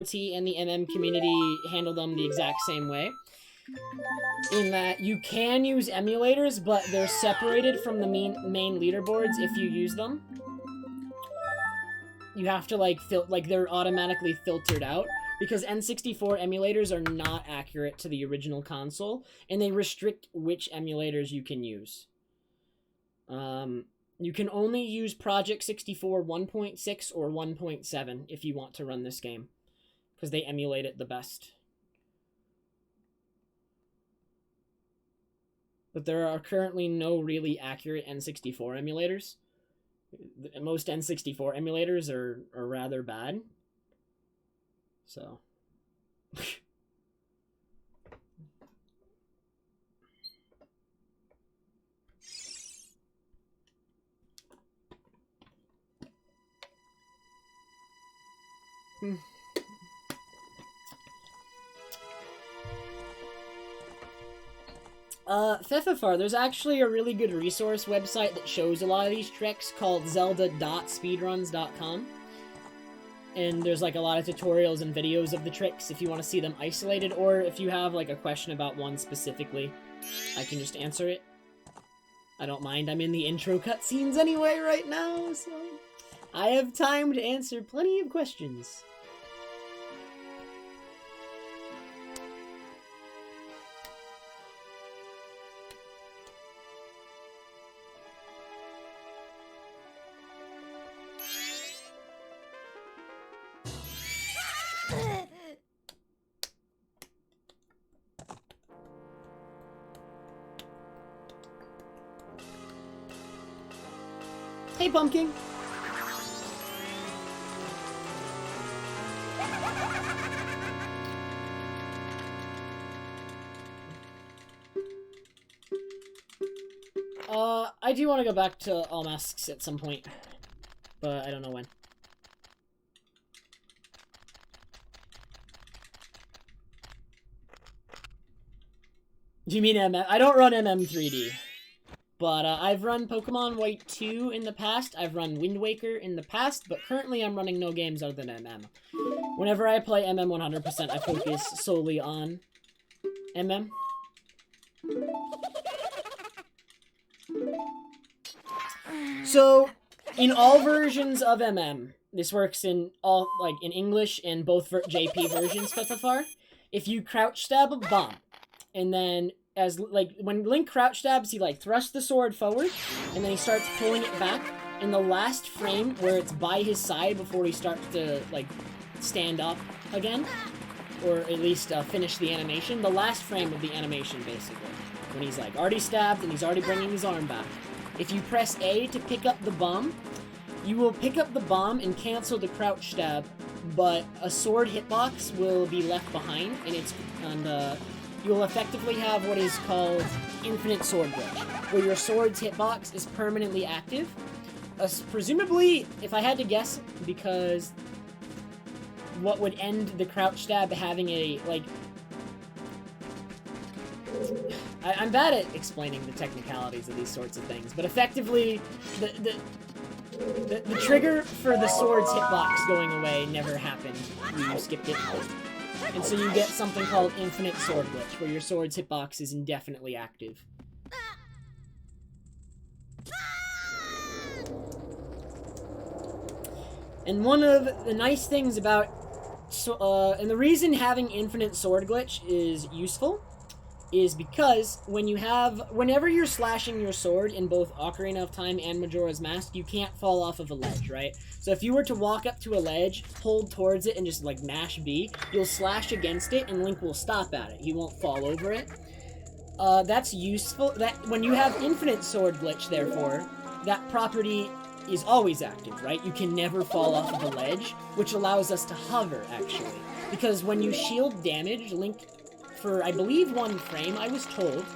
and the MM community handle them the exact same way. In that you can use emulators, but they're separated from the main leaderboards if you use them. You have to, like, they're automatically filtered out. Because N64 emulators are not accurate to the original console, and they restrict which emulators you can use. You can only use Project 64 1.6 or 1.7 if you want to run this game, because they emulate it the best. But there are currently no really accurate N64 emulators. Most N64 emulators are rather bad. So. Fefafar, there's actually a really good resource website that shows a lot of these tricks called zelda.speedruns.com. And there's, like, a lot of tutorials and videos of the tricks if you want to see them isolated, or if you have, like, a question about one specifically, I can just answer it. I don't mind, I'm in the intro cutscenes anyway right now, so I have time to answer plenty of questions. Hey, Pumpkin! I do want to go back to All Masks at some point, but I don't know when. Do you mean MM? I don't run MM3D. But I've run Pokemon White 2 in the past, I've run Wind Waker in the past, but currently I'm running no games other than MM. Whenever I play MM 100%, I focus solely on MM. So, in all versions of MM, this works in all, like, in English and both JP versions, Fefafar, if you crouch stab a bomb, and then as, like, when Link crouch stabs, he, like, thrusts the sword forward, and then he starts pulling it back, in the last frame, where it's by his side before he starts to, like, stand up again, or at least finish the animation, the last frame of the animation, basically, when he's, like, already stabbed, and he's already bringing his arm back. If you press A to pick up the bomb, you will pick up the bomb and cancel the crouch stab, but a sword hitbox will be left behind, and you'll effectively have what is called infinite sword glitch, where your sword's hitbox is permanently active. Presumably, if I had to guess, because what would end the crouch stab having a, like... I'm bad at explaining the technicalities of these sorts of things, but effectively, the trigger for the sword's hitbox going away never happened. You skipped it. And so you get something called infinite sword glitch, where your sword's hitbox is indefinitely active. And one of the nice things about... and the reason having infinite sword glitch is useful is because whenever you're slashing your sword in both Ocarina of Time and Majora's Mask, you can't fall off of a ledge, right? So if you were to walk up to a ledge, hold towards it, and just, like, mash B, you'll slash against it, and Link will stop at it. He won't fall over it. That's useful. When you have infinite sword glitch, therefore, that property is always active, right? You can never fall off of a ledge, which allows us to hover, actually. Because when you shield damage, Link, for, I believe, 1 frame, I was told,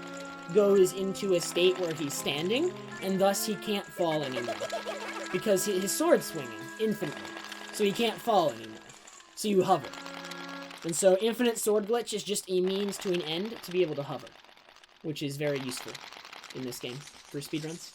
goes into a state where he's standing, and thus he can't fall anymore. Because his sword's swinging infinitely, so he can't fall anymore. So you hover. And so infinite sword glitch is just a means to an end to be able to hover, which is very useful in this game for speedruns.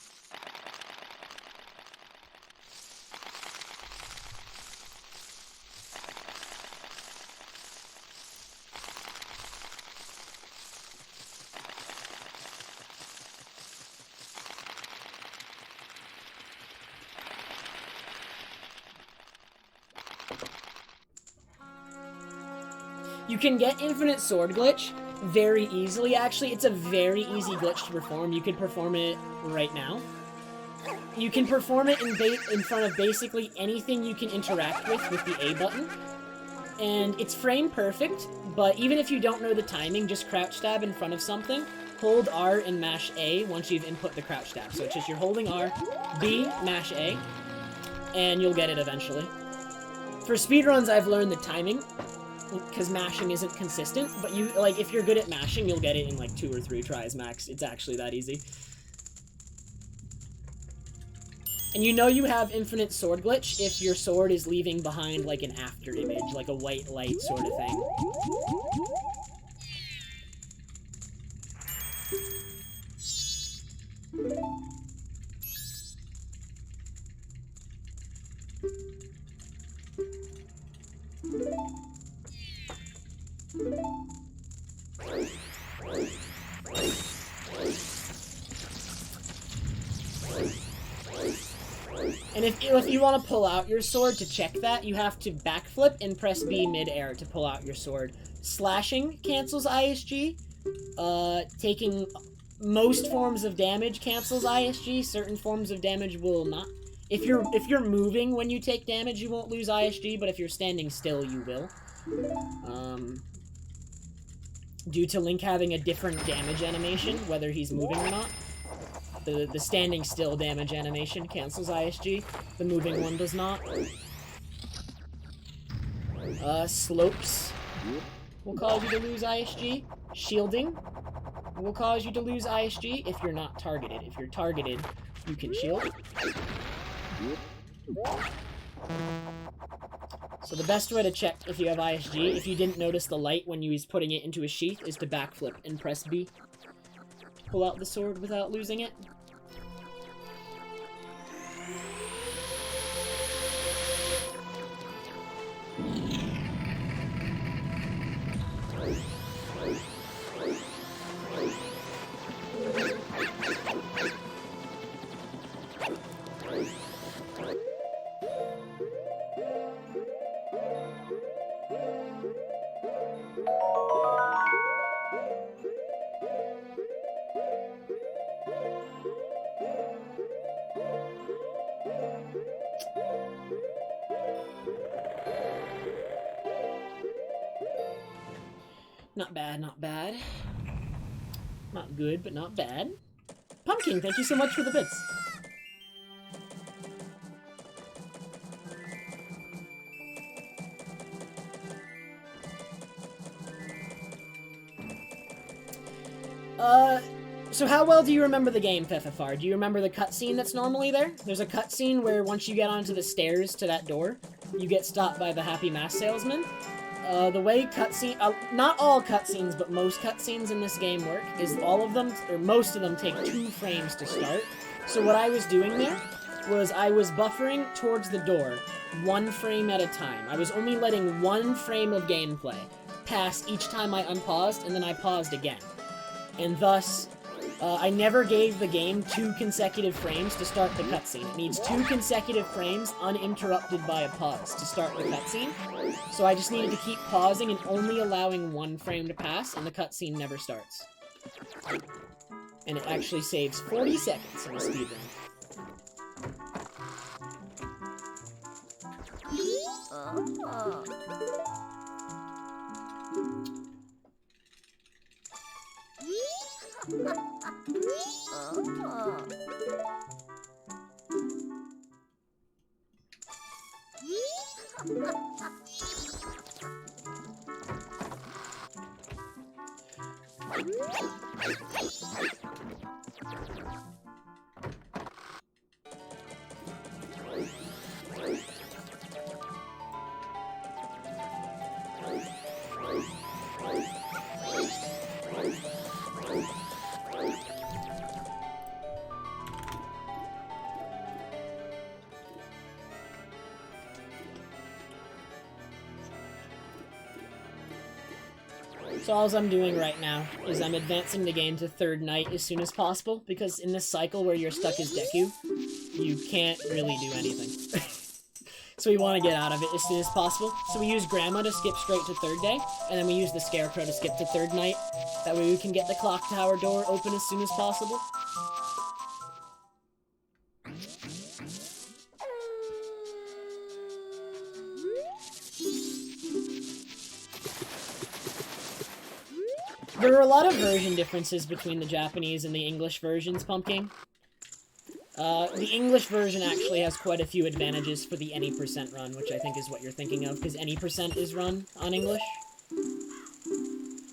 You can get Infinite Sword Glitch very easily, actually. It's a very easy glitch to perform. You could perform it right now. You can perform it in front of basically anything you can interact with the A button. And it's frame perfect, but even if you don't know the timing, just crouch stab in front of something, hold R and mash A once you've input the crouch stab. So it's just you're holding R, B, mash A, and you'll get it eventually. For speedruns, I've learned the timing, because mashing isn't consistent, but you, like, if you're good at mashing, you'll get it in, like, 2 or 3 tries max. It's actually that easy. And you know you have Infinite Sword Glitch if your sword is leaving behind, like, an after image, like a white light sort of thing. And if you want to pull out your sword to check that, you have to backflip and press B mid-air to pull out your sword. Slashing cancels ISG. Taking most forms of damage cancels ISG. Certain forms of damage will not. If you're moving when you take damage, you won't lose ISG, but if you're standing still, you will. Due to Link having a different damage animation, whether he's moving or not. The standing still damage animation cancels ISG. The moving one does not. Slopes will cause you to lose ISG. Shielding will cause you to lose ISG if you're not targeted. If you're targeted, you can shield. So the best way to check if you have ISG, if you didn't notice the light when you was putting it into a sheath, is to backflip and press B. Pull out the sword without losing it. Not bad, not bad. Not good, but not bad. Pumpkin, thank you so much for the bits. So how well do you remember the game, FFR? Do you remember the cutscene that's normally there? There's a cutscene where once you get onto the stairs to that door, you get stopped by the Happy Mask Salesman. The way cutscene, not all cutscenes, but most cutscenes in this game work, is all of them, or most of them, take 2 frames to start. So what I was doing there was I was buffering towards the door 1 frame at a time. I was only letting 1 frame of gameplay pass each time I unpaused, and then I paused again. And thus, I never gave the game 2 consecutive frames to start the cutscene. It needs 2 consecutive frames uninterrupted by a pause to start the cutscene. So I just needed to keep pausing and only allowing 1 frame to pass, and the cutscene never starts. And it actually saves 40 seconds in a speedrun. So all I'm doing right now is I'm advancing the game to 3rd night as soon as possible, because in this cycle where you're stuck as Deku, you can't really do anything. So we want to get out of it as soon as possible. So we use Grandma to skip straight to 3rd day, and then we use the Scarecrow to skip to 3rd night. That way we can get the clock tower door open as soon as possible. There are a lot of version differences between the Japanese and the English versions, Pumpkin. The English version actually has quite a few advantages for the any percent run, which I think is what you're thinking of, because any percent is run on English.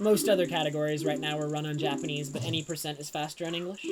Most other categories right now are run on Japanese, but any percent is faster on English.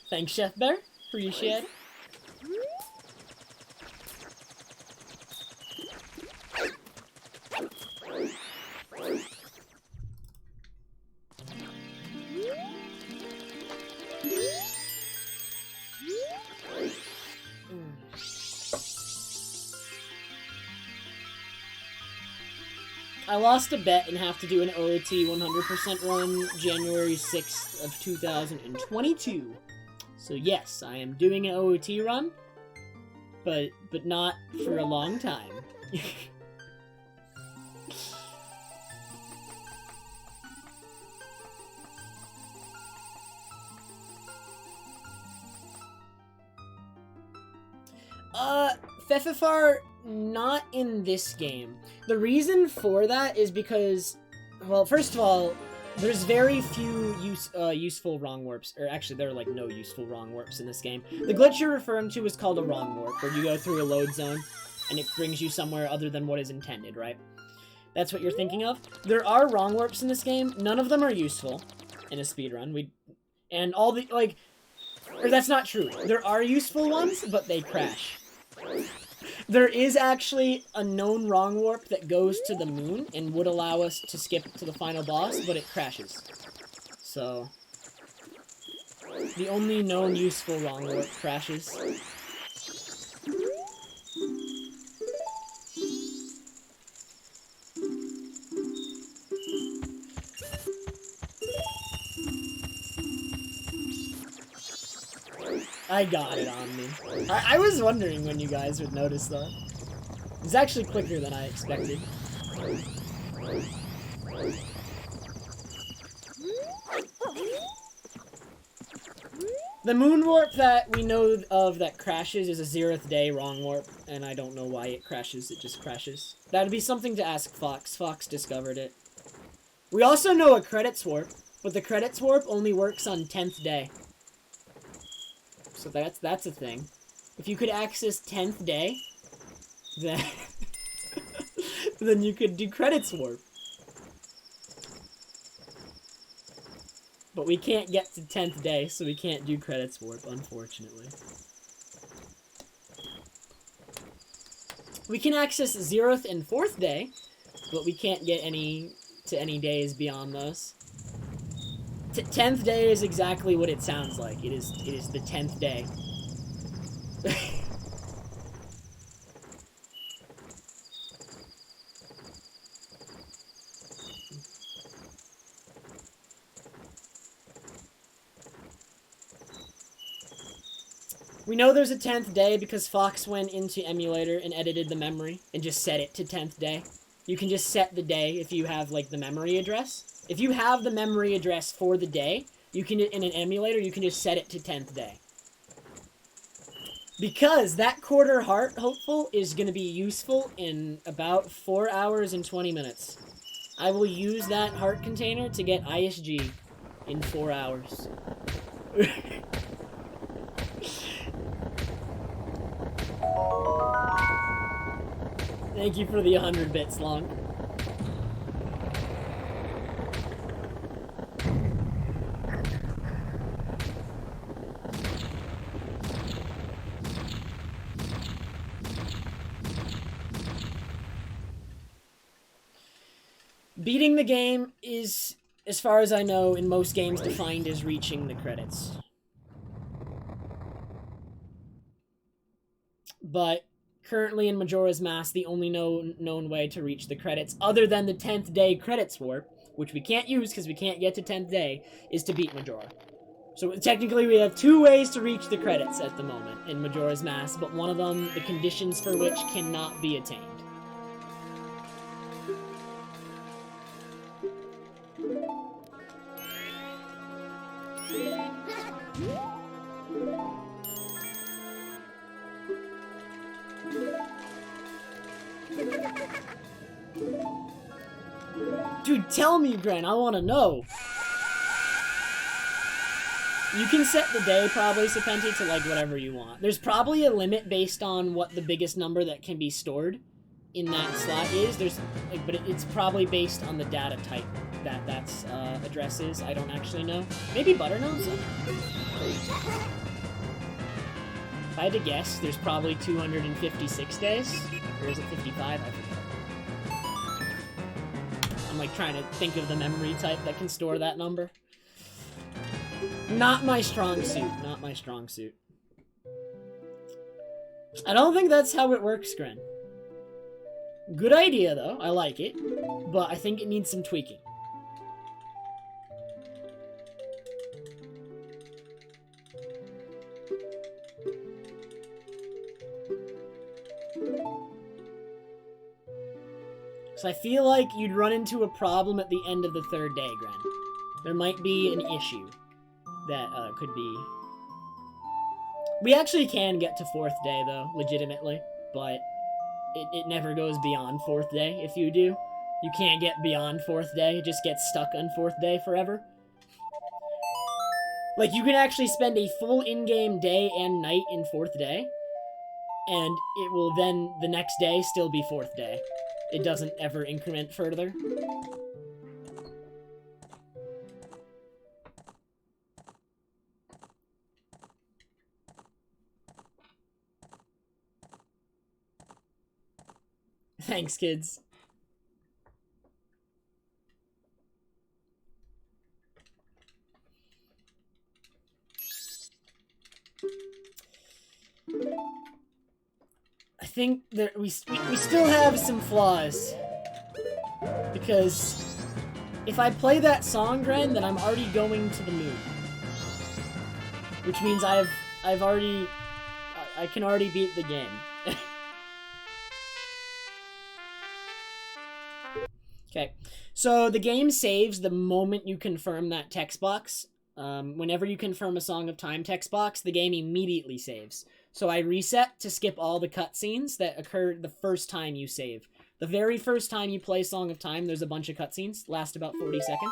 Thanks, Chef Bear. Appreciate it. I lost a bet and have to do an OOT 100% run January 6th of 2022. So yes, I am doing an OOT run, but not for a long time. Fefifar, not in this game. The reason for that is because, well, first of all, there's very few useful wrong warps, or actually there are like no useful wrong warps in this game. The glitch you're referring to is called a wrong warp, where you go through a load zone, and it brings you somewhere other than what is intended, right? That's what you're thinking of. There are wrong warps in this game. None of them are useful in a speedrun. And all the, like, or that's not true. There are useful ones, but they crash. There is actually a known wrong warp that goes to the moon and would allow us to skip to the final boss, but it crashes. So, the only known useful wrong warp crashes. I got it on me. I was wondering when you guys would notice that. It's actually quicker than I expected. The moon warp that we know of that crashes is a 0th day wrong warp, and I don't know why it crashes, it just crashes. That'd be something to ask Fox. Fox discovered it. We also know a credits warp, but the credits warp only works on 10th day. So that's a thing. If you could access 10th day, then then you could do credits warp. But we can't get to 10th day, so we can't do credits warp, unfortunately. We can access 0th and 4th day, but we can't get any days beyond those. 10th day is exactly what it sounds like. It is the 10th day. We know there's a 10th day because Fox went into emulator and edited the memory and just set it to 10th day. You can just set the day if you have, like, the memory address. If you have the memory address for the day, you can, in an emulator, you can just set it to 10th day. Because that quarter heart hopeful is going to be useful in about 4 hours and 20 minutes. I will use that heart container to get ISG in 4 hours. Thank you for the 100 bits long. Beating the game is, as far as I know, in most games defined as reaching the credits. But currently in Majora's Mask, the only known way to reach the credits, other than the 10th day credits warp, which we can't use because we can't get to 10th day, is to beat Majora. So technically we have 2 ways to reach the credits at the moment in Majora's Mask, but one of them, the conditions for which cannot be attained. Dude, tell me, Gren, I want to know. You can set the day, probably, Serpenti, to, like, whatever you want. There's probably a limit based on what the biggest number that can be stored in that slot is. There's, like, but it's probably based on the data type that's address is. I don't actually know. Maybe Butter knows? If I had to guess, there's probably 256 days. Or is it 55? I forget. I'm, like, trying to think of the memory type that can store that number. Not my strong suit. Not my strong suit. I don't think that's how it works, Gren. Good idea, though. I like it. But I think it needs some tweaking. So I feel like you'd run into a problem at the end of the 3rd day, Gren. There might be an issue that could be... We actually can get to 4th day, though, legitimately, but it never goes beyond 4th day if you do. You can't get beyond 4th day, it just gets stuck on 4th day forever. Like, you can actually spend a full in-game day and night in 4th day, and it will then, the next day, still be 4th day. It doesn't ever increment further. Thanks, kids. I think that we still have some flaws. Because if I play that song, Gren, then I'm already going to the moon. Which means I can already beat the game. Okay, so the game saves the moment you confirm that text box. Whenever you confirm a Song of Time text box, the game immediately saves. So I reset to skip all the cutscenes that occurred the first time you save. The very first time you play Song of Time, there's a bunch of cutscenes, last about 40 seconds.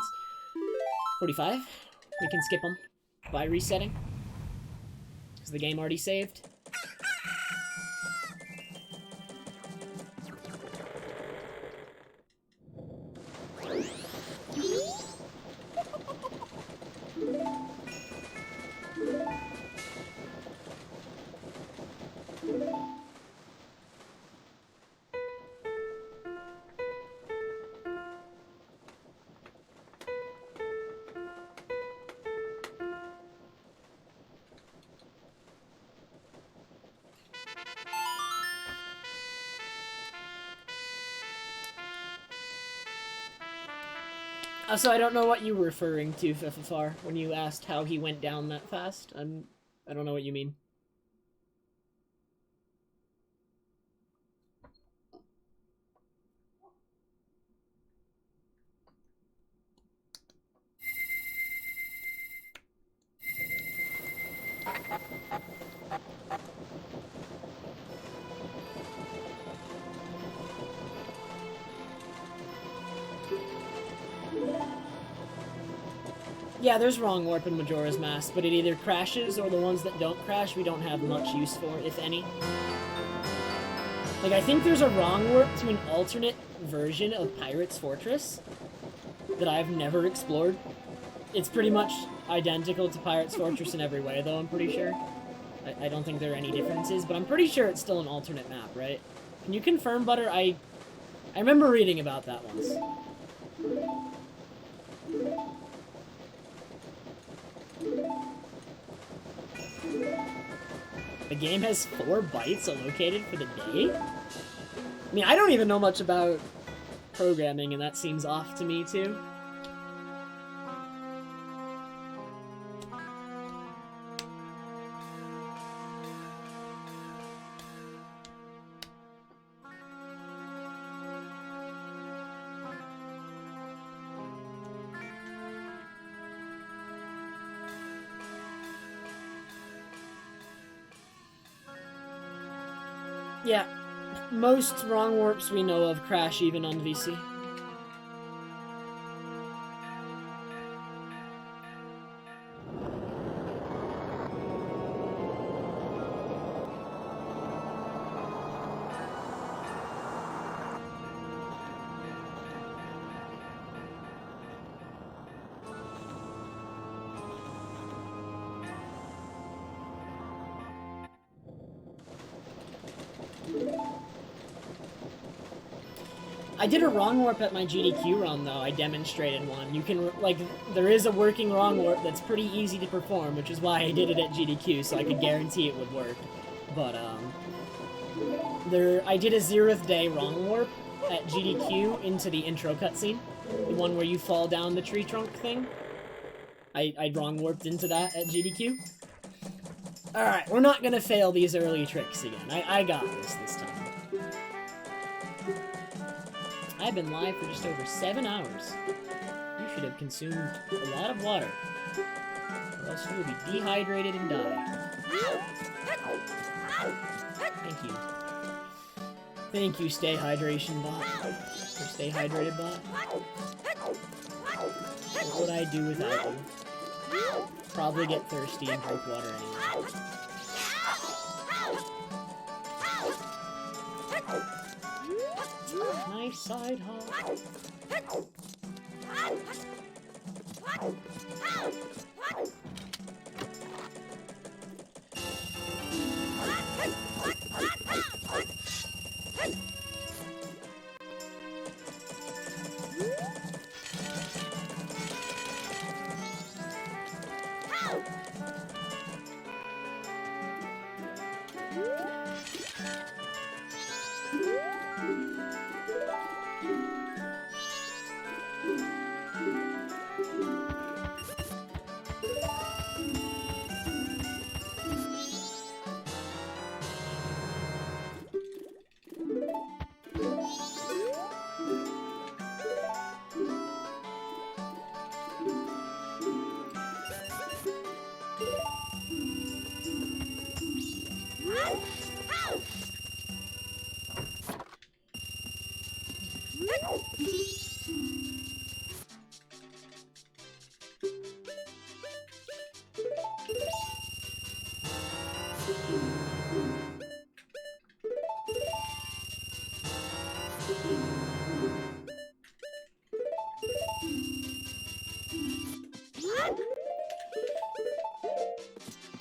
45. We can skip them by resetting, because the game already saved. So I don't know what you were referring to, FFR, when you asked how he went down that fast. I don't know what you mean. Yeah, there's wrong warp in Majora's Mask, but it either crashes or the ones that don't crash we don't have much use for, if any. Like, I think there's a wrong warp to an alternate version of Pirate's Fortress that I've never explored. It's pretty much identical to Pirate's Fortress in every way, though, I'm pretty sure. I don't think there are any differences, but I'm pretty sure it's still an alternate map, right? Can you confirm, Butter? I remember reading about that once. The game has 4 bytes allocated for the day? I mean, I don't even know much about programming, and that seems off to me, too. Yeah, most wrong warps we know of crash even on VC. I did a wrong warp at my GDQ run, though. I demonstrated one. You can, like, there is a working wrong warp that's pretty easy to perform, which is why I did it at GDQ, so I could guarantee it would work. But, I did a 0th day wrong warp at GDQ into the intro cutscene. The one where you fall down the tree trunk thing. I wrong warped into that at GDQ. Alright, we're not gonna fail these early tricks again. I got this time. I've been live for just over 7 hours. You should have consumed a lot of water, or else you will be dehydrated and die. Thank you. Thank you, Stay Hydration Bot. Or Stay Hydrated Bot. What would I do without you? Probably get thirsty and drink water anyway. Nice side hop.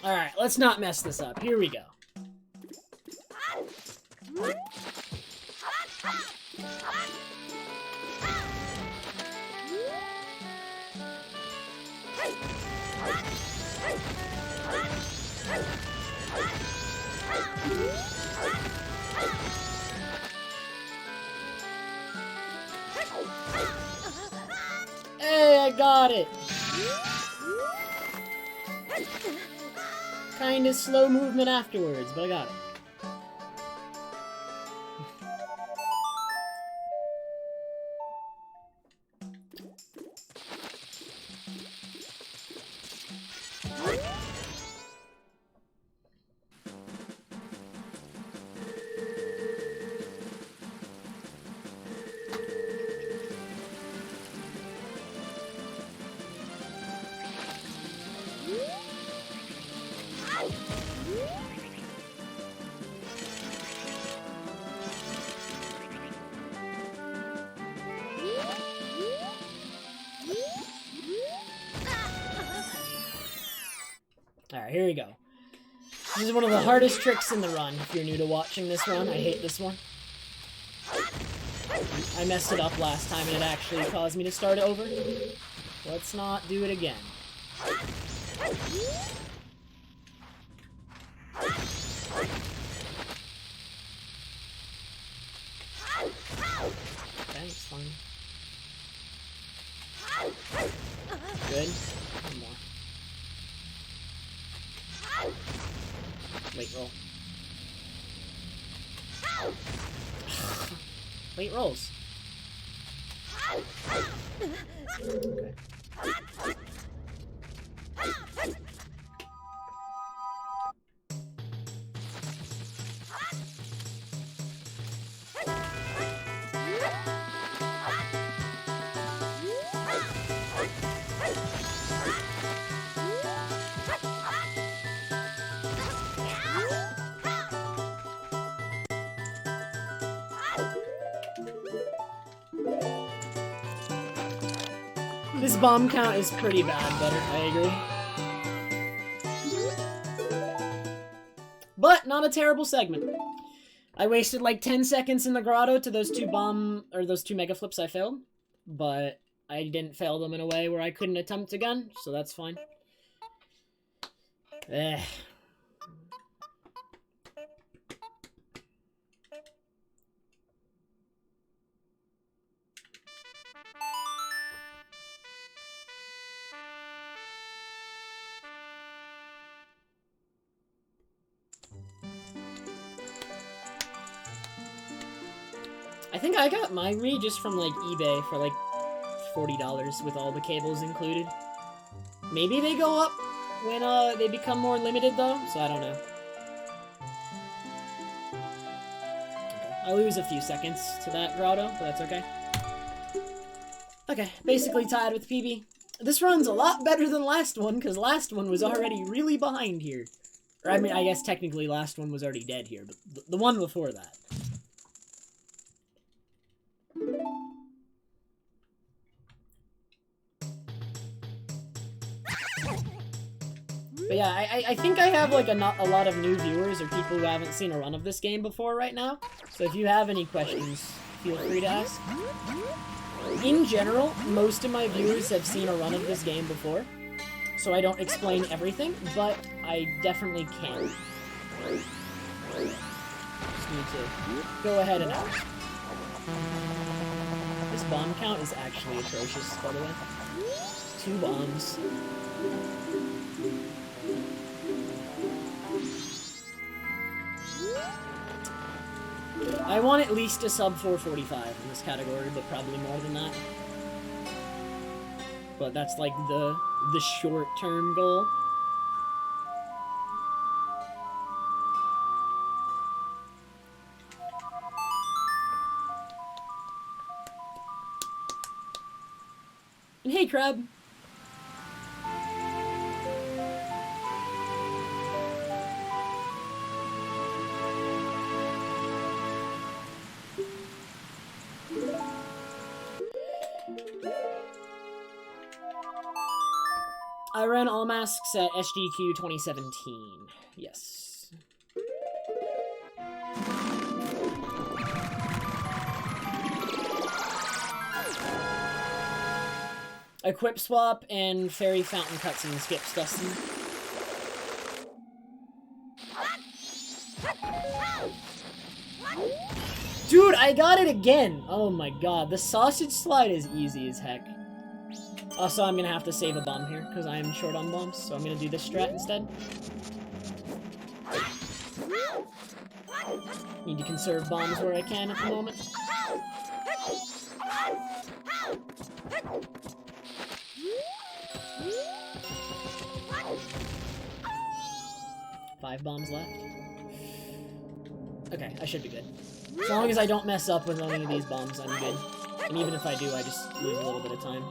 Alright, let's not mess this up. Here we go. Hey, I got it! Kinda slow movement afterwards, but I got it. Alright, here we go. This is one of the hardest tricks in the run. If you're new to watching this run, I hate this one. I messed it up last time and it actually caused me to start over. Let's not do it again. Okay, it's fine. Good. One more. Wait, roll. Wait, rolls. Okay. This bomb count is pretty bad, but I agree. But not a terrible segment. I wasted like 10 seconds in the grotto to those two mega flips I failed, but I didn't fail them in a way where I couldn't attempt again, so that's fine. I think I got my Wii just from, like, eBay for, like, $40 with all the cables included. Maybe they go up when, they become more limited, though, so I don't know. Okay. I lose a few seconds to that grotto, but that's okay. Okay, basically tied with PB. This run's a lot better than last one, because last one was already really behind here. Or, I mean, I guess technically last one was already dead here, but the one before that. But yeah, I think I have like a lot of new viewers or people who haven't seen a run of this game before right now. So if you have any questions, feel free to ask. In general, most of my viewers have seen a run of this game before, so I don't explain everything, but I definitely can. Just need to go ahead and ask. This bomb count is actually atrocious, by the way. 2 bombs. I want at least a sub 445 in this category, but probably more than that. But that's like the short-term goal. And hey, Crab! I ran all masks at SGQ 2017. Yes. Equip swap and fairy fountain cutscene skips, Dustin. Dude, I got it again! Oh my god, the sausage slide is easy as heck. Also, I'm gonna have to save a bomb here, because I am short on bombs, so I'm gonna do this strat instead. Need to conserve bombs where I can at the moment. Five bombs left. Okay, I should be good. As long as I don't mess up with any of these bombs, I'm good. And even if I do, I just lose a little bit of time.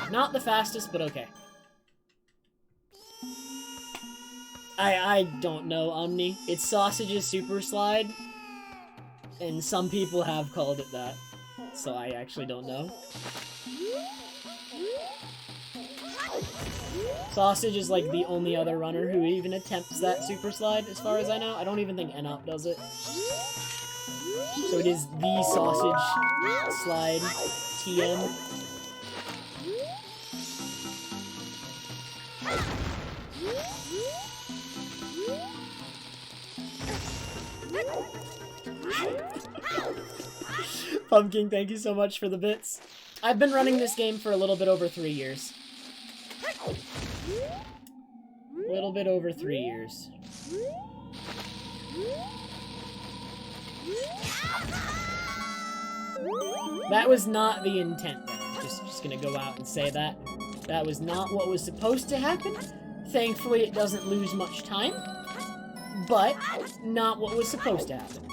Not the fastest, but okay. I don't know, Omni. It's Sausage's Super Slide. and some people have called it that. So I actually don't know. Sausage is like the only other runner who even attempts that super slide, as far as I know. I don't even think Enop does it. So it is the sausage slide TM. Pumpkin, thank you so much for the bits. I've been running this game for a little bit over 3 years. A little bit over 3 years. That was not the intent, though. Just gonna go out and say that. That was not what was supposed to happen. Thankfully, it doesn't lose much time. But, not what was supposed to happen.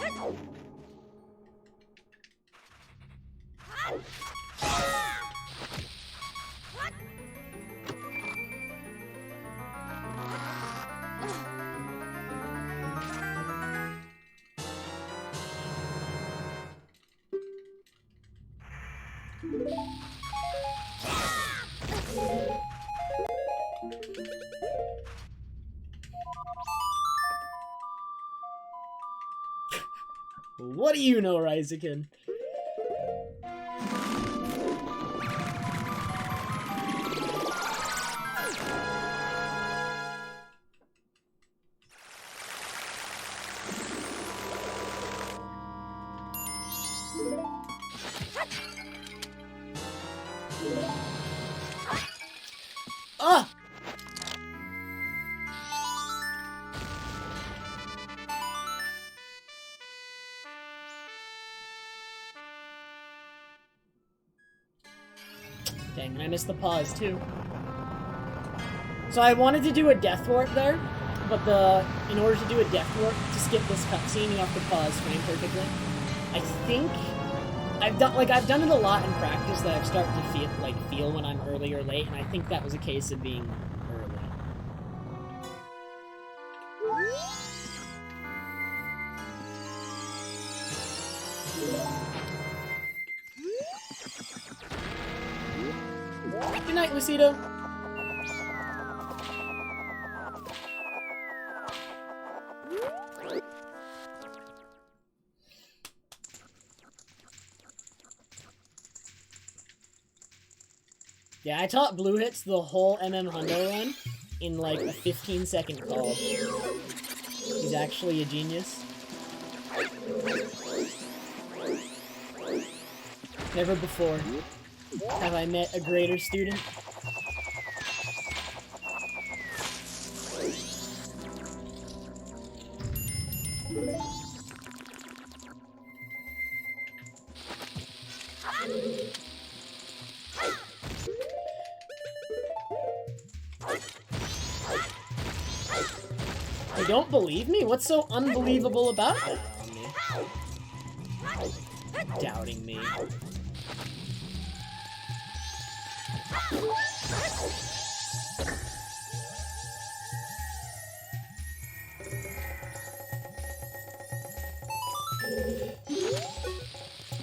What do you know, Ryzikin? Ah! Dang, and I missed the pause, too. So I wanted to do a death warp there, but in order to do a death warp, to skip this cutscene, you have to pause frame perfectly. I think I've done it a lot in practice that I've started to feel when I'm early or late, and I think that was a case of being early. Good night, Lucido. Yeah, I taught Blue Hits the whole Hundo run in like a 15-second call. He's actually a genius. Never before have I met a greater student. You don't believe me? What's so unbelievable about that on me? Doubting me.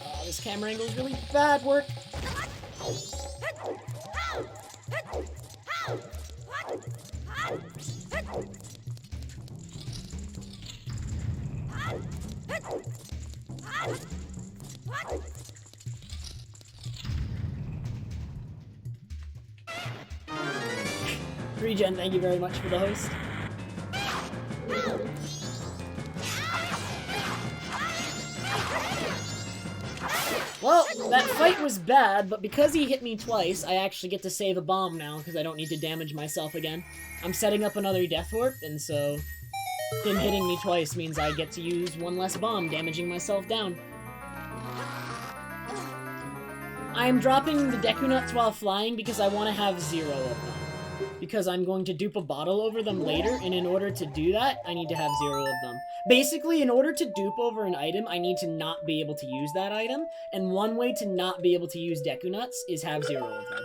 Oh, this camera angle is really bad work. Regen, thank you very much for the host. Well, that fight was bad, but because he hit me twice, I actually get to save a bomb now, because I don't need to damage myself again. I'm setting up another Death Warp, and so him hitting me twice means I get to use one less bomb, damaging myself down. I'm dropping the Deku Nuts while flying because I want to have 0 of them. Because I'm going to dupe a bottle over them later, and in order to do that, I need to have 0 of them. Basically, in order to dupe over an item, I need to not be able to use that item, and one way to not be able to use Deku Nuts is have 0 of them.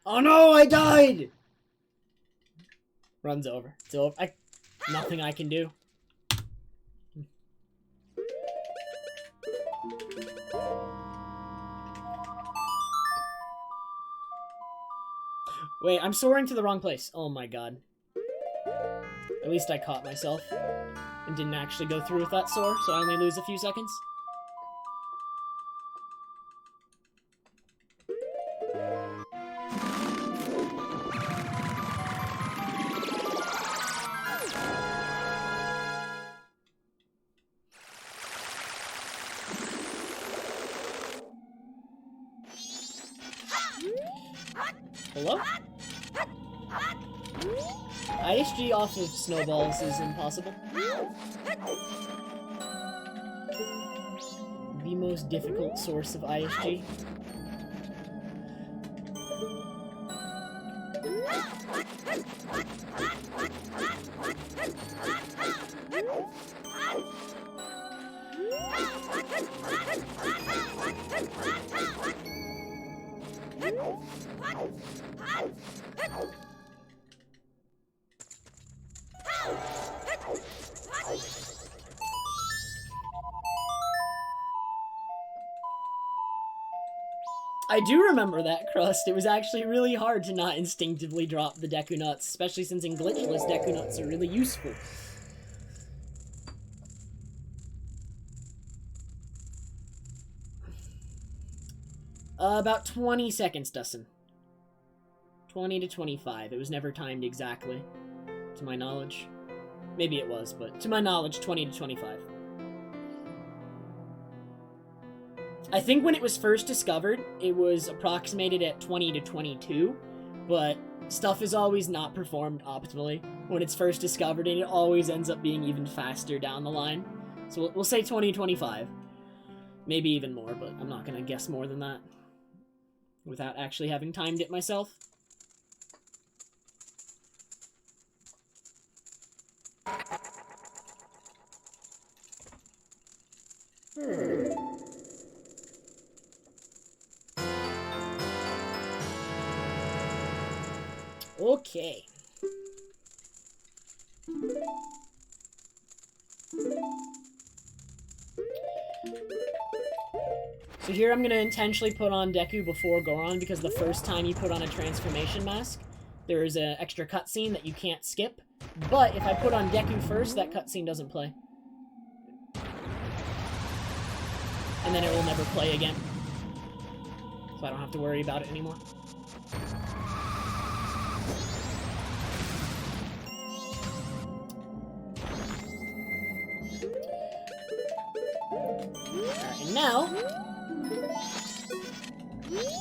Oh no, I died! Run's over. It's over. Nothing I can do. Wait, I'm soaring to the wrong place. Oh my god. At least I caught myself and didn't actually go through with that soar, so I only lose a few seconds. Hello? ISG off of snowballs is impossible. The most difficult source of ISG. I do remember that crust. It was actually really hard to not instinctively drop the Deku Nuts, especially since in glitchless, Deku Nuts are really useful. About 20 seconds, Dustin. 20 to 25. It was never timed exactly, to my knowledge. Maybe it was, but to my knowledge, 20 to 25. I think when it was first discovered, it was approximated at 20 to 22, but stuff is always not performed optimally when it's first discovered, and it always ends up being even faster down the line. So we'll say 20 to 25. Maybe even more, but I'm not going to guess more than that without actually having timed it myself. Okay. So here I'm going to intentionally put on Deku before Goron, because the first time you put on a transformation mask, there is an extra cutscene that you can't skip. But if I put on Deku first, that cutscene doesn't play. And then it will never play again. So I don't have to worry about it anymore. Alright, and now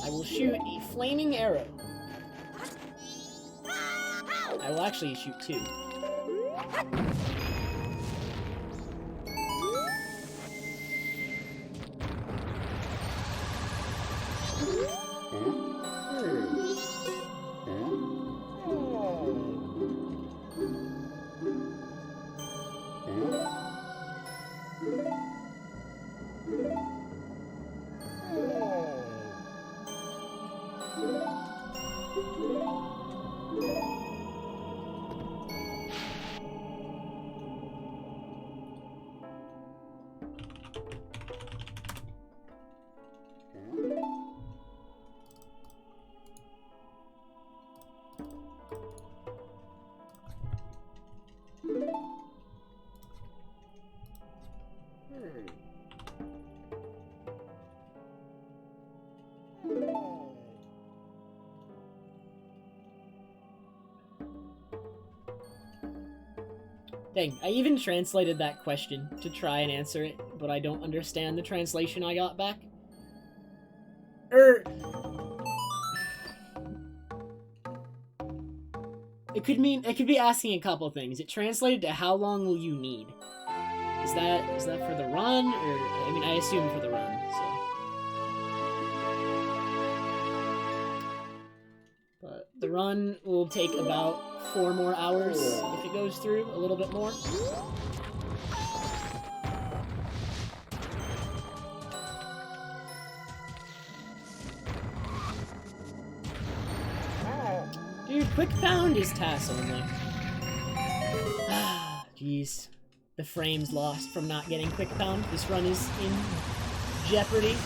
I will shoot a flaming arrow. I will actually shoot two. Dang, I even translated that question to try and answer it, but I don't understand the translation I got back. It could be asking a couple things. It translated to how long will you need? Is that for the run, or I mean, I assume for the run. So, but the run will take about 4 more hours if it goes through, a little bit more. Dude, quick pound is TAS only. Ah, jeez. The frame's lost from not getting quick pound. This run is in jeopardy.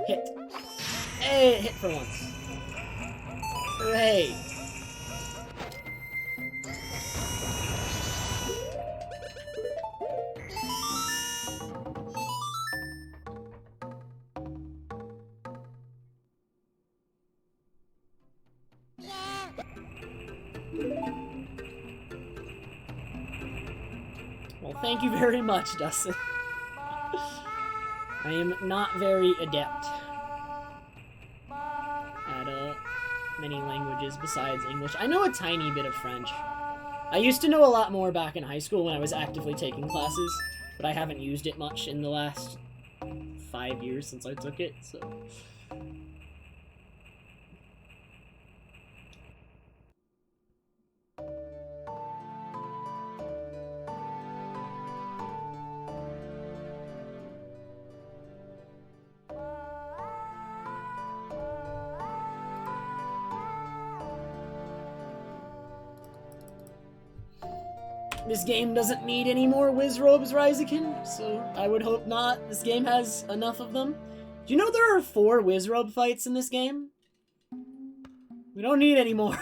Hit. Hey, hit for once. Hooray. Well, thank you very much, Dustin. I am not very adept at many languages besides English. I know a tiny bit of French. I used to know a lot more back in high school when I was actively taking classes, but I haven't used it much in the last 5 years since I took it, so... This game doesn't need any more Wizrobes, Ryzakin, so I would hope not. This game has enough of them. Do you know there are 4 Wizrobe fights in this game? We don't need any more.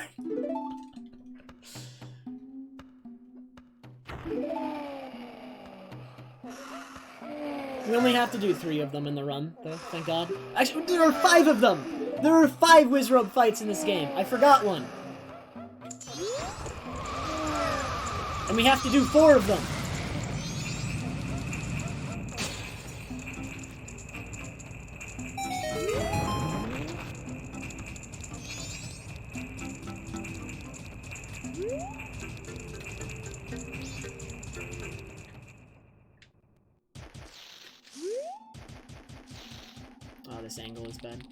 We only have to do 3 of them in the run, though, thank God. Actually, there are 5 of them! There are 5 Wizrobe fights in this game. I forgot one. And we have to do 4 of them. Oh, this angle is bad.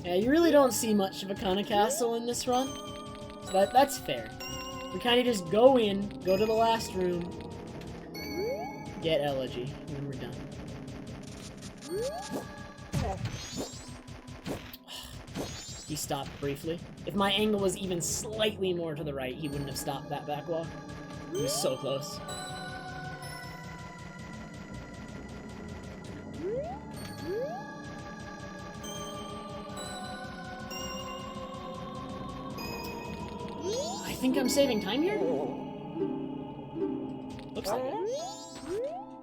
Yeah, you really don't see much of a kind of castle in this run, so that's fair. We kind of just go in, go to the last room, get Elegy, and then we're done. He stopped briefly. If my angle was even slightly more to the right, he wouldn't have stopped that backwalk. He was so close. I think I'm saving time here? Looks like it.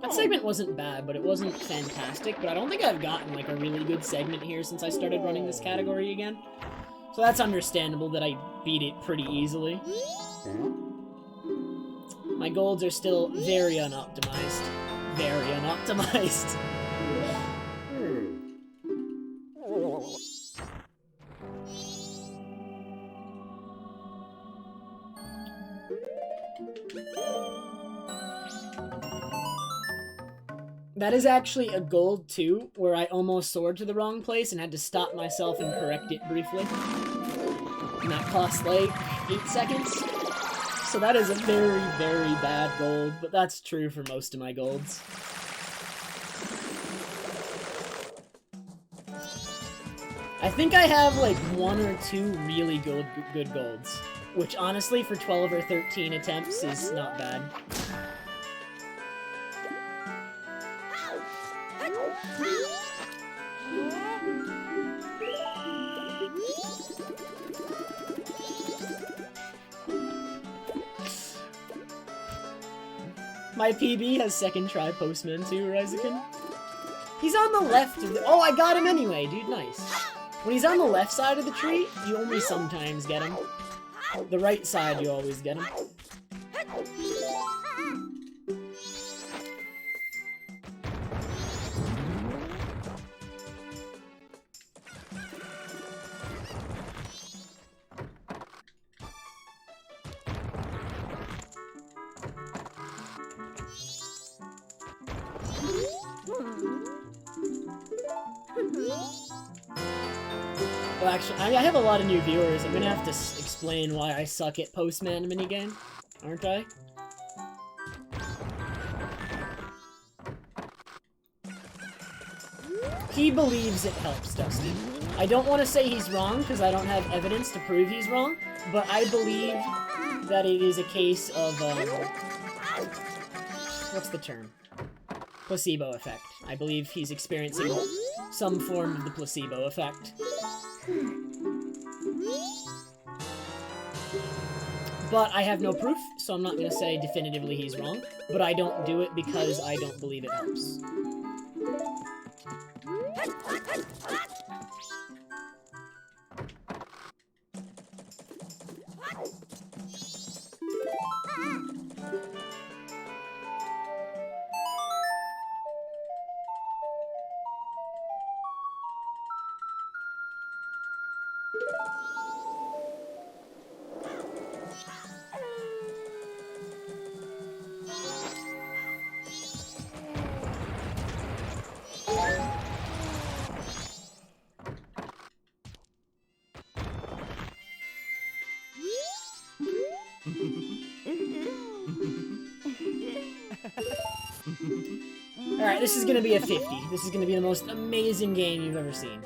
That segment wasn't bad, but it wasn't fantastic, but I don't think I've gotten like a really good segment here since I started running this category again. So that's understandable that I beat it pretty easily. My golds are still very unoptimized. Very unoptimized. That is actually a gold, too, where I almost soared to the wrong place and had to stop myself and correct it briefly. And that cost, like, 8 seconds. So that is a very, very bad gold, but that's true for most of my golds. I think I have, like, 1 or 2 really good golds, which, honestly, for 12 or 13 attempts is not bad. My PB has second try Postman too, Ryzukin. He's on the left of the— oh, I got him anyway, dude, nice. When he's on the left side of the tree, you only sometimes get him. The right side, you always get him. Well, actually, I have a lot of new viewers. I'm gonna have to explain why I suck at Postman minigame, aren't I? He believes it helps, Dusty. I don't want to say he's wrong, because I don't have evidence to prove he's wrong, but I believe that it is a case of, what's the term? Placebo effect. I believe he's experiencing some form of the placebo effect. But I have no proof, so I'm not going to say definitively he's wrong, but I don't do it because I don't believe it helps. Alright, this is gonna be a 50. This is gonna be the most amazing game you've ever seen.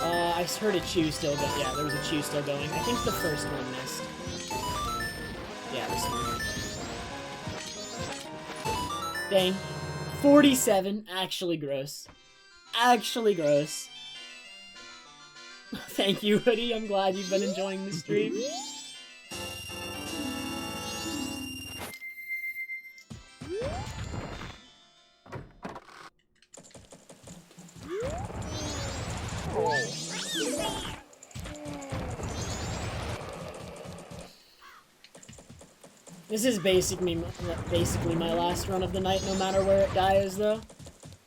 I heard a chew still going. Yeah, there was a chew still going. I think the first one missed. Yeah, this one. Dang. 47. Actually gross. Actually gross. Thank you, Hoodie. I'm glad you've been enjoying the stream. This is basically my last run of the night, no matter where it dies, though.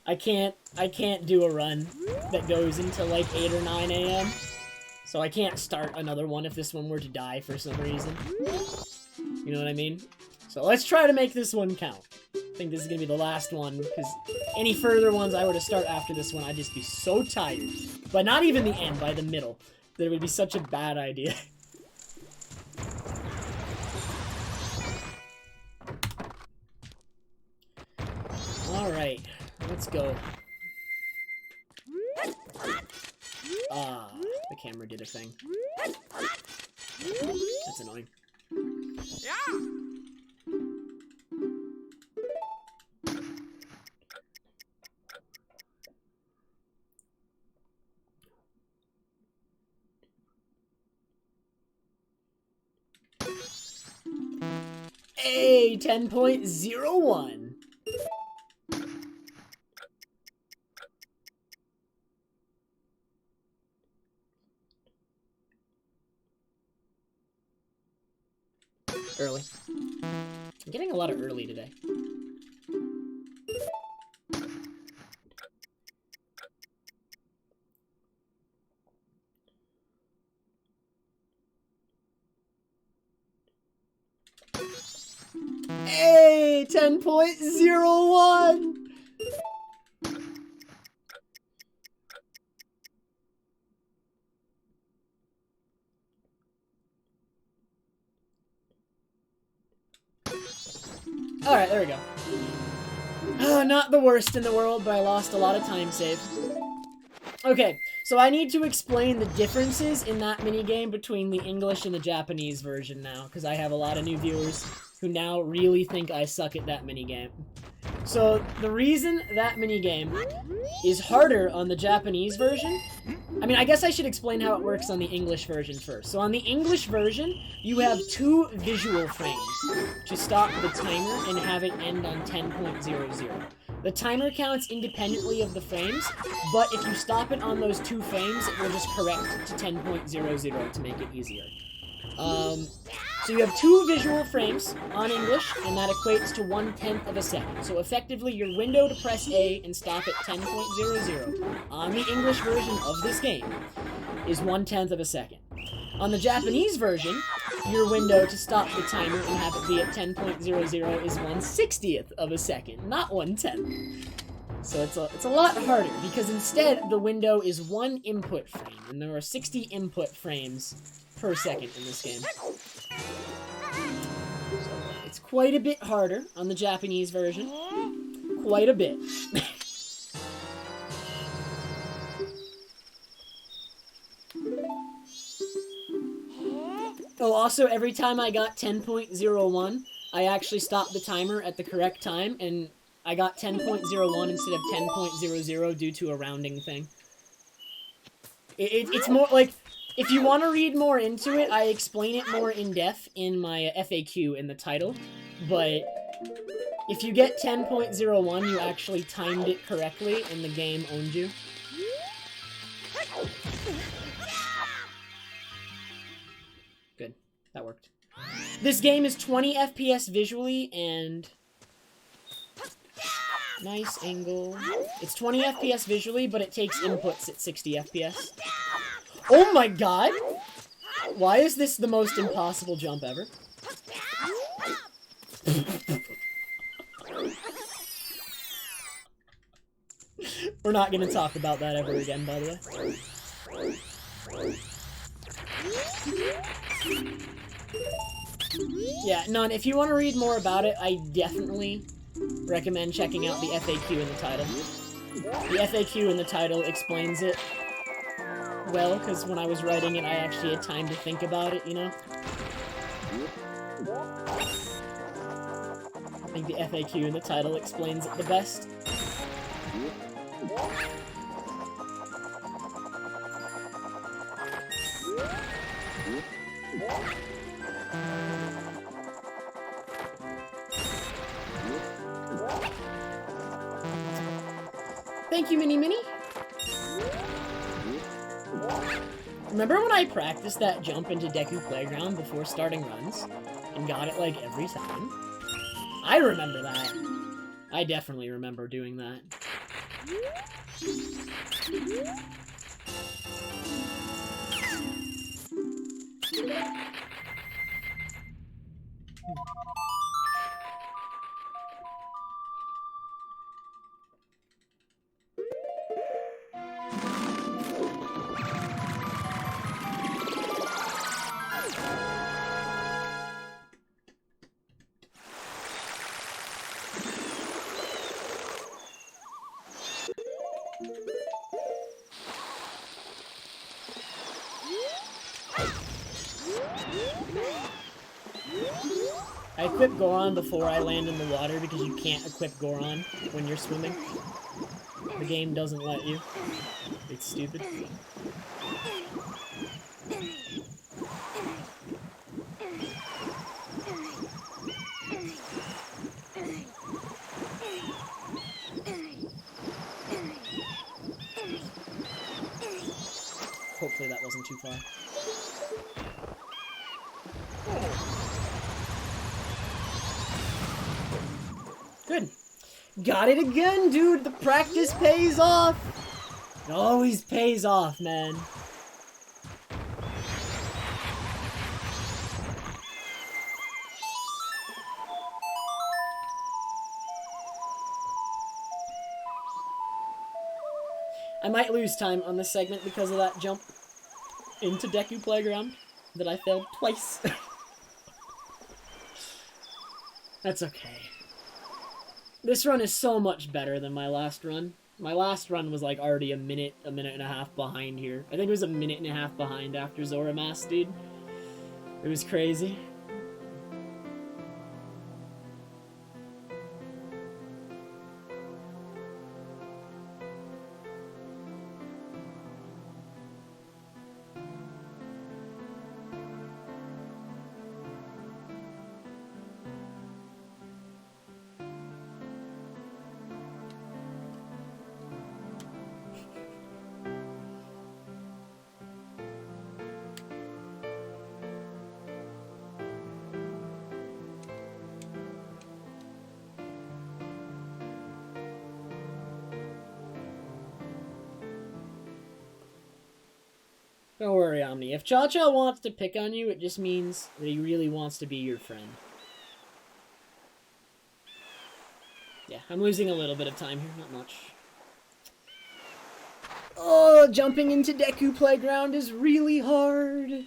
I can't do a run that goes until like 8 or 9 a.m. So I can't start another one if this one were to die for some reason. You know what I mean? So let's try to make this one count. I think this is gonna be the last one, because any further ones I were to start after this one, I'd just be so tired. But not even the end, by the middle. That it would be such a bad idea. Alright, let's go. Ah, the camera did a thing. That's annoying. Hey, 10.01. Early. I'm getting a lot of early today. Hey, 10.01. Alright, there we go. Oh, not the worst in the world, but I lost a lot of time save. Okay, so I need to explain the differences in that minigame between the English and the Japanese version now, because I have a lot of new viewers. who now really think I suck at that minigame. So, the reason that minigame is harder on the Japanese version... I mean, I guess I should explain how it works on the English version first. So on the English version, you have 2 visual frames to stop the timer and have it end on 10.00. The timer counts independently of the frames, but if you stop it on those 2 frames, it will just correct to 10.00 to make it easier. So you have 2 visual frames on English, and that equates to 1/10 of a second. So effectively, your window to press A and stop at 10.00 on the English version of this game is 1/10 of a second. On the Japanese version, your window to stop the timer and have it be at 10.00 is 1/60th of a second, not 1/10. So it's a lot harder, because instead the window is 1 input frame, and there are 60 input frames per second in this game. So it's quite a bit harder on the Japanese version. Quite a bit. Oh, also, every time I got 10.01, I actually stopped the timer at the correct time, and I got 10.01 instead of 10.00 due to a rounding thing. It's more like... If you want to read more into it, I explain it more in depth in my FAQ in the title, but if you get 10.01, you actually timed it correctly, and the game owned you. Good. That worked. This game is 20 FPS visually, and... Nice angle. It's 20 FPS visually, but it takes inputs at 60 FPS. Oh my god! Why is this the most impossible jump ever? We're not gonna talk about that ever again, by the way. Yeah, None, if you want to read more about it, I definitely recommend checking out the FAQ in the title. The FAQ in the title explains it well, because when I was writing it, I actually had time to think about it, you know? I think the FAQ in the title explains it the best. Thank you, Mini Mini. Remember when I practiced that jump into Deku Playground before starting runs? And got it, like, every time? I remember that. I definitely remember doing that. I equip Goron before I land in the water because you can't equip Goron when you're swimming. The game doesn't let you. It's stupid. Hopefully that wasn't too far. Good. Got it again, dude! The practice pays off! It always pays off, man. I might lose time on this segment because of that jump into Deku Playground that I failed twice. That's okay. This run is so much better than my last run. My last run was like already a minute and a half behind here. I think it was a minute and a half behind after Zora Mask, dude. It was crazy. Don't worry, Omni. If Cha-Cha wants to pick on you, it just means that he really wants to be your friend. Yeah, I'm losing a little bit of time here, not much. Oh, jumping into Deku Playground is really hard.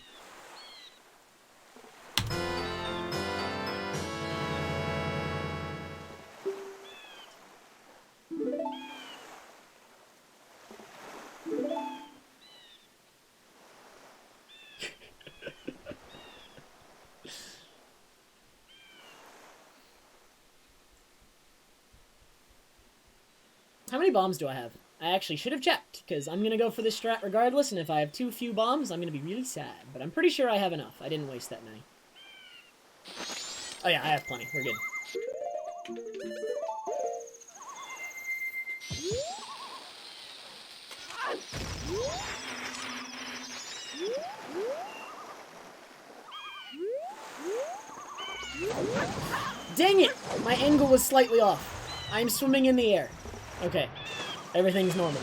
How many bombs do I have? I actually should have checked, because I'm going to go for this strat regardless, and if I have too few bombs, I'm going to be really sad. But I'm pretty sure I have enough. I didn't waste that many. Oh yeah, I have plenty. We're good. Dang it! My angle was slightly off. I'm swimming in the air. Okay. Everything's normal.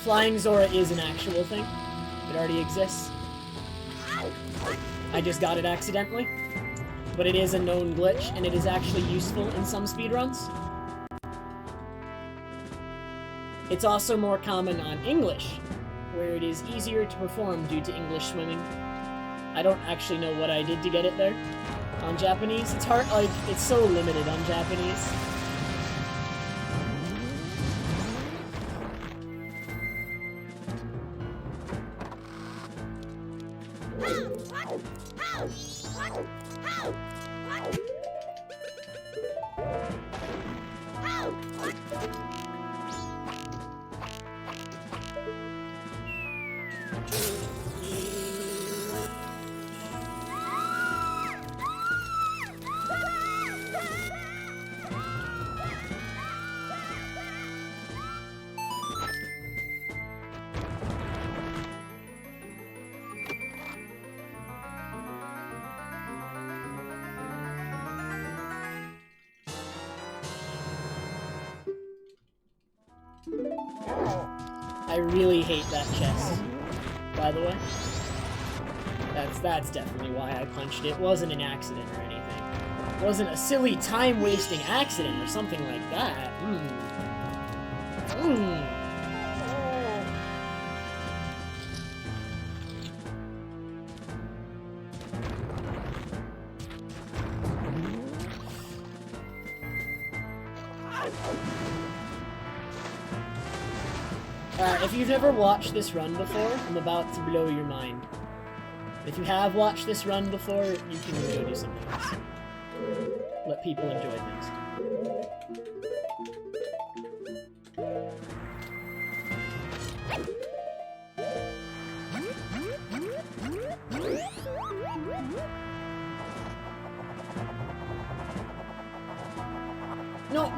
Flying Zora is an actual thing. It already exists. I just got it accidentally. But it is a known glitch, and it is actually useful in some speedruns. It's also more common on English, where it is easier to perform due to English swimming. I don't actually know what I did to get it there. On Japanese, it's hard, like, it's so limited on Japanese. I really hate that chest, by the way. That's definitely why I punched it. It wasn't an accident or anything. It wasn't a silly time-wasting accident or something like that. If you've never watched this run before, I'm about to blow your mind. If you have watched this run before, you can go do something else. Let people enjoy things.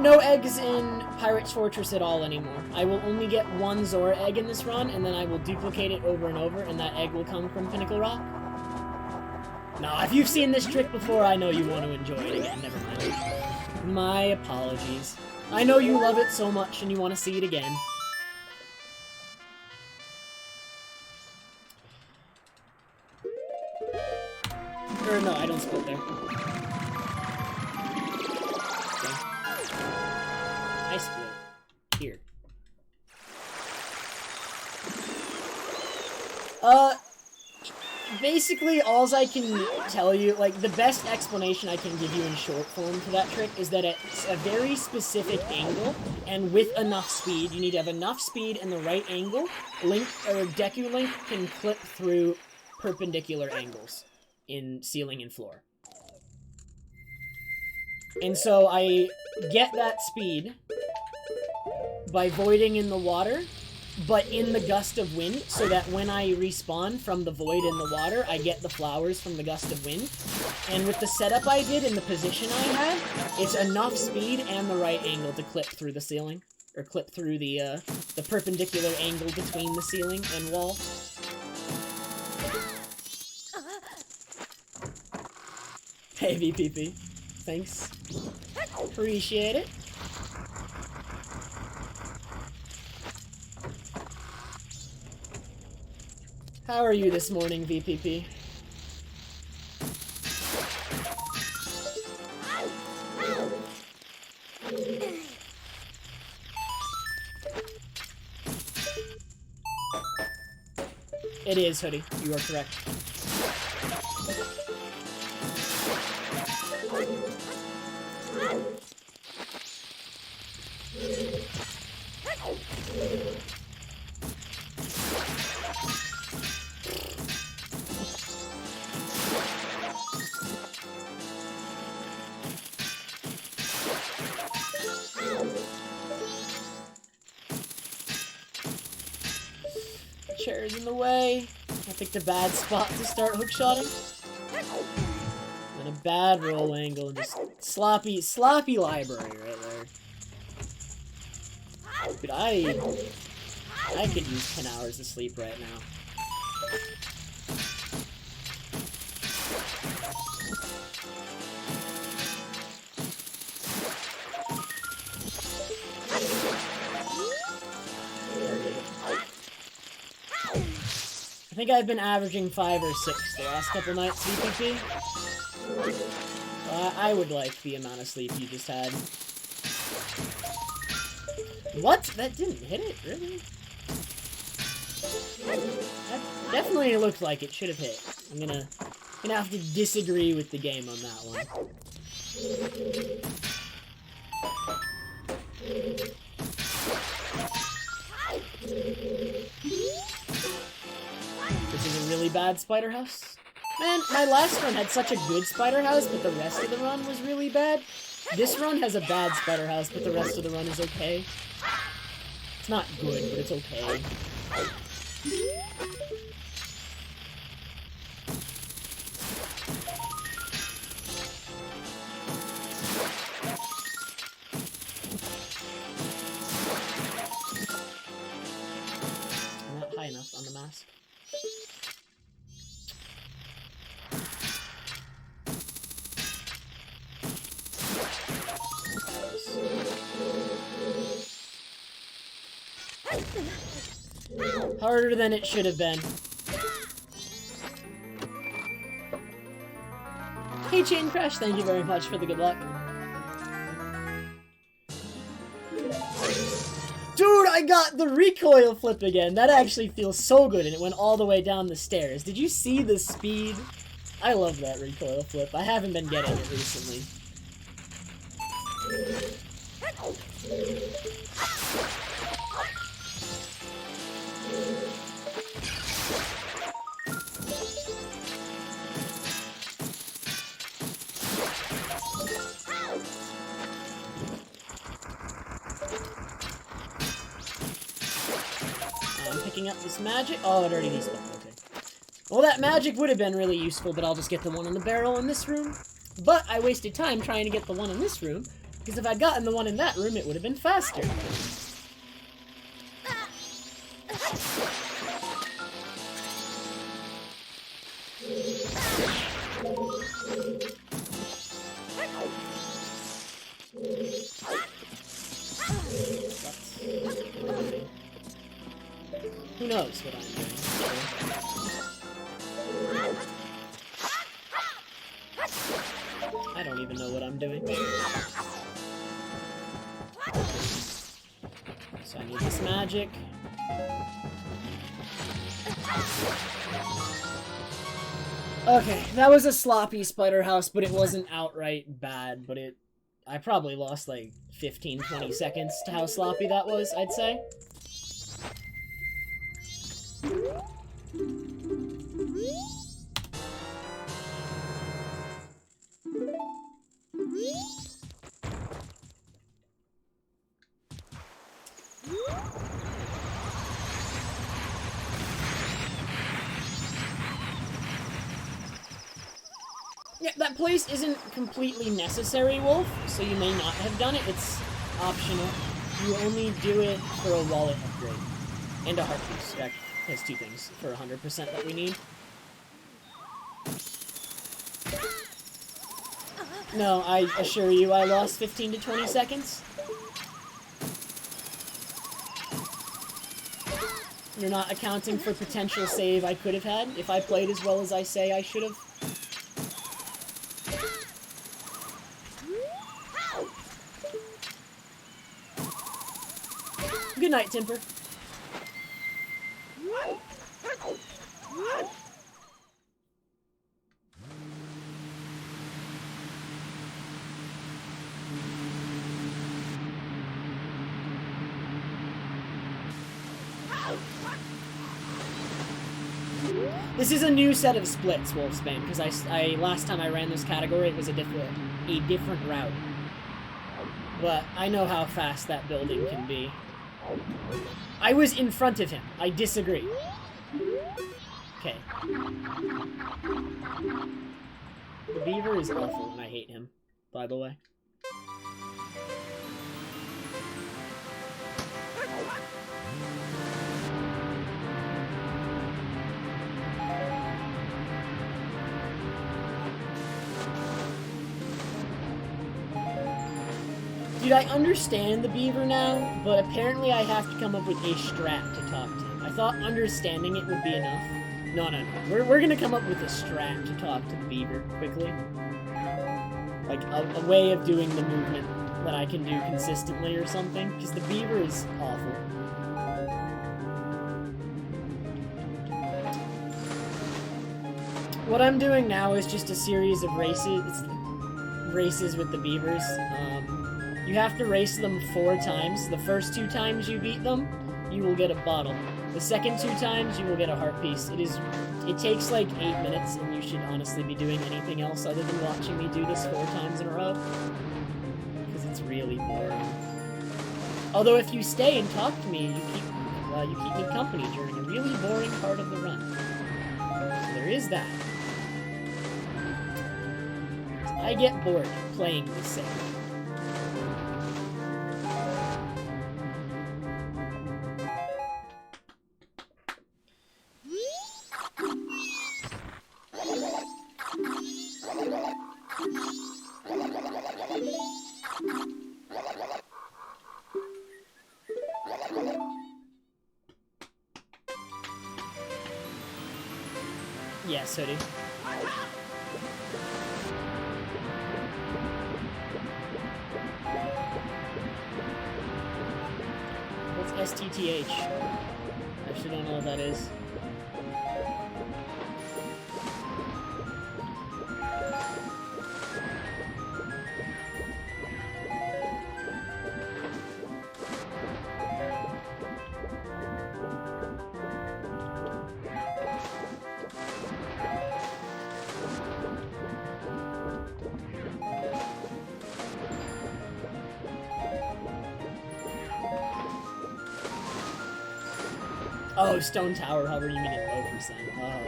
No eggs in Pirate's Fortress at all anymore. I will only get one Zora egg in this run, and then I will duplicate it over and over, and that egg will come from Pinnacle Rock. Now, if you've seen this trick before, I know you want to enjoy it again. Never mind. My apologies. I know you love it so much, and you want to see it again. Or no, I don't split there. I split here. Basically, alls I can tell you, like, the best explanation I can give you in short form for that trick is that it's a very specific angle, and with enough speed, you need to have enough speed and the right angle. Link, or Deku Link, can clip through perpendicular angles in ceiling and floor. And so I get that speed by voiding in the water, but in the gust of wind, so that when I respawn from the void in the water, I get the flowers from the gust of wind. And with the setup I did and the position I had, it's enough speed and the right angle to clip through the ceiling, or clip through the perpendicular angle between the ceiling and wall. Hey, VPP. Thanks. Appreciate it. How are you this morning, VPP? It is, Hoodie. You are correct. Chair's in the way. I picked a bad spot to start hookshotting. And a bad roll angle and just sloppy library right there. Dude, I could use 10 hours of sleep right now. I think I've been averaging 5 or 6 the last couple nights, VPP. I would like the amount of sleep you just had. What? That didn't hit it, really? That definitely looked like it should have hit. I'm gonna have to disagree with the game on that one. This is a really bad spider house. Man, my last run had such a good spider house, but the rest of the run was really bad. This run has a bad spider house, but the rest of the run is okay. It's not good, but it's okay. I'm not high enough on the mask. Harder than it should have been. Hey, Chain Crash, thank you very much for the good luck. Dude, I got the recoil flip again. That actually feels so good, and it went all the way down the stairs. Did you see the speed? I love that recoil flip. I haven't been getting it recently. I'm picking up this magic. Oh, it already needs one. Okay. Well, that magic would have been really useful, but I'll just get the one in the barrel in this room. But I wasted time trying to get the one in this room, because if I'd gotten the one in that room, it would have been faster. Who knows what I'm doing? I don't even know what I'm doing. So I need this magic. Okay, that was a sloppy spider house, but it wasn't outright bad, but I probably lost like 15, 20 seconds to how sloppy that was, I'd say. Yeah, that place isn't completely necessary, Wolf, so you may not have done it. It's optional. You only do it for a wallet upgrade. And a heart piece. That has 2 things for 100% that we need. No, I assure you I lost 15 to 20 seconds. You're not accounting for potential save I could have had if I played as well as I say I should have. Good night, Timper. This is a new set of splits, Wolfsbane, because I last time I ran this category, it was a different route. But I know how fast that building can be. I was in front of him. I disagree. Okay. The beaver is awful, and I hate him, by the way. Dude, I understand the beaver now, but apparently I have to come up with a strat to talk to him. I thought understanding it would be enough. No. We're gonna come up with a strat to talk to the beaver quickly. Like, a way of doing the movement that I can do consistently or something, because the beaver is awful. What I'm doing now is just a series of races with the beavers. You have to race them 4 times. The first 2 times you beat them, you will get a bottle. The second 2 times, you will get a heart piece. It takes like 8 minutes, and you should honestly be doing anything else other than watching me do this 4 times in a row. Because it's really boring. Although if you stay and talk to me, you keep me company during a really boring part of the run. So there is that. I get bored playing this segment. Yes, hoodie. What's STTH? I actually don't know what that is. Oh, Stone Tower hover, you mean at low percent. Oh.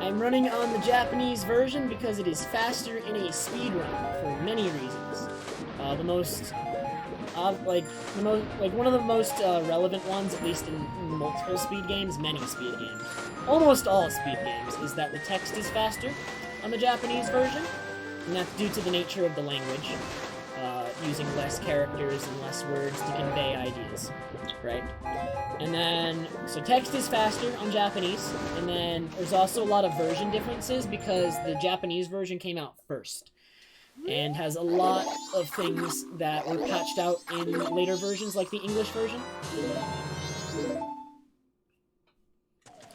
I'm running on the Japanese version because it is faster in a speedrun for many reasons. One of the most relevant ones, at least in multiple speed games, many speed games, almost all speed games, is that the text is faster on the Japanese version, and that's due to the nature of the language. Using less characters and less words to convey ideas, right? And then, so text is faster on Japanese, and then there's also a lot of version differences because the Japanese version came out first. and has a lot of things that were patched out in later versions, like the English version.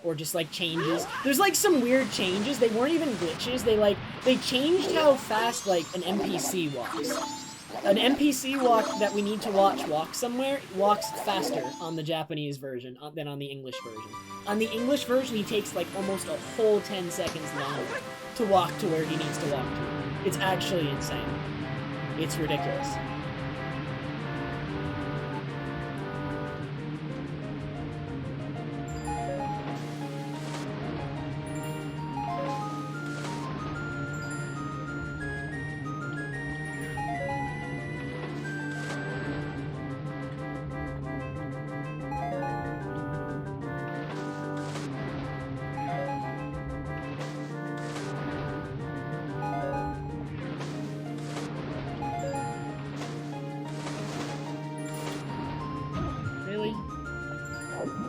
Or just, like, changes. There's, like, some weird changes. They weren't even glitches. They changed how fast, like, an NPC walks. An NPC that we need to walk somewhere walks faster on the Japanese version than on the English version. On the English version, he takes, like, almost a whole 10 seconds longer to walk to where he needs to walk to. It's actually insane. It's ridiculous.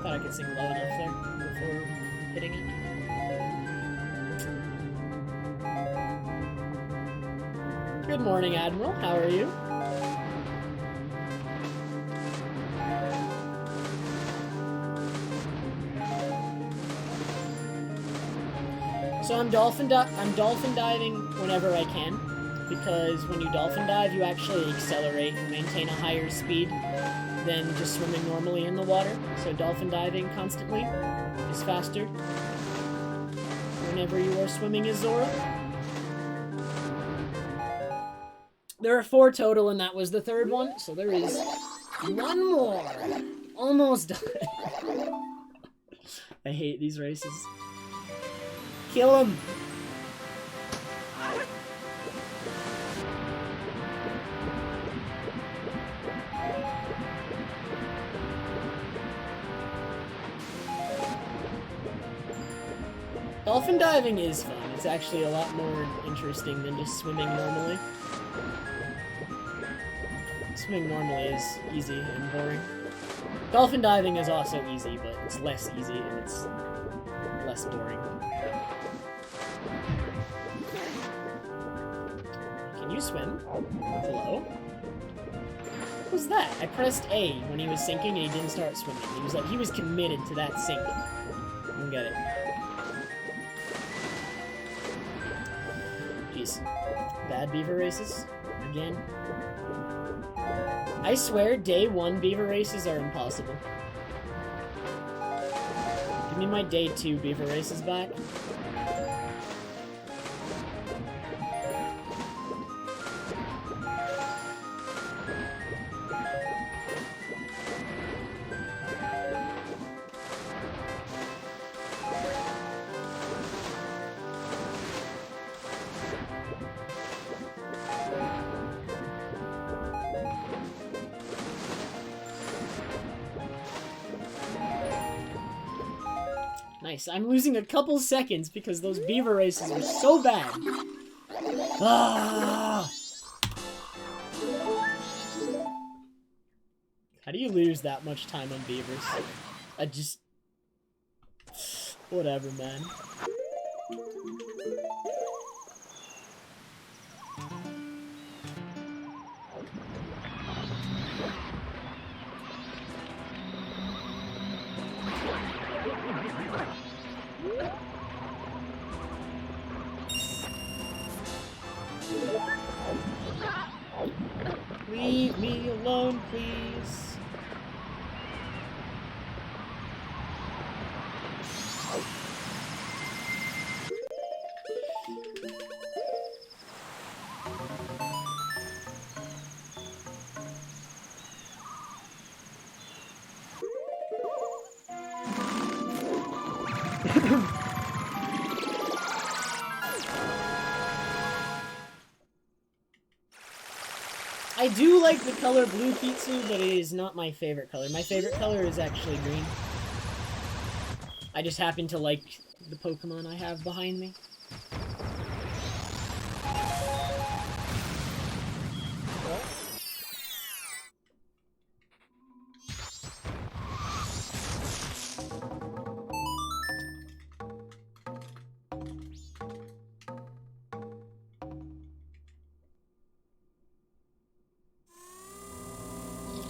I could sing low enough there before hitting it. Good morning, Admiral. How are you? So I'm dolphin diving whenever I can, because when you dolphin dive, you actually accelerate and maintain a higher speed than just swimming normally in the water. So dolphin diving constantly is faster whenever you are swimming as Zora. There are 4 total, and that was the 3rd one, so there is 1 more. Almost done. I hate these races. Kill him! Dolphin diving is fun. It's actually a lot more interesting than just swimming normally. Swimming normally is easy and boring. Dolphin diving is also easy, but it's less easy and it's less boring. Can you swim? Hello? What was that? I pressed A when he was sinking and he didn't start swimming. He was committed to that sink. I don't get it. Jeez. Bad beaver races? Again? I swear, day 1 beaver races are impossible. Give me my day 2 beaver races back. Nice. I'm losing a couple seconds because those beaver races are so bad. Ah! How do you lose that much time on beavers? I just... Whatever, man. Leave me alone, please. I do like the color blue Kitsu, but it is not my favorite color. My favorite color is actually green. I just happen to like the Pokemon I have behind me.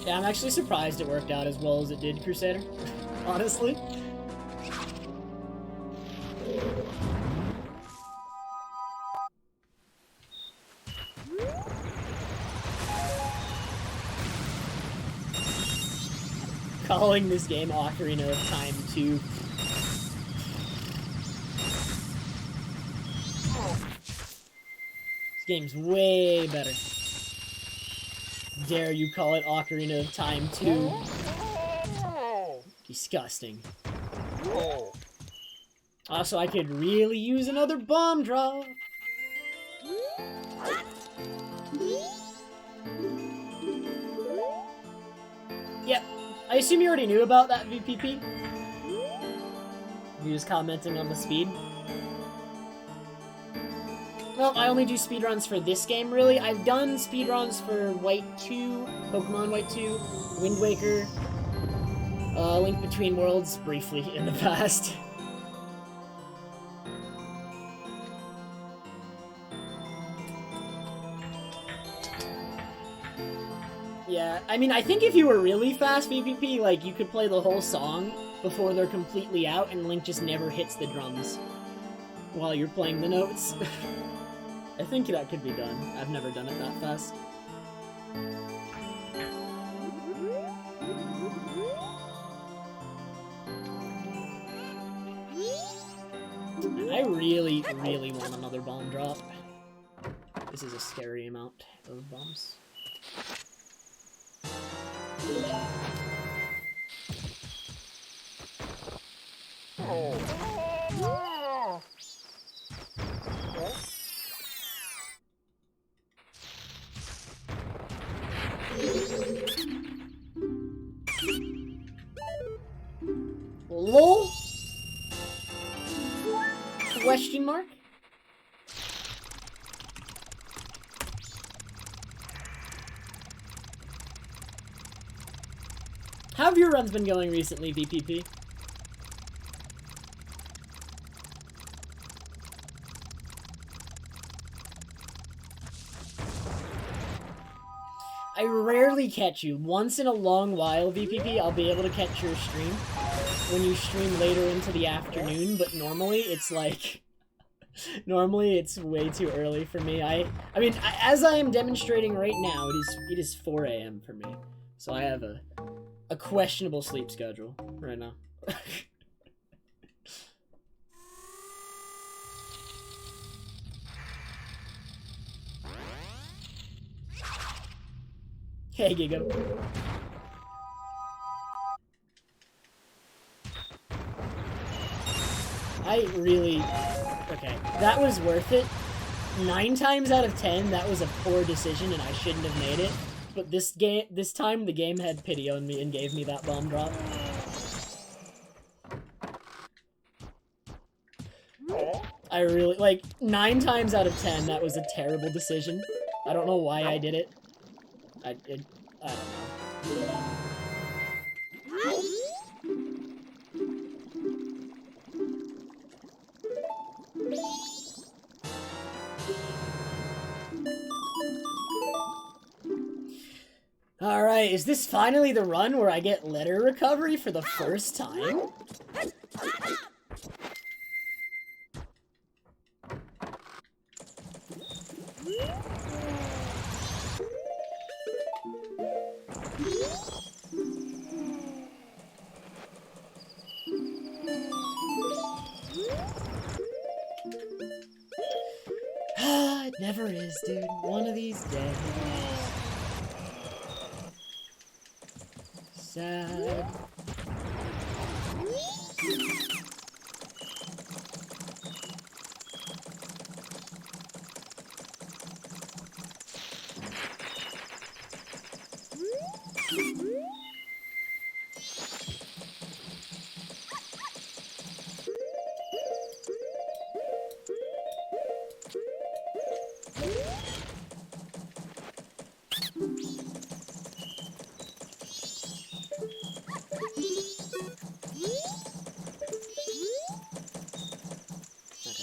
Yeah, I'm actually surprised it worked out as well as it did, Crusader. Honestly. Calling this game Ocarina of Time 2. This game's way better. Dare you call it Ocarina of Time 2? Disgusting. Also, I could really use another bomb drop. Yep. I assume you already knew about that VPP? He was commenting on the speed. Well, I only do speedruns for this game, really. I've done speedruns for White 2, Pokemon White 2, Wind Waker, Link Between Worlds, briefly, in the past. Yeah, I mean, I think if you were really fast VPP, like, you could play the whole song before they're completely out, and Link just never hits the drums while you're playing the notes. I think that could be done. I've never done it that fast. I really, really want another bomb drop. This is a scary amount of bombs. LOL? Question mark? How have your runs been going recently, VPP? I rarely catch you. Once in a long while, VPP, I'll be able to catch your stream when you stream later into the afternoon, but normally it's like... normally it's way too early for me. I mean, as I am demonstrating right now, it is 4 a.m. for me. So I have a questionable sleep schedule right now. Hey, Giga. I really... Okay, that was worth it. 9 times out of 10, that was a poor decision and I shouldn't have made it. But this time, the game had pity on me and gave me that bomb drop. I really... Like, 9 times out of 10, that was a terrible decision. I don't know why I did it. I don't know. Alright, is this finally the run where I get letter recovery for the first time? It never is, dude. One of these days. Sad.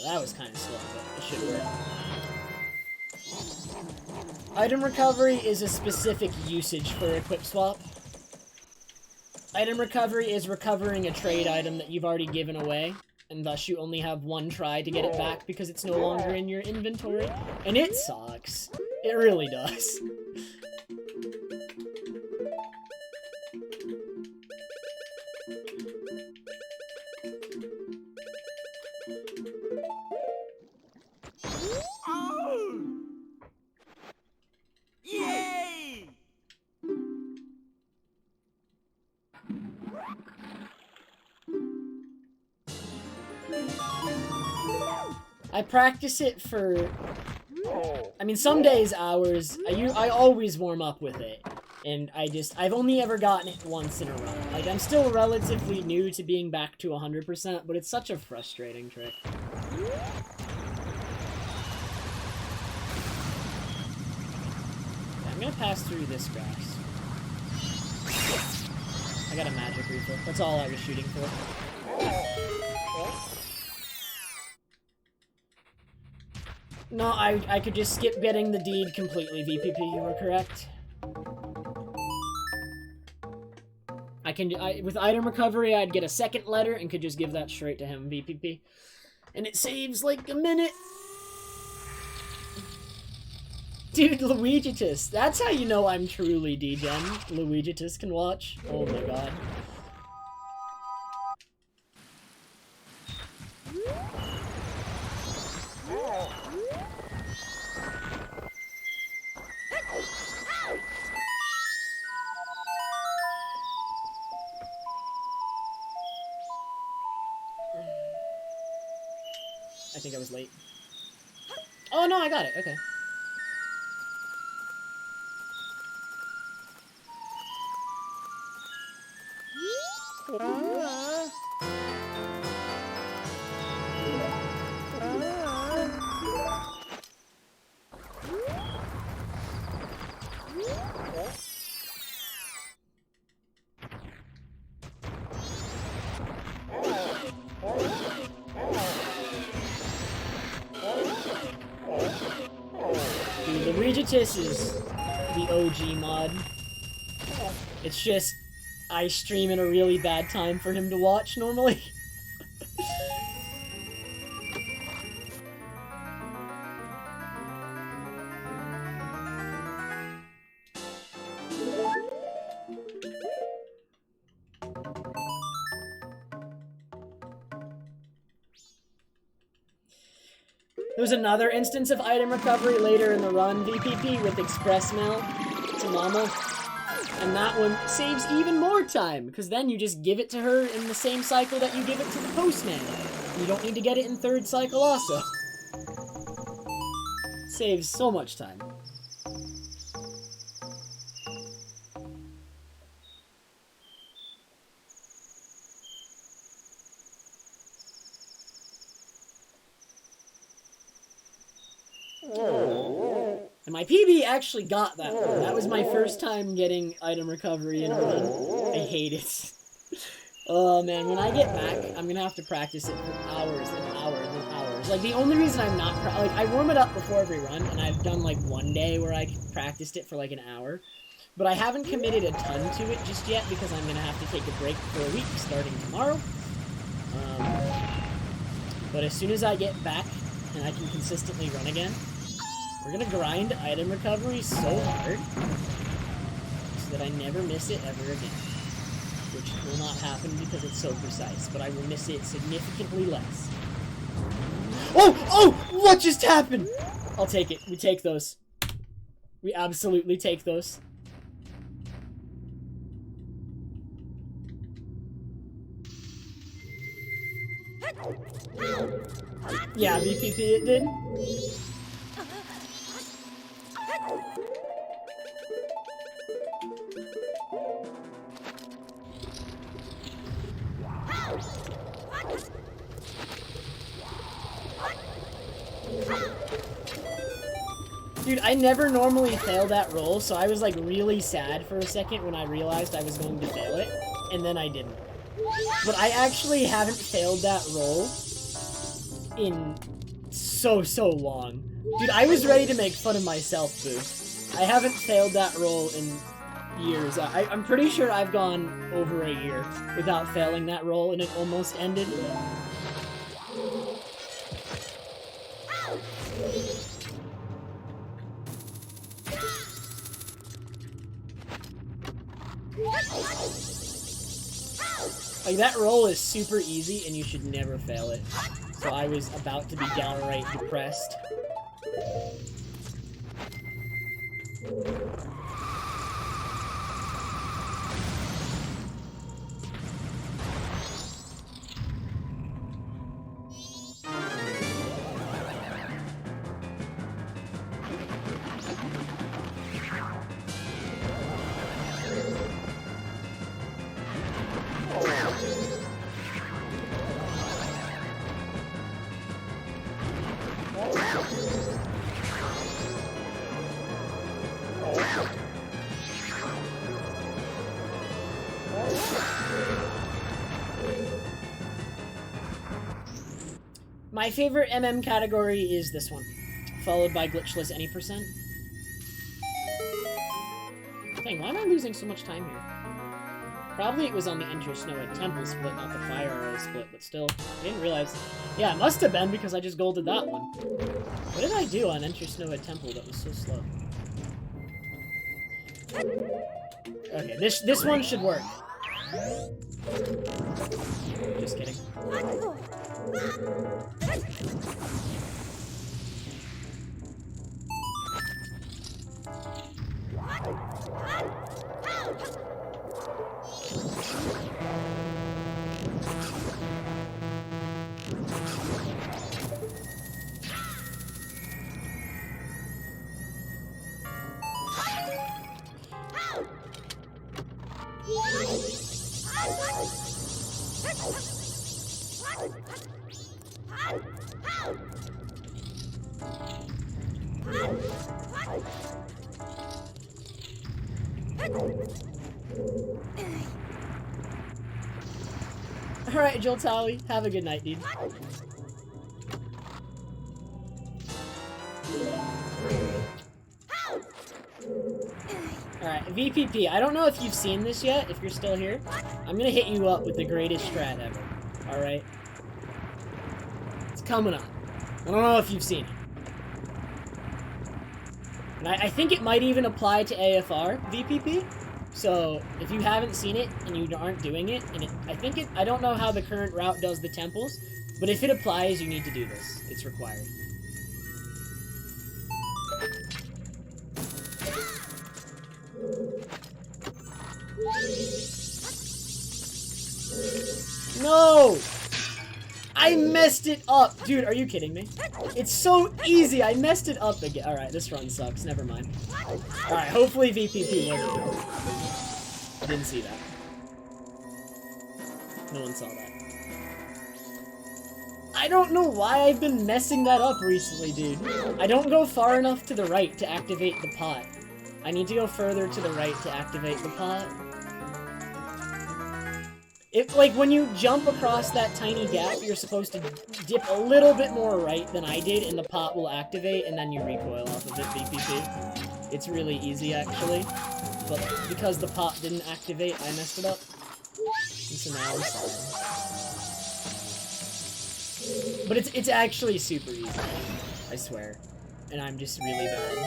That was kind of slow, but it should work. Item recovery is a specific usage for equip swap. Item recovery is recovering a trade item that you've already given away, and thus you only have one try to get it back because it's no longer in your inventory. And it sucks. It really does. Yay! I practice it for, I mean, some days hours. I always warm up with it, and I've only ever gotten it once in a run. Like, I'm still relatively new to being back to 100%, but it's such a frustrating trick. I'm gonna pass through this grass. I got a magic refill. That's all I was shooting for. No, I could just skip getting the deed completely, VPP, you were correct. With item recovery, I'd get a second letter and could just give that straight to him, VPP. And it saves, like, a minute. Dude, Luigitus. That's how you know I'm truly degen. Luigitus can watch. Oh my god. I think I was late. Oh no, I got it. Okay. Dude, the Regitus is the OG mod. It's just, I stream at a really bad time for him to watch normally. There was another instance of item recovery later in the run, VPP, with Express Mail to Mama. And that one saves even more time, because then you just give it to her in the same cycle that you give it to the postman. You don't need to get it in third cycle also. Saves so much time. And my PB actually got that one. That was my first time getting item recovery in a run. I hate it. Oh man, when I get back, I'm gonna have to practice it for hours and hours and hours. Like, the only reason I'm not, like, I warm it up before every run, and I've done, like, one day where I practiced it for, like, an hour. But I haven't committed a ton to it just yet, because I'm gonna have to take a break for a week, starting tomorrow. But as soon as I get back, and I can consistently run again, we're gonna grind item recovery so hard so that I never miss it ever again. Which will not happen because it's so precise, but I will miss it significantly less. Oh! Oh! What just happened? I'll take it. We take those. We absolutely take those. Yeah, VPP it did. Dude, I never normally fail that roll, so I was like really sad for a second when I realized I was going to fail it, and then I didn't. But I actually haven't failed that roll in so long. Dude, I was ready to make fun of myself, boo. I haven't failed that roll in years. I'm pretty sure I've gone over a year without failing that roll, and it almost ended. Like, that roll is super easy, and you should never fail it. So I was about to be downright depressed. My favorite MM category is this one, followed by glitchless any %. Dang, why am I losing so much time here? Probably it was on the Enter Snow at Temple split, not the Fire Arrow split, but still, I didn't realize. Yeah, it must have been because I just golded that one. What did I do on Enter Snow at Temple that was so slow? Okay, this one should work. Just kidding. Alright, Jill Tally, have a good night, dude. Alright, VPP, I don't know if you've seen this yet, if you're still here. I'm gonna hit you up with the greatest strat ever. Alright? It's coming up. I don't know if you've seen it. And I think it might even apply to AFR VPP. So, if you haven't seen it, and you aren't doing it, and I don't know how the current route does the temples, but if it applies, you need to do this. It's required. No! I messed it up! Dude, are you kidding me? It's so easy! I messed it up again. Alright, this run sucks. Never mind. Alright, hopefully VPP wasn't. Didn't see that. No one saw that. I don't know why I've been messing that up recently, dude. I don't go far enough to the right to activate the pot. I need to go further to the right to activate the pot. Like, when you jump across that tiny gap, you're supposed to dip a little bit more right than I did, and the pot will activate, and then you recoil off of it, VPP. It's really easy, actually. But because the pot didn't activate, I messed it up. And so now I'm sorry. But it's actually super easy. I swear. And I'm just really bad.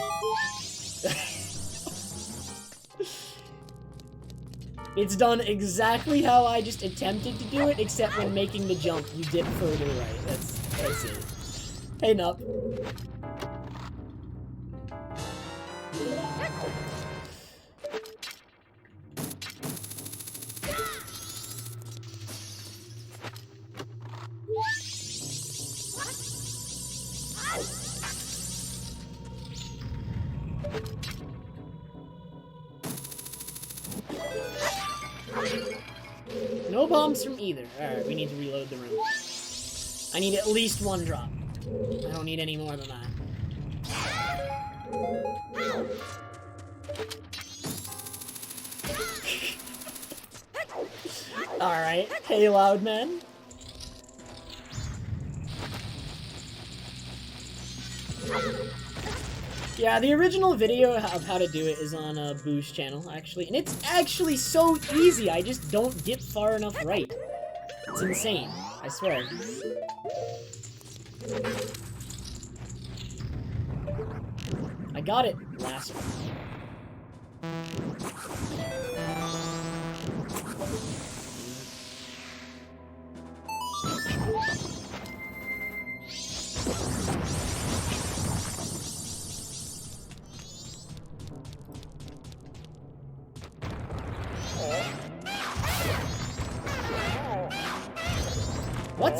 It's done exactly how I just attempted to do it, except when making the jump, you dip further right. That's it. Hey, Nup. No bombs from either. Alright, we need to reload the room. I need at least one drop. I don't need any more than that. Alright, hey loud man. Yeah, the original video of how to do it is on Boo's channel, actually. And it's actually so easy, I just don't dip far enough right. It's insane, I swear. I got it last one. What?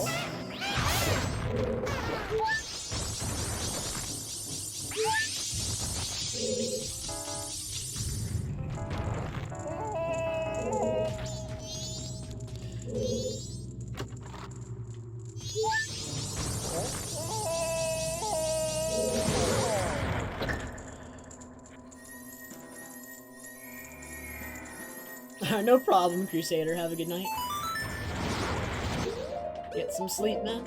No problem, Crusader. Have a good night. Get some sleep, man.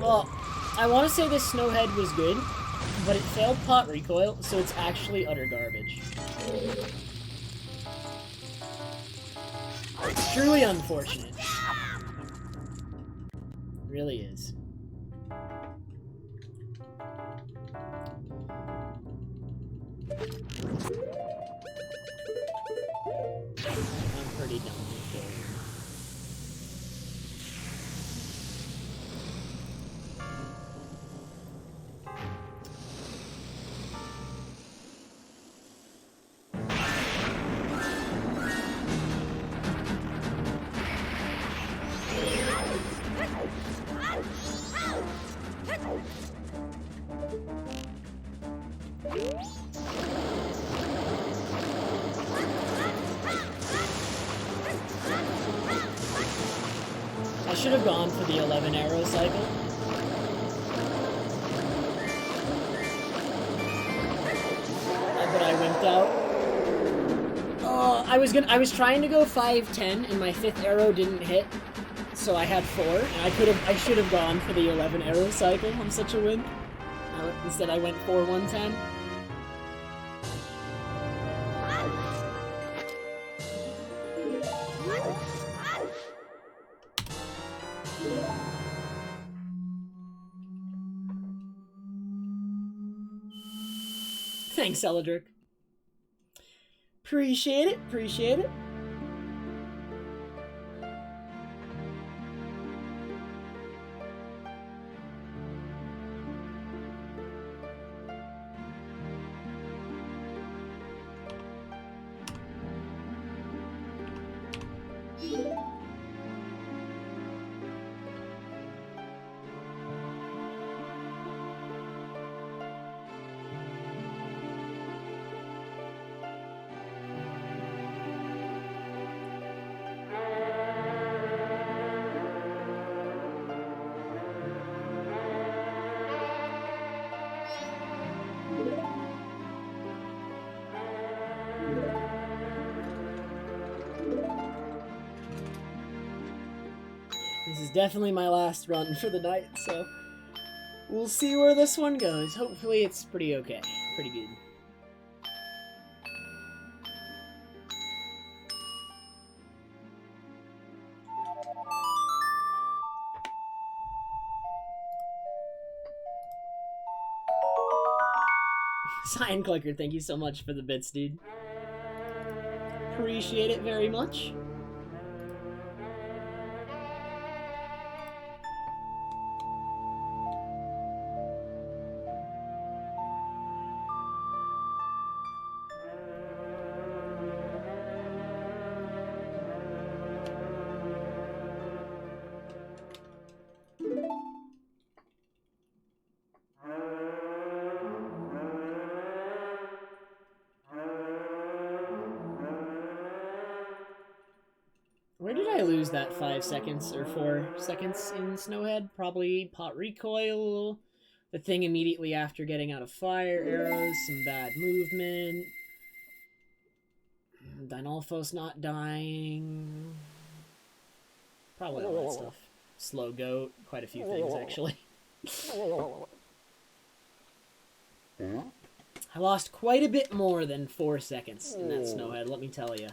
Well, I want to say this Snowhead was good, but it failed pot recoil, so it's actually utter garbage. It's truly unfortunate. It really is. I'm pretty done with it. I should have gone for the 11 arrow cycle. But I wimped out. I was trying to go 5-10 and my 5th arrow didn't hit. So I had 4 and I should have gone for the 11 arrow cycle. I'm such a wimp. Instead I went 4-1-10. Thanks, Eldrick. Appreciate it, appreciate it. This is definitely my last run for the night, so we'll see where this one goes. Hopefully it's pretty okay. Pretty good. Sign Clicker, thank you so much for the bits, dude. Appreciate it very much. I lose that 5 seconds or 4 seconds in Snowhead? Probably pot recoil, the thing immediately after getting out of fire arrows, some bad movement, Dinolfos not dying, probably all that stuff. Slow goat, quite a few things actually. I lost quite a bit more than 4 seconds in that Snowhead, let me tell you.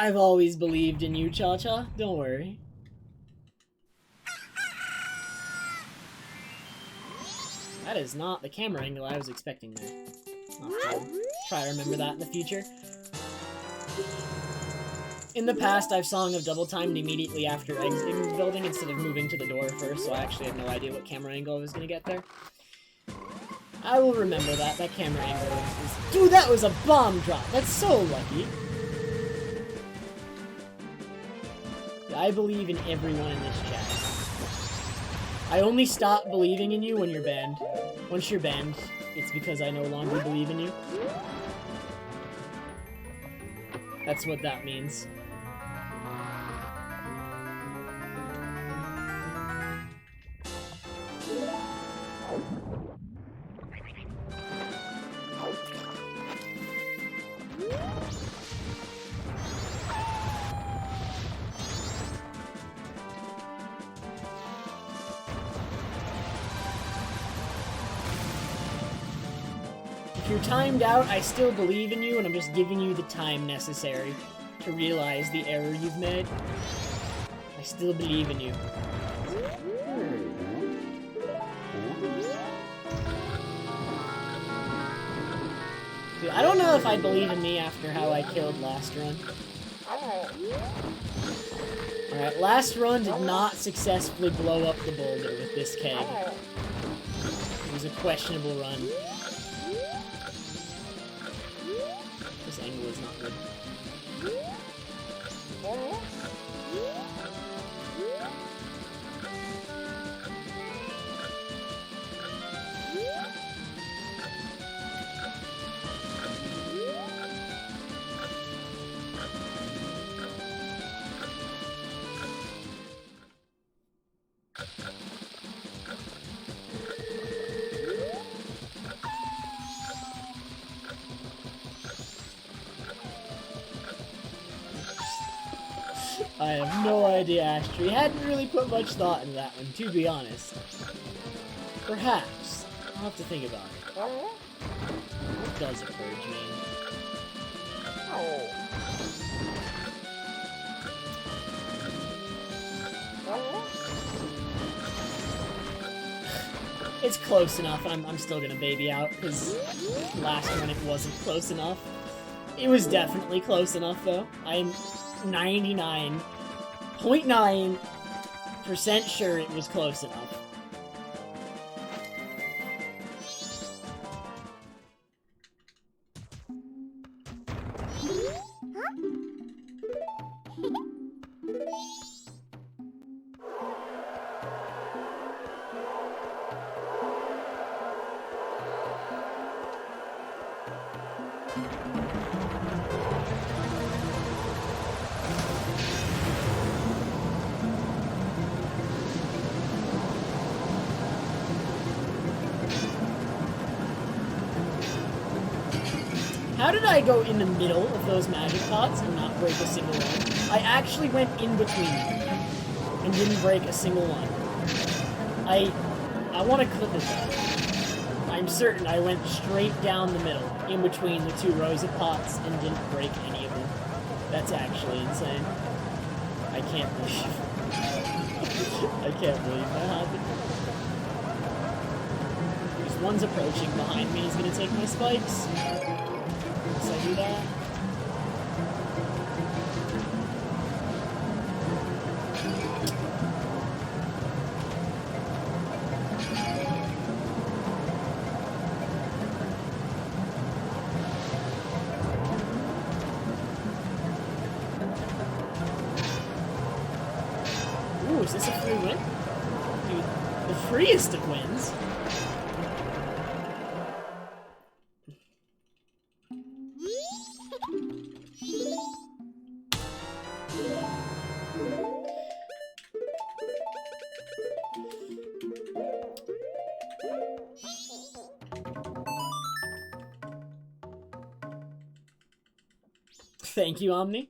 I've always believed in you, Cha-Cha. Don't worry. That is not the camera angle I was expecting there. I'll have to try to remember that in the future. In the past, I've sung of double timed immediately after exiting the building instead of moving to the door first, so I actually have no idea what camera angle I was going to get there. I will remember that. That camera angle is... Dude, that was a bomb drop! That's so lucky! I believe in everyone in this chat. I only stop believing in you when you're banned. Once you're banned, it's because I no longer believe in you. That's what that means. If you're timed out, I still believe in you, and I'm just giving you the time necessary to realize the error you've made. I still believe in you. Dude, I don't know if I believe in me after how I killed last run. Alright, last run did not successfully blow up the boulder with this keg. It was a questionable run. This angle is not good. I have no idea, Astrid. Hadn't really put much thought into that one, to be honest. Perhaps. I'll have to think about it. What does a purge mean? It's close enough, and I'm still gonna baby out, because last run it wasn't close enough. It was definitely close enough, though. I'm 99.9% sure it was close enough. How did I go in the middle of those magic pots and not break a single one? I actually went in between them and didn't break a single one. I want to clip it though. I'm certain I went straight down the middle, in between the two rows of pots, and didn't break any of them. That's actually insane. I can't believe I can't believe that happened. There's one's approaching behind me. He's gonna take my spikes. Once I do that. Ooh, is this a free win? Dude, the freest of wins. Thank you, Omni.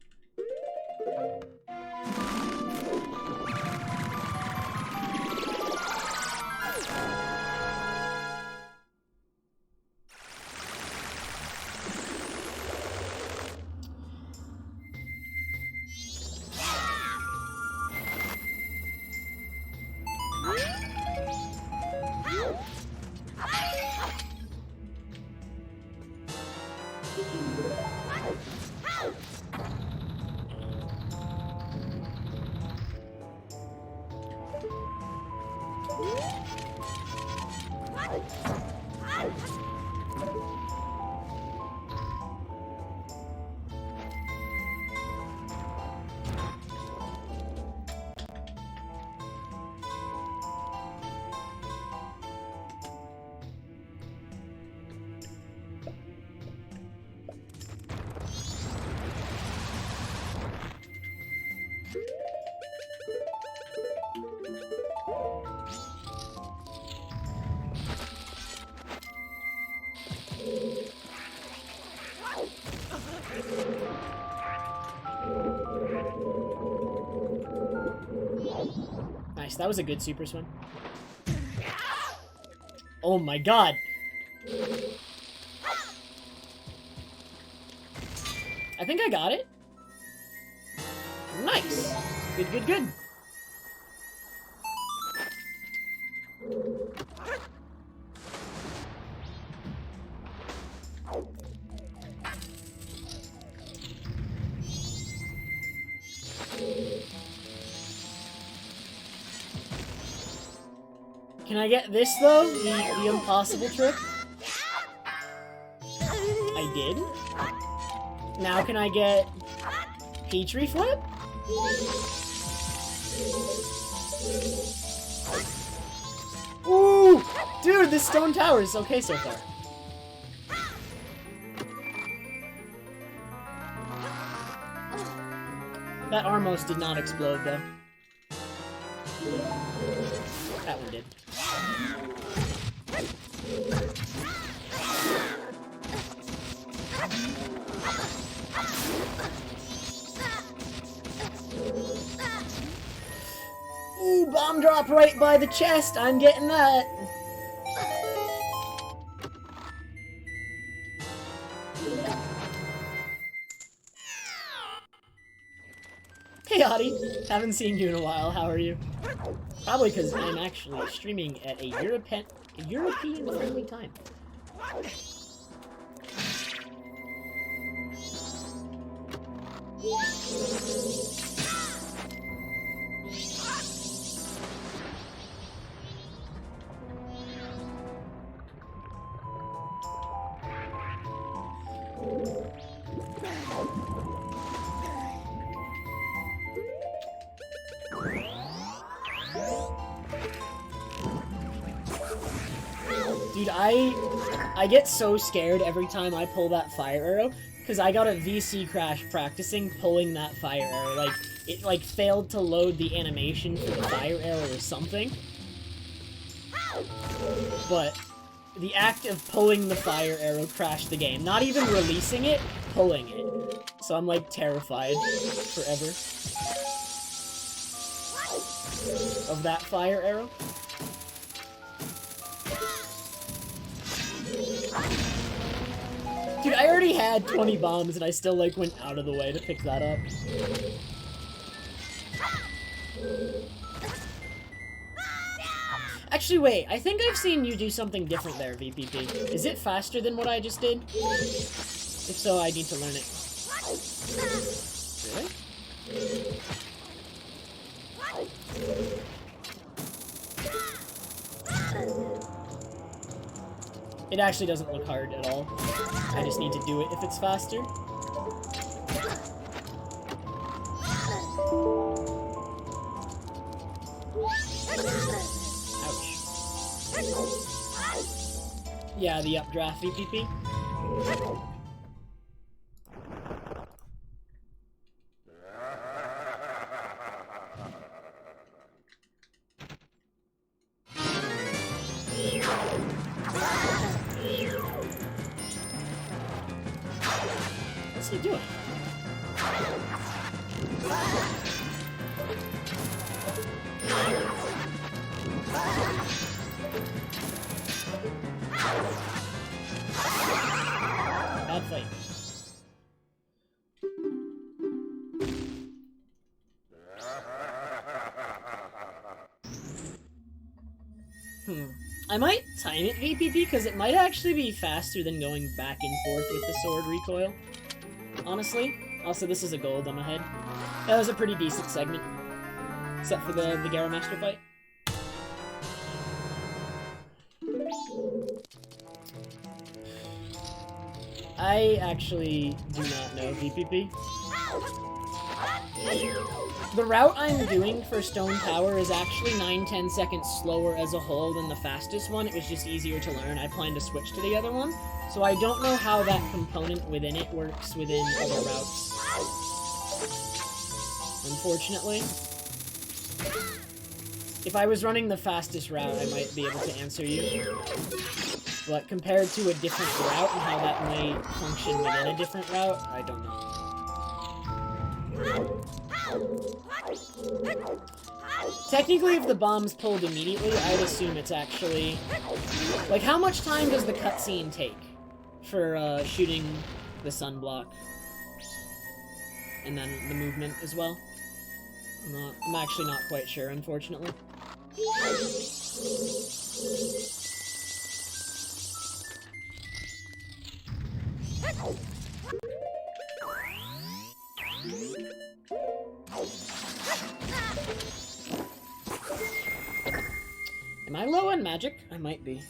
Nice, that was a good super swim. Oh my god! I think I got it. Nice! Good, good, good. Can I get this, though? The impossible trick? I did. Now can I get Petrie Flip? Ooh! Dude, this stone tower is okay so far. That Armos did not explode, though. That one did. Ooh, bomb drop right by the chest. I'm getting that. Hey, Adi. Haven't seen you in a while. How are you? Probably because I'm actually streaming at a European-friendly time. Dude, I get so scared every time I pull that fire arrow, because I got a VC crash practicing pulling that fire arrow. Like, it, like, failed to load the animation for the fire arrow or something. But the act of pulling the fire arrow crashed the game. Not even releasing it, pulling it. So I'm, like, terrified forever of that fire arrow. Dude, I already had 20 bombs and I still, like, went out of the way to pick that up. Actually, wait. I think I've seen you do something different there, VPP. Is it faster than what I just did? If so, I need to learn it. Really? It actually doesn't look hard at all. I just need to do it if it's faster. Ouch. Yeah, the updraft VPP. What's he doing? Bad fight. I might time it VPP because it might actually be faster than going back and forth with the sword recoil. Honestly. Also, this is a gold, I'm ahead. That was a pretty decent segment. Except for the Gara Master fight. I actually do not know VPP. The route I'm doing for Stone Tower is actually 9-10 seconds slower as a whole than the fastest one. It was just easier to learn. I plan to switch to the other one. So I don't know how that component within it works within other routes. Unfortunately. If I was running the fastest route, I might be able to answer you. But compared to a different route and how that might function within a different route, I don't know. Technically, if the bomb's pulled immediately, I'd assume it's actually... Like, how much time does the cutscene take for shooting the sunblock? And then the movement as well? I'm actually not quite sure, unfortunately. Am I low on magic? I might be.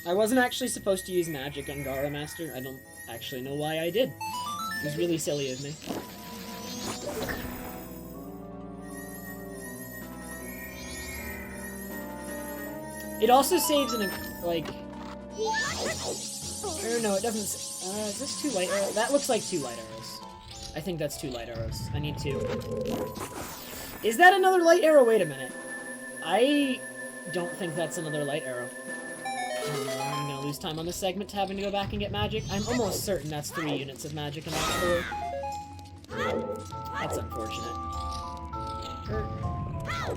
I wasn't actually supposed to use magic on Gara Master. I don't actually know why I did. It was really silly of me. It also saves in a, like... Or no, it doesn't... is this 2 light arrows? That looks like 2 light arrows. I think that's 2 light arrows. I need 2. Is that another light arrow? Wait a minute. I don't think that's another light arrow. I'm gonna lose time on this segment to having to go back and get magic. I'm almost certain that's 3 units of magic and not 4. That's unfortunate.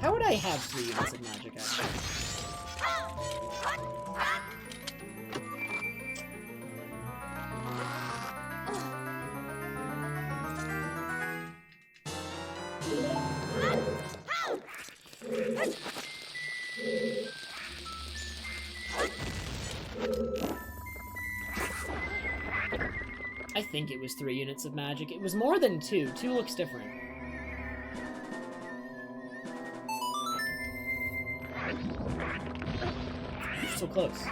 How would I have 3 units of magic, actually? I think it was 3 units of magic. It was more than 2. 2 looks different. So close.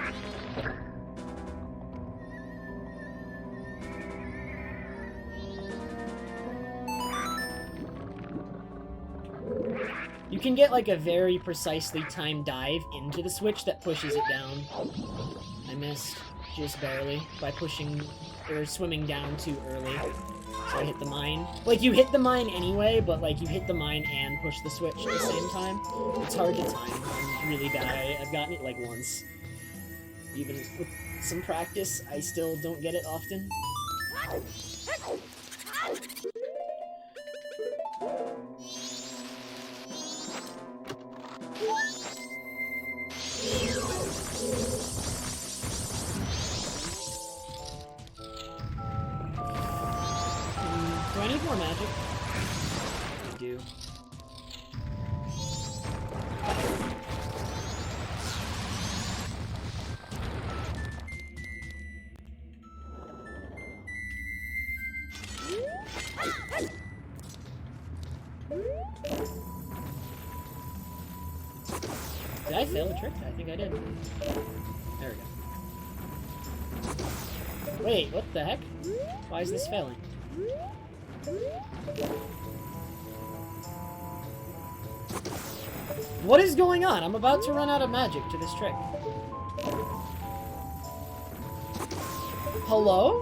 You can get like a very precisely timed dive into the switch that pushes it down. I missed just barely by pushing or swimming down too early. So I hit the mine. Like, you hit the mine anyway, but like you hit the mine and push the switch at the same time. It's hard to time. I'm really bad at it. I've gotten it like once. Even with some practice, I still don't get it often. Do I need more magic? I do. Did I fail the trick? I think I did. There we go. Wait, what the heck? Why is this failing? What is going on? I'm about to run out of magic to this trick. Hello?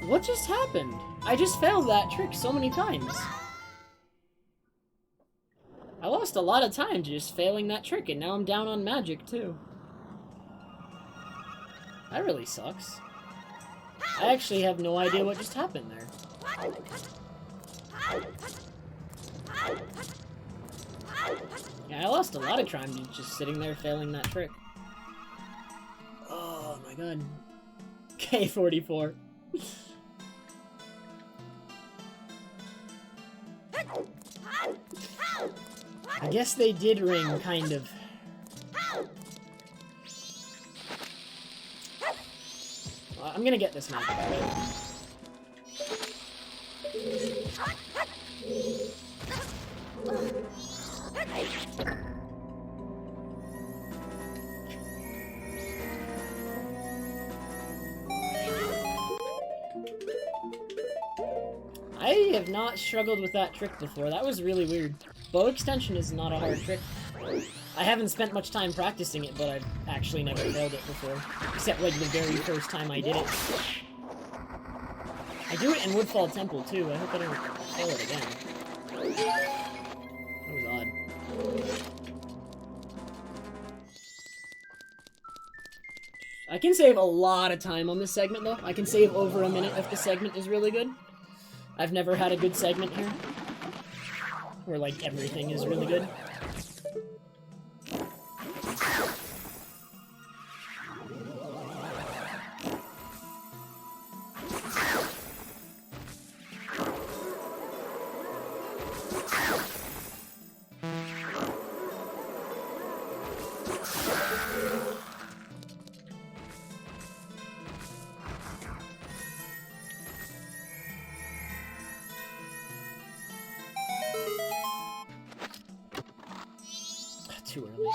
What just happened? I just failed that trick so many times. I lost a lot of time to just failing that trick, and now I'm down on magic, too. That really sucks. I actually have no idea what just happened there. Yeah, I lost a lot of time just sitting there failing that trick. Oh my god. K44. I guess they did ring, kind of. Well, I'm gonna get this magic. I have not struggled with that trick before. That was really weird. Bow extension is not a hard trick. I haven't spent much time practicing it, but I've actually never failed it before. Except, like, the very first time I did it. I do it in Woodfall Temple, too. I hope I don't fail it again. That was odd. I can save a lot of time on this segment, though. I can save over a minute if the segment is really good. I've never had a good segment here. Where, like, everything is really good. Too early.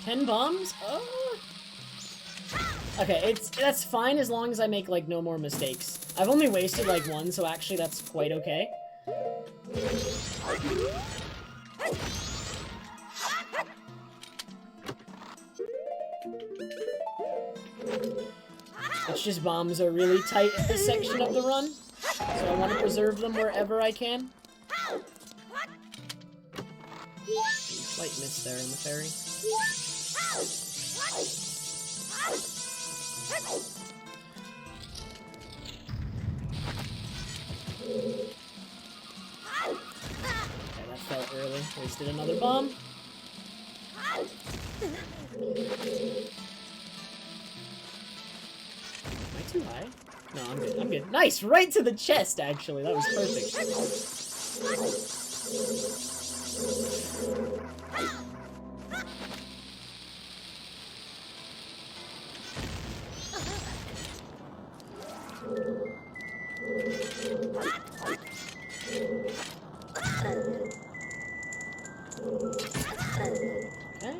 Ten bombs? Oh. Okay, that's fine as long as I make, like, no more mistakes. I've only wasted, like, one, so actually that's quite okay. It's just bombs are really tight at this section of the run, so I want to preserve them wherever I can. Slight miss there on the ferry. Okay, that fell early. Wasted another bomb. Am I too high? No, I'm good. I'm good. Nice! Right to the chest, actually. That was perfect. Okay.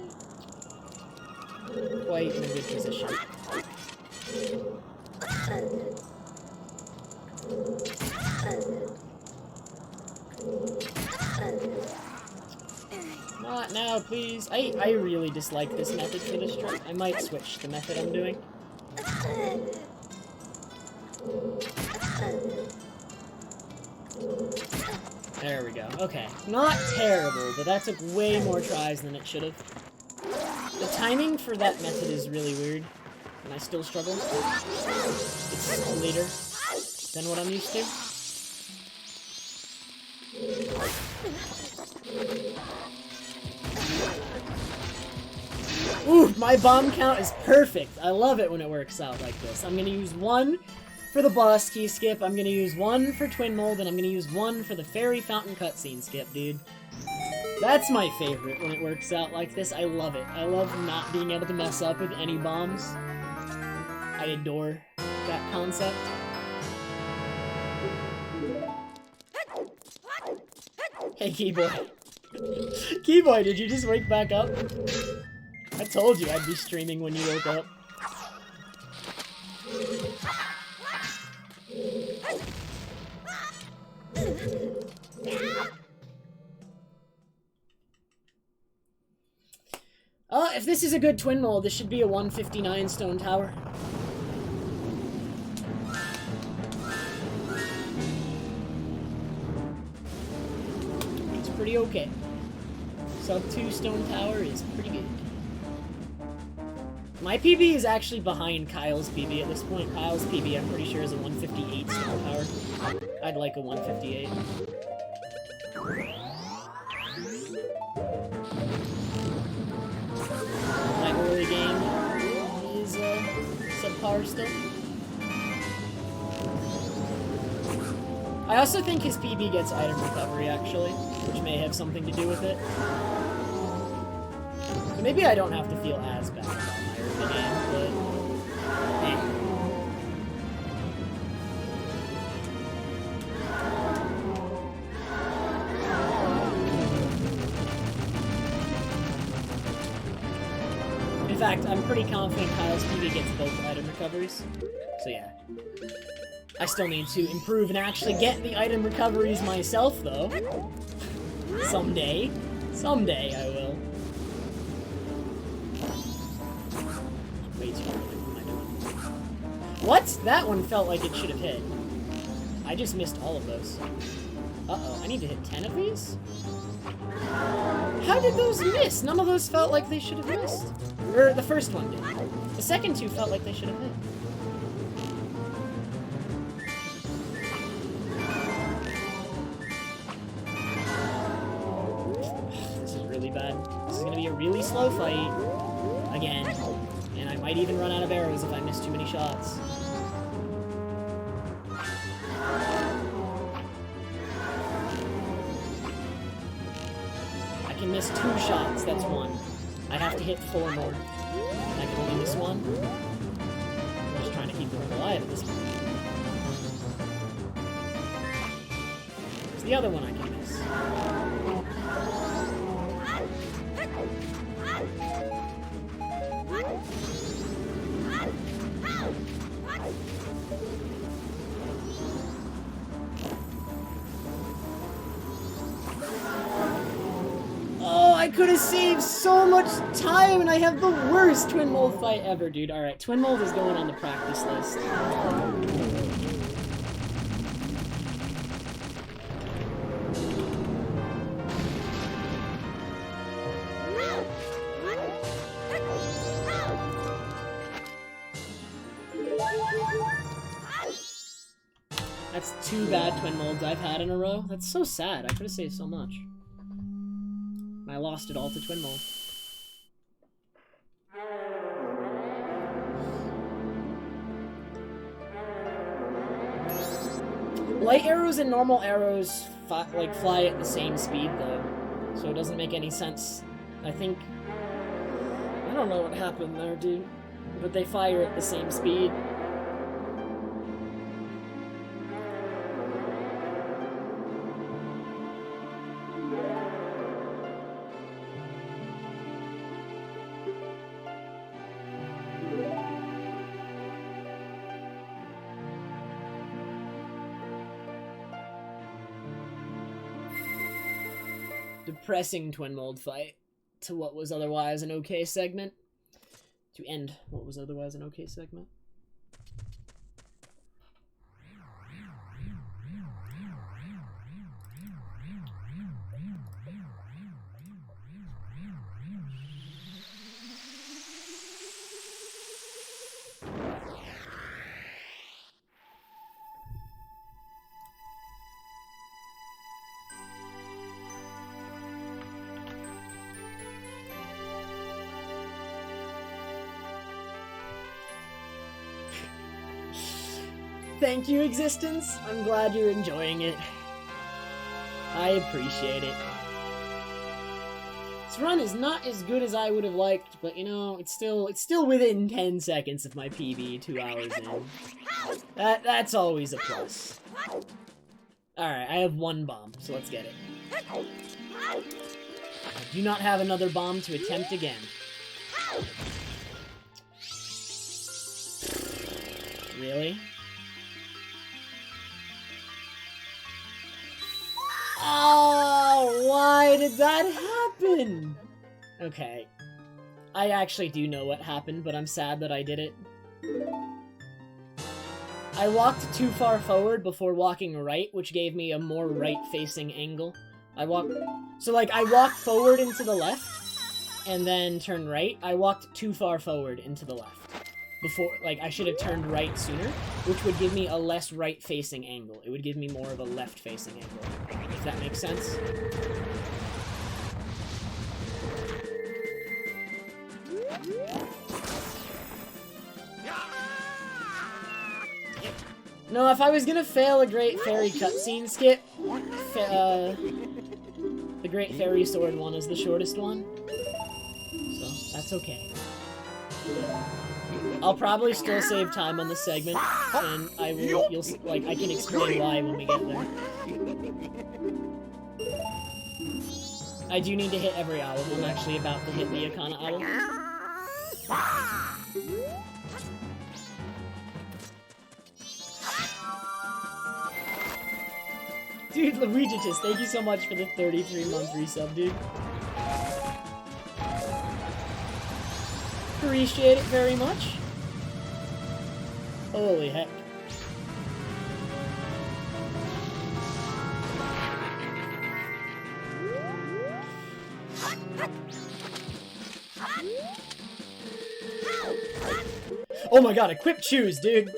Quite in a good position. Not now, please. I really dislike this method for this trick. I might switch the method I'm doing. There we go. Okay. Not terrible, but that took way more tries than it should have. The timing for that method is really weird, and I still struggle. It's later than what I'm used to. Ooh, my bomb count is perfect. I love it when it works out like this. I'm gonna use 1 for the boss key skip, I'm gonna use 1 for Twin Mold, and I'm gonna use 1 for the Fairy Fountain cutscene skip, dude. That's my favorite when it works out like this. I love it. I love not being able to mess up with any bombs. I adore that concept. Hey, Keyboy. Keyboy, did you just wake back up? I told you I'd be streaming when you woke up. If this is a good Twin Mold, this should be a 159 stone tower. It's pretty okay. Sub 2 stone tower is pretty good. My PB is actually behind Kyle's PB at this point. Kyle's PB, I'm pretty sure, is a 158 stone tower. I'd like a 158. My early game is subpar still. I also think his PB gets item recovery, actually, which may have something to do with it. So maybe I don't have to feel as bad about my early game, but eh. In fact, I'm pretty confident Kyle's PB gets both item recoveries. So yeah. I still need to improve and actually get the item recoveries myself, though. Someday. Someday I will. Way too early. What am I doing? What? That one felt like it should have hit. I just missed all of those. Uh-oh, I need to hit 10 of these? How did those miss? None of those felt like they should have missed. Or the first one did. The second two felt like they should have hit. This is really bad. This is gonna be a really slow fight. Again. And I might even run out of arrows if I miss too many shots. I can miss 2 shots, that's 1. I have to hit 4 more. I can only miss 1. I'm just trying to keep them alive at this point. There's the other one I can miss. I could have saved so much time, and I have the worst Twin Mold fight ever, dude. Alright, Twin Mold is going on the practice list. That's 2 bad Twin Molds I've had in a row. That's so sad. I could have saved so much. I lost it all to Twin Mold. Light arrows and normal arrows fly at the same speed, though, so it doesn't make any sense. I think... I don't know what happened there, dude, but they fire at the same speed. Depressing Twin Mold fight. to what was otherwise an okay segment. To end what was otherwise an okay segment. Thank you, Existence. I'm glad you're enjoying it. I appreciate it. This run is not as good as I would have liked, but you know, it's still within 10 seconds of my PB 2 hours in. That's always a plus. Alright, I have one bomb, so let's get it. I do not have another bomb to attempt again. Really? Oh, why did that happen? Okay. I actually do know what happened, but I'm sad that I did it. I walked too far forward before walking right, which gave me a more right-facing angle. I walked forward into the left, and then turned right. I walked too far forward into the left. Before, like, I should have turned right sooner, which would give me a less right-facing angle. It would give me more of a left-facing angle, if that makes sense. No, if I was gonna fail a Great Fairy cutscene skip, the Great Fairy Sword one is the shortest one, so that's okay. I'll probably still save time on the segment, and I can explain why when we get there. I do need to hit every owl. I'm actually about to hit the Akana owl. Dude, Luigitus, thank you so much for the 33-month resub, dude. Appreciate it very much. Holy heck. Oh my god, equip choose, dude.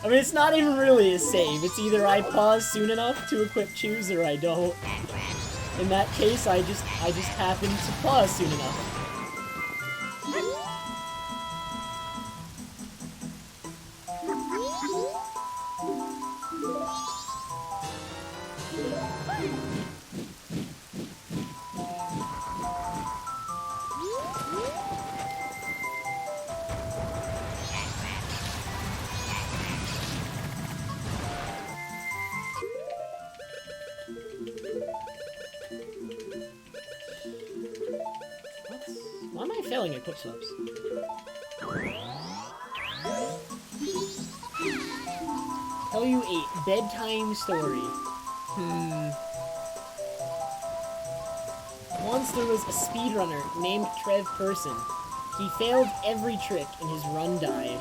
I mean, it's not even really a save. It's either I pause soon enough to equip choose or I don't. In that case, I just happen to pause soon enough. Why am I failing at quick slips? Tell you a bedtime story. Once there was a speedrunner named TrevPerson. He failed every trick and his run died.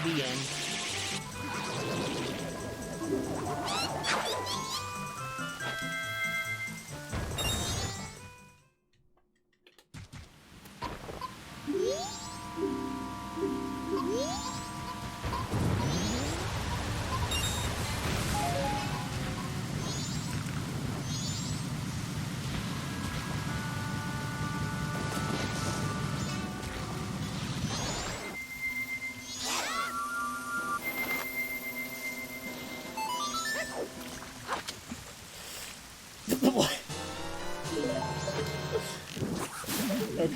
The end.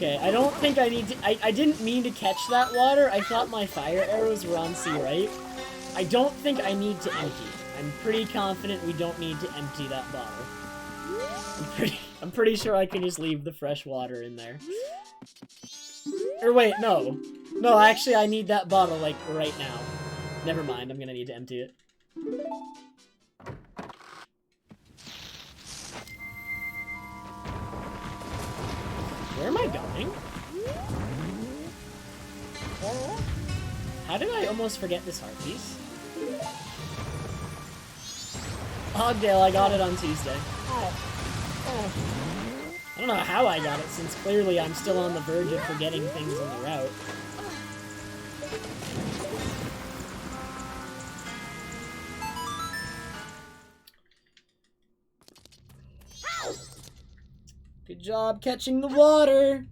Okay, I don't think I need to... I didn't mean to catch that water. I thought my fire arrows were on C right. I don't think I need to empty. I'm pretty confident we don't need to empty that bottle. I'm pretty sure I can just leave the fresh water in there. Or wait, no. No, actually I need that bottle, like, right now. Never mind, I'm gonna need to empty it. Where am I going? How did I almost forget this heart piece? Hogdale, I got it on Tuesday. I don't know how I got it, since clearly I'm still on the verge of forgetting things in the route. Good job catching the water!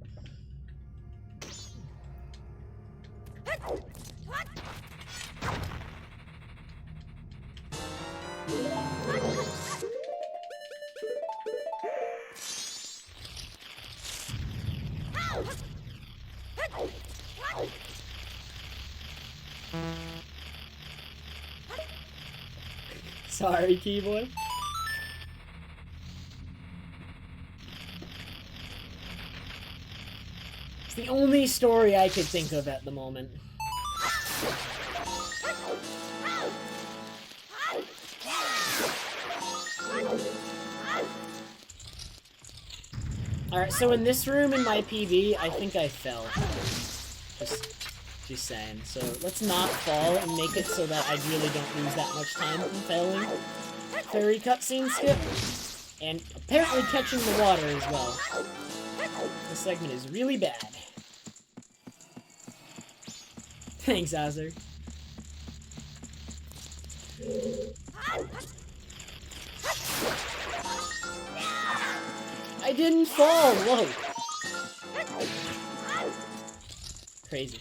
Sorry, Keyboy. It's the only story I could think of at the moment. Alright, so in this room in my PB, I think I fell. Just saying. So let's not fall and make it so that I really don't lose that much time from failing. Fairy cutscene skip. And apparently catching the water as well. This segment is really bad. Thanks, Azur. I didn't fall! Whoa! Crazy.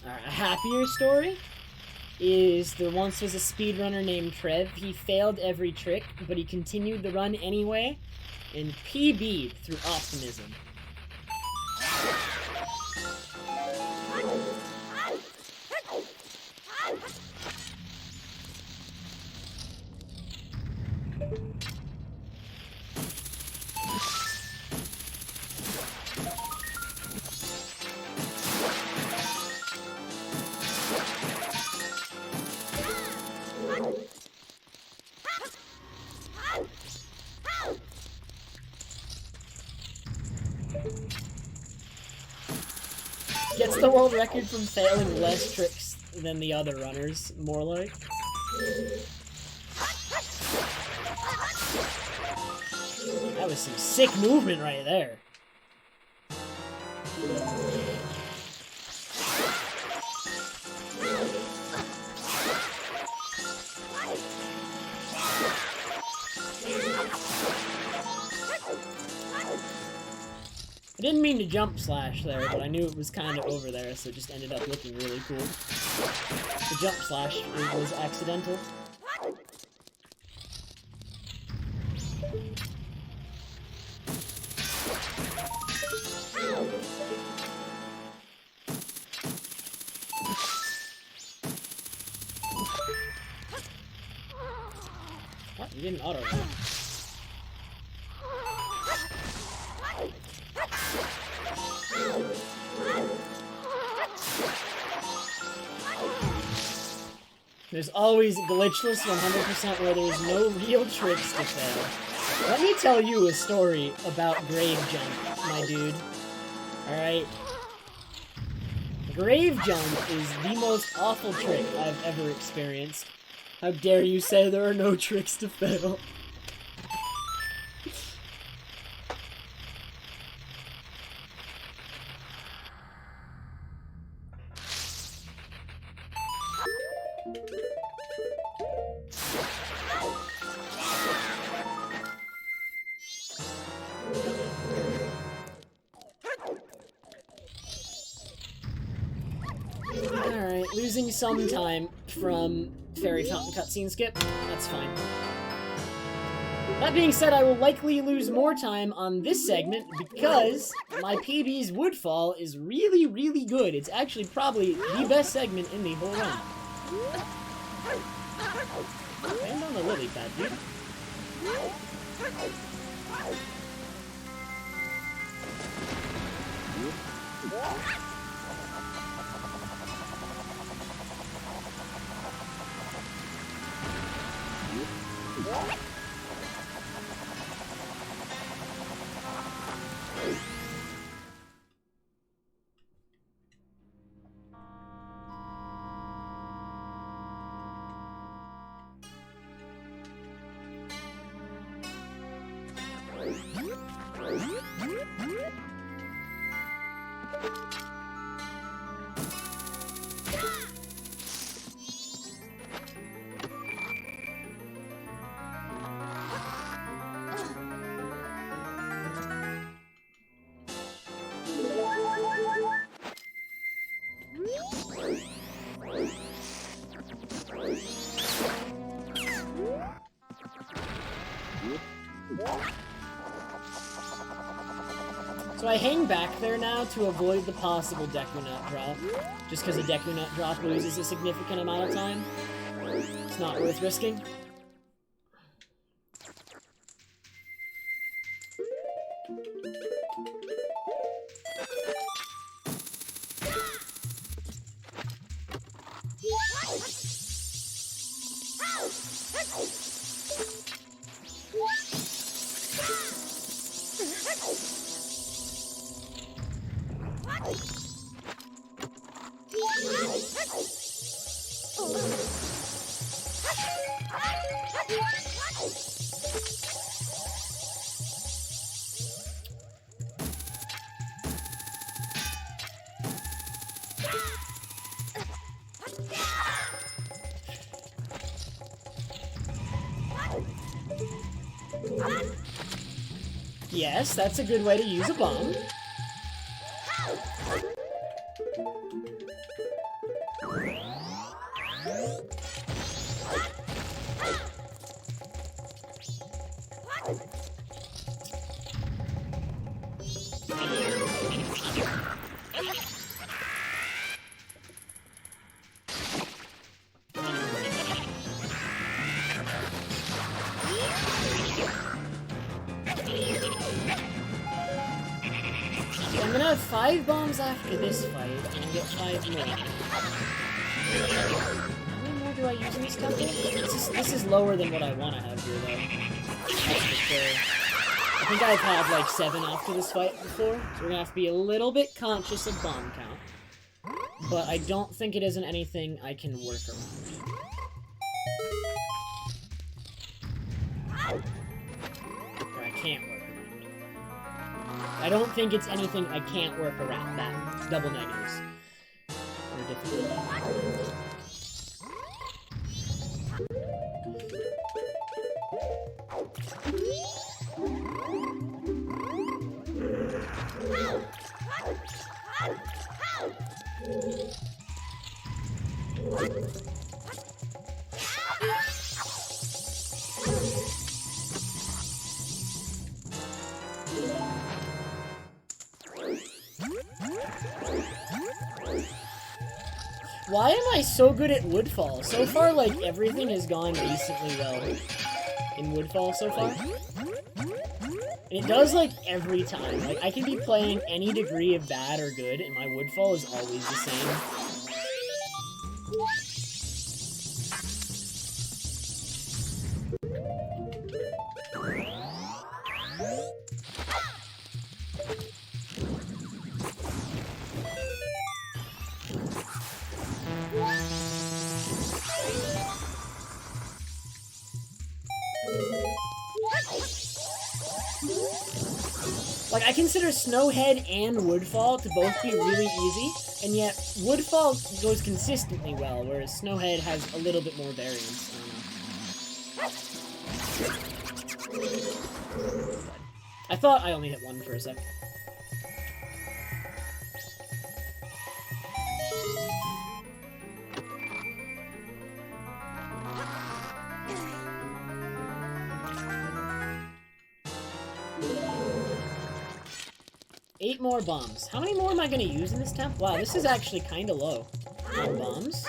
Alright, a happier story is there once was a speedrunner named Trev. He failed every trick, but he continued the run anyway, and PB'd through optimism. Gets the world record from failing less tricks than the other runners, more like. That was some sick movement right there. I didn't mean to jump slash there, but I knew it was kind of over there, so it just ended up looking really cool. The jump slash was accidental. What? You didn't auto run. There's always glitchless 100% where there's no real tricks to fail. Let me tell you a story about grave jump, my dude. Alright? Grave jump is the most awful trick I've ever experienced. How dare you say there are no tricks to fail? losing some time from Fairy Fountain cutscene skip. That's fine. That being said, I will likely lose more time on this segment because my PB's Woodfall is really, really good. It's actually probably the best segment in the whole run. Land on the lily pad, dude. So I hang back there now to avoid the possible Deku Nut drop, just because a Deku Nut drop loses a significant amount of time. It's not worth risking. Yes, that's a good way to use a bomb. I'm gonna have 5 bombs after this fight, and I'll get 5 more. How many more do I use in this temple? This is lower than what I want to have here, though. That's for sure. I think I've had like 7 after this fight before, so we're gonna have to be a little bit conscious of bomb count. But I don't think it isn't anything I can work around. Or I can't work around. I don't think it's anything I can't work around, that double negatives. Or difficult. Why am I so good at Woodfall? So far, like, everything has gone decently well in Woodfall so far. And it does, like, every time. Like, I can be playing any degree of bad or good, and my Woodfall is always the same. Like, I consider Snowhead and Woodfall to both be really easy, and yet Woodfall goes consistently well, whereas Snowhead has a little bit more variance. I don't know. I thought I only hit one for a sec. 8 more bombs. How many more am I gonna use in this temp? Wow, this is actually kind of low on bombs.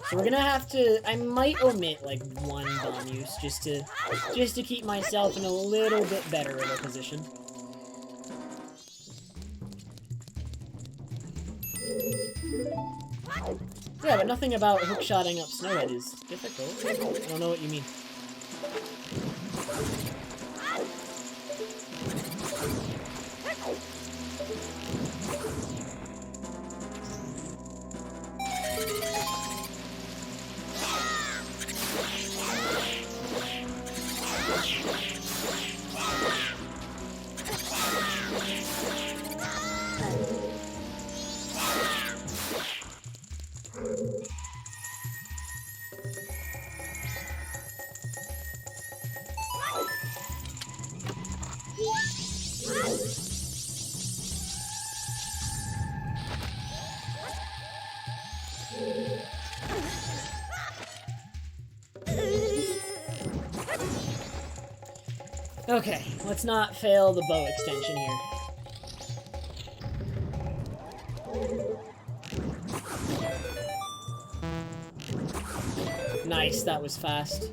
So we're gonna have to. I might omit like 1 bomb use just to keep myself in a little bit better of a position. Yeah, but nothing about hookshotting up Snowhead is difficult. I don't know what you mean. Okay, let's not fail the bow extension here. Nice, that was fast.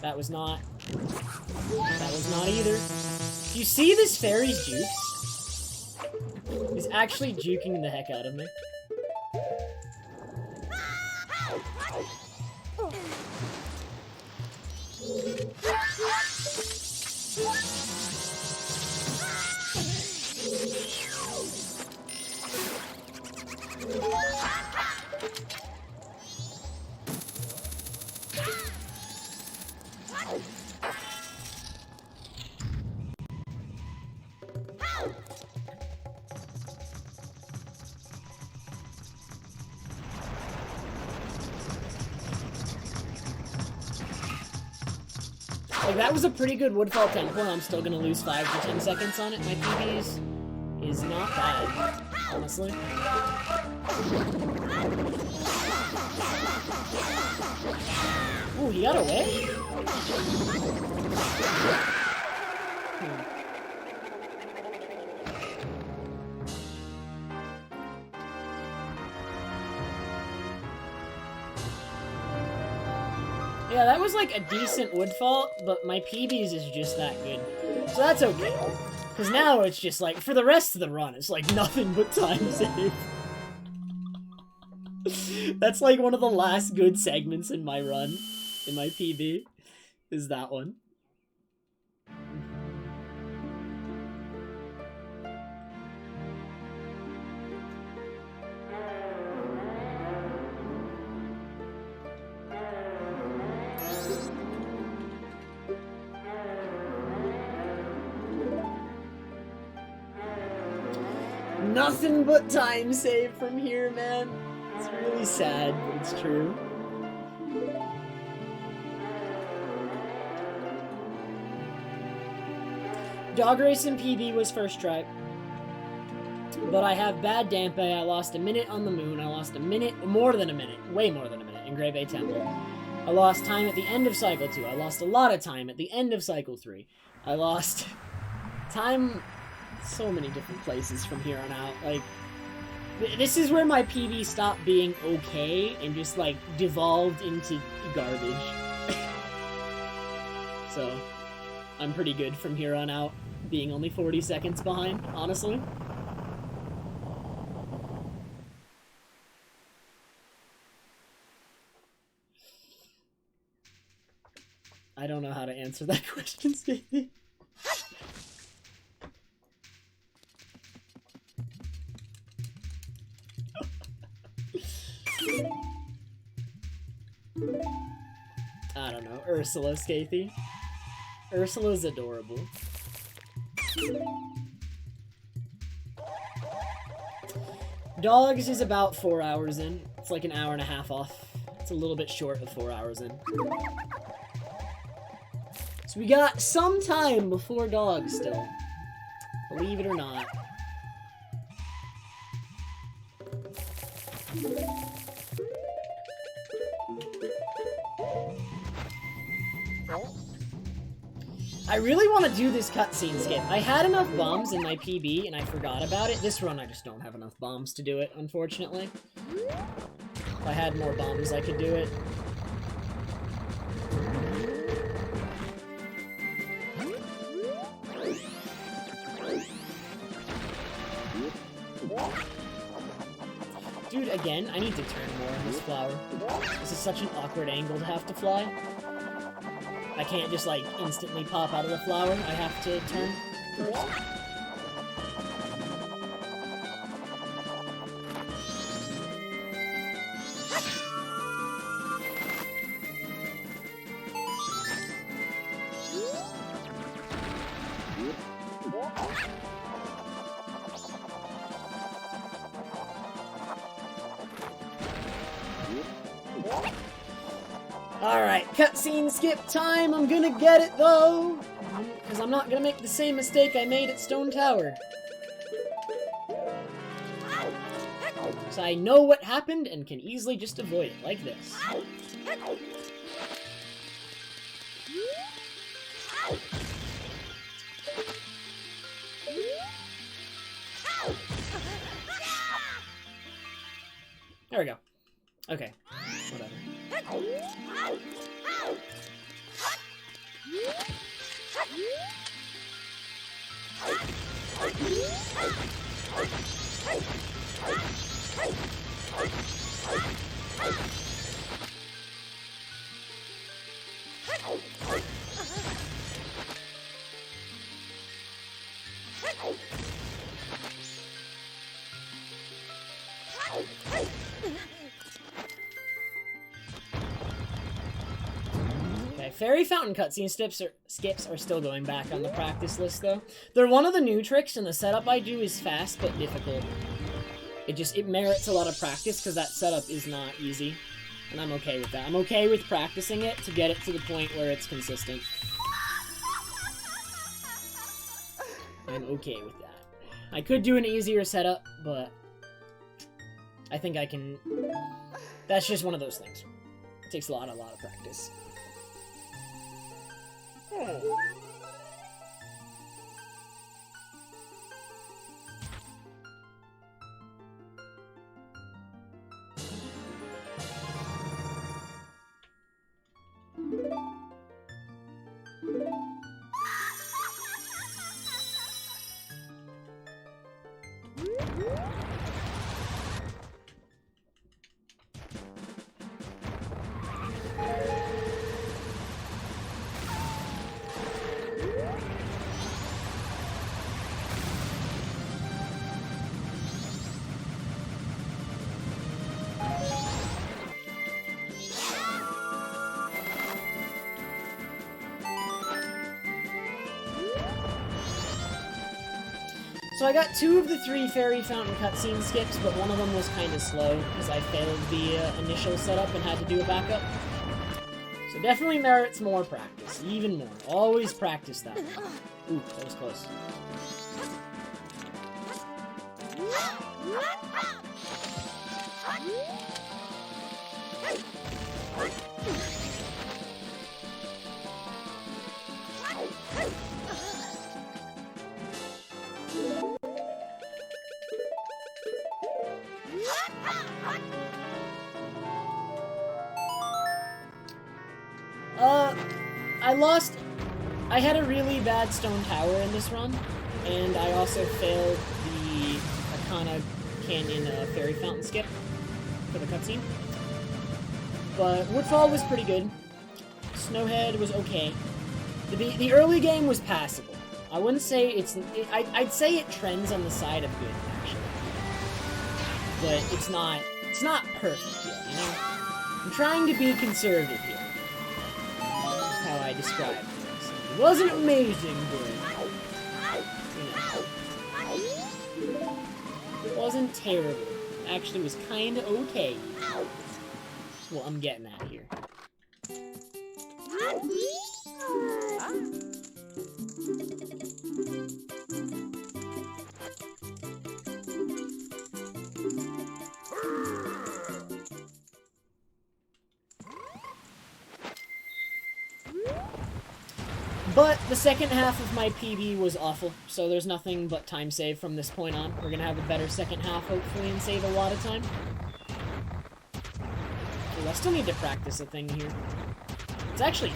That was not. That was not either. Do you see this fairy's jukes? He's actually juking the heck out of me. Like, that was a pretty good Woodfall tempo, and I'm still gonna lose 5 to 10 seconds on it. My PB is not bad, honestly. Ooh, he got away? Yeah, that was like a decent Woodfall, but my PBs is just that good. So that's okay. Because now it's just like, for the rest of the run, it's like nothing but time save. That's like one of the last good segments in my run, in my PB, is that one. Nothing but time save from here, man. It's really sad, but it's true. Dog racing PB was first try. But I have bad Dampe. I lost a minute on the moon. I lost a minute, more than a minute, way more than a minute in Grey Bay Temple. I lost time at the end of Cycle 2. I lost a lot of time at the end of Cycle 3. I lost time so many different places from here on out. Like, this is where my PB stopped being okay and just, like, devolved into garbage. So, I'm pretty good from here on out, being only 40 seconds behind, honestly. I don't know how to answer that question, Stevie. I don't know. Ursula, Skathy. Ursula's adorable. Dogs is about 4 hours in. It's like an hour and a half off. It's a little bit short of 4 hours in. So we got some time before Dogs still. Believe it or not. I really want to do this cutscene skip. I had enough bombs in my PB and I forgot about it. This run I just don't have enough bombs to do it, unfortunately. If I had more bombs, I could do it. Dude, again, I need to turn more on this flower. This is such an awkward angle to have to fly. I can't just, like, instantly pop out of the flower. I have to turn first. Alright, cutscene skip time! I'm gonna get it, though! Because I'm not gonna make the same mistake I made at Stone Tower. So I know what happened and can easily just avoid it, like this. There we go. Okay. Whatever. Okay, Fairy Fountain cutscene skips are still going back on the practice list, though. They're one of the new tricks, and the setup I do is fast but difficult. It merits a lot of practice, because that setup is not easy. And I'm okay with that. I'm okay with practicing it to get it to the point where it's consistent. I'm okay with that. I could do an easier setup, but I think I can... That's just one of those things. It takes a lot of practice. So I got 2 of the 3 Fairy Fountain cutscene skips, but one of them was kind of slow, because I failed the initial setup and had to do a backup. So definitely merits more practice, even more. Always practice that. Ooh, that was close. I had a really bad Stone Tower in this run, and I also failed the Akana Canyon Fairy Fountain skip for the cutscene. But Woodfall was pretty good. Snowhead was okay. The early game was passable. I wouldn't say it's... I'd say it trends on the side of good, actually. But it's not perfect yet, you know? I'm trying to be conservative here. That's how I describe things. It wasn't amazing, but... You know. It wasn't terrible. It actually was kinda okay. That's what I'm getting at here. But the second half of my PB was awful, so there's nothing but time save from this point on. We're gonna have a better second half, hopefully, and save a lot of time. Ooh, I still need to practice a thing here. It's actually,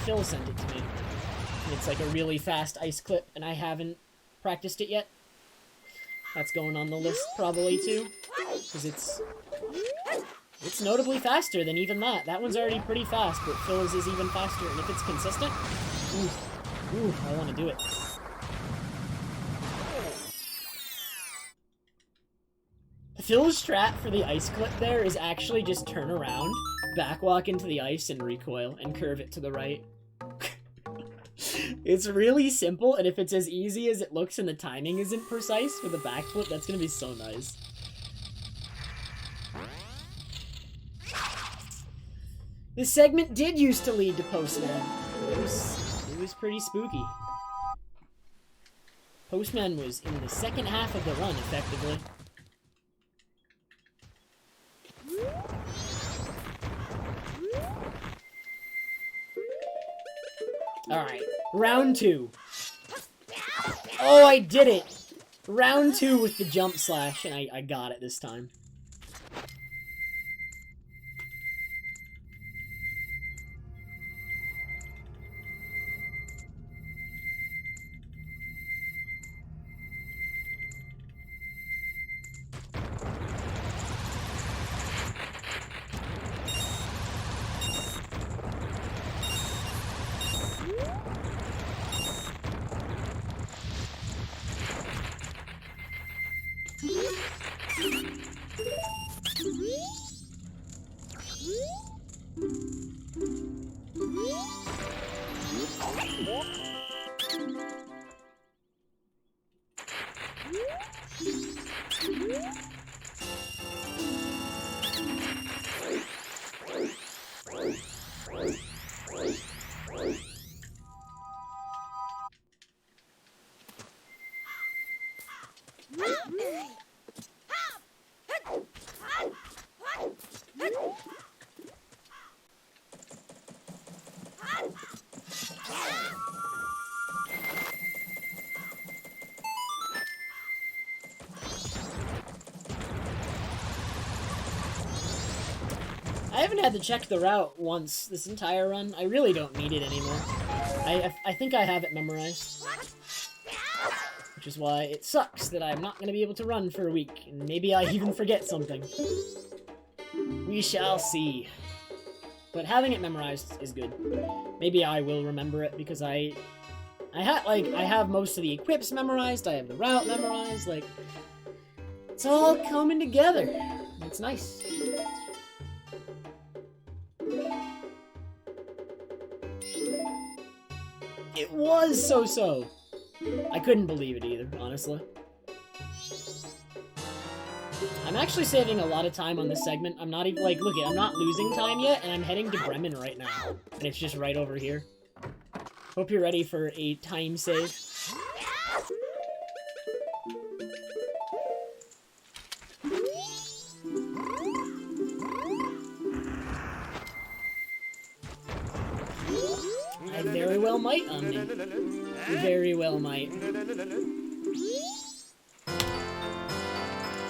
Phil sent it to me. It's like a really fast ice clip, and I haven't practiced it yet. That's going on the list, probably, too. Because it's notably faster than even that. That one's already pretty fast, but Phil's is even faster, and if it's consistent, ooh, I want to do it. Phil's strat for the ice clip there is actually just turn around, backwalk into the ice, and recoil, and curve it to the right. It's really simple, and if it's as easy as it looks and the timing isn't precise for the backflip, that's gonna be so nice. This segment did used to lead to Postman. It was pretty spooky. Postman was in the second half of the run, effectively. Alright, round 2. Oh, I did it! Round 2 with the jump slash, and I got it this time. I haven't had to check the route once this entire run. I really don't need it anymore. I think I have it memorized. Which is why it sucks that I'm not going to be able to run for a week, and maybe I even forget something. We shall see. But having it memorized is good. Maybe I will remember it, because I have most of the equips memorized, I have the route memorized, like, it's all coming together. It's nice. It was so-so. I couldn't believe it either, honestly. I'm actually saving a lot of time on this segment. I'm not even, like, look it, I'm not losing time yet, and I'm heading to Bremen right now. And it's just right over here. Hope you're ready for a time save. I very well might, Omni. Very well might.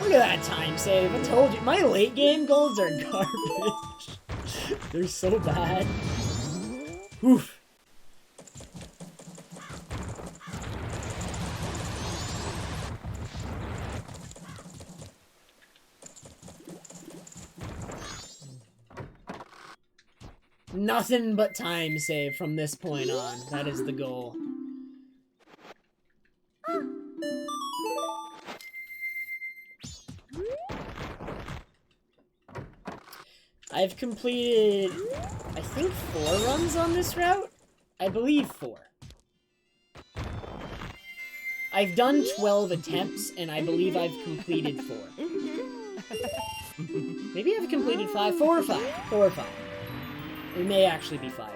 Look at that time save. I told you. My late game golds are garbage. They're so bad. Oof. Nothing but time save from this point on. That is the goal. I've completed, I think, 4 runs on this route? I believe 4. I've done 12 attempts, and I believe I've completed 4. Maybe I've completed 5? 4 or 5? 4 or 5. It may actually be 5.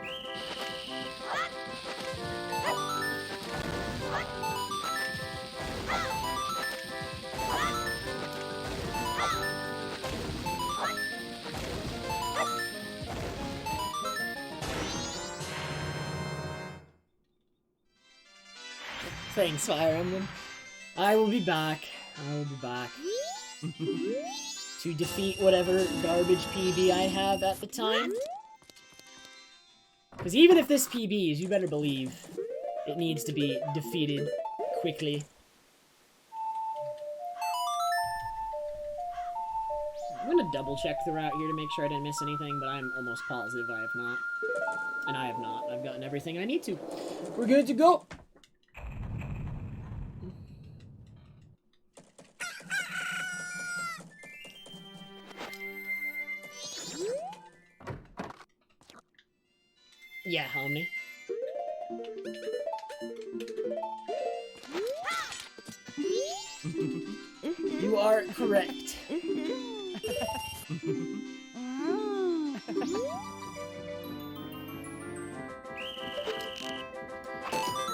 Thanks, Fire Emblem. I will be back. I will be back. To defeat whatever garbage PB I have at the time. Because even if this PB is, you better believe it needs to be defeated quickly. I'm gonna double check the route here to make sure I didn't miss anything, but I'm almost positive I have not. And I have not. I've gotten everything I need to. We're good to go! Yeah, Omni. You are correct.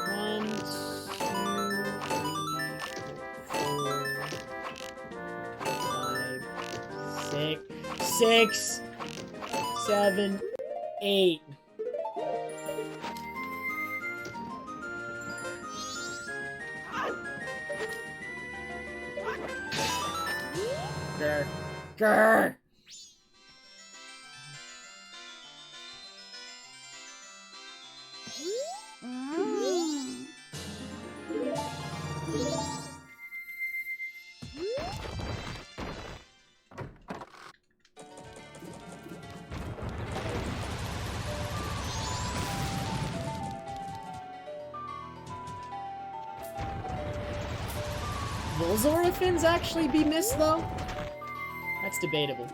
One, two, 3, 4, 5, 6, 7, 8. Grr. Grr. Will Zorafins actually be missed, though? That's debatable.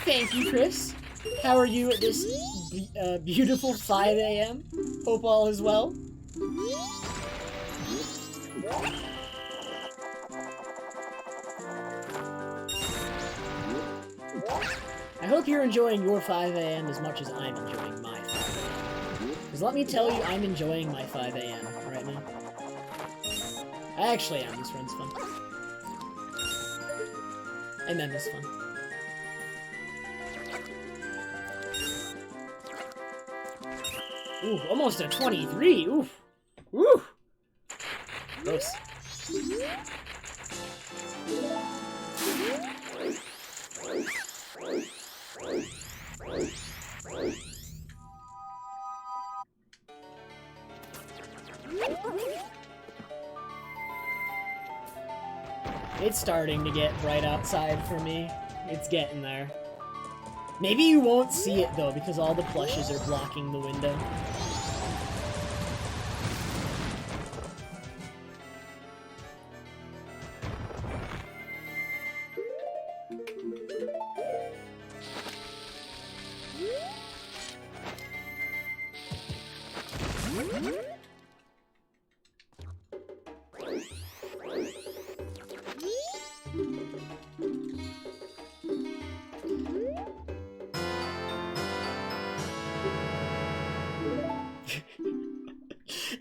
Thank you, Chris. How are you at this beautiful 5 a.m.? Hope all is well. I hope you're enjoying your 5 a.m. as much as I'm enjoying my 5 a.m. Because let me tell you, I'm enjoying my 5 a.m. right now. I actually am. This run's fun. And then this fun. Ooh, almost a 23. Oof. Woo. Gross. It's starting to get bright outside for me. It's getting there. Maybe you won't see it, though, because all the plushes are blocking the window.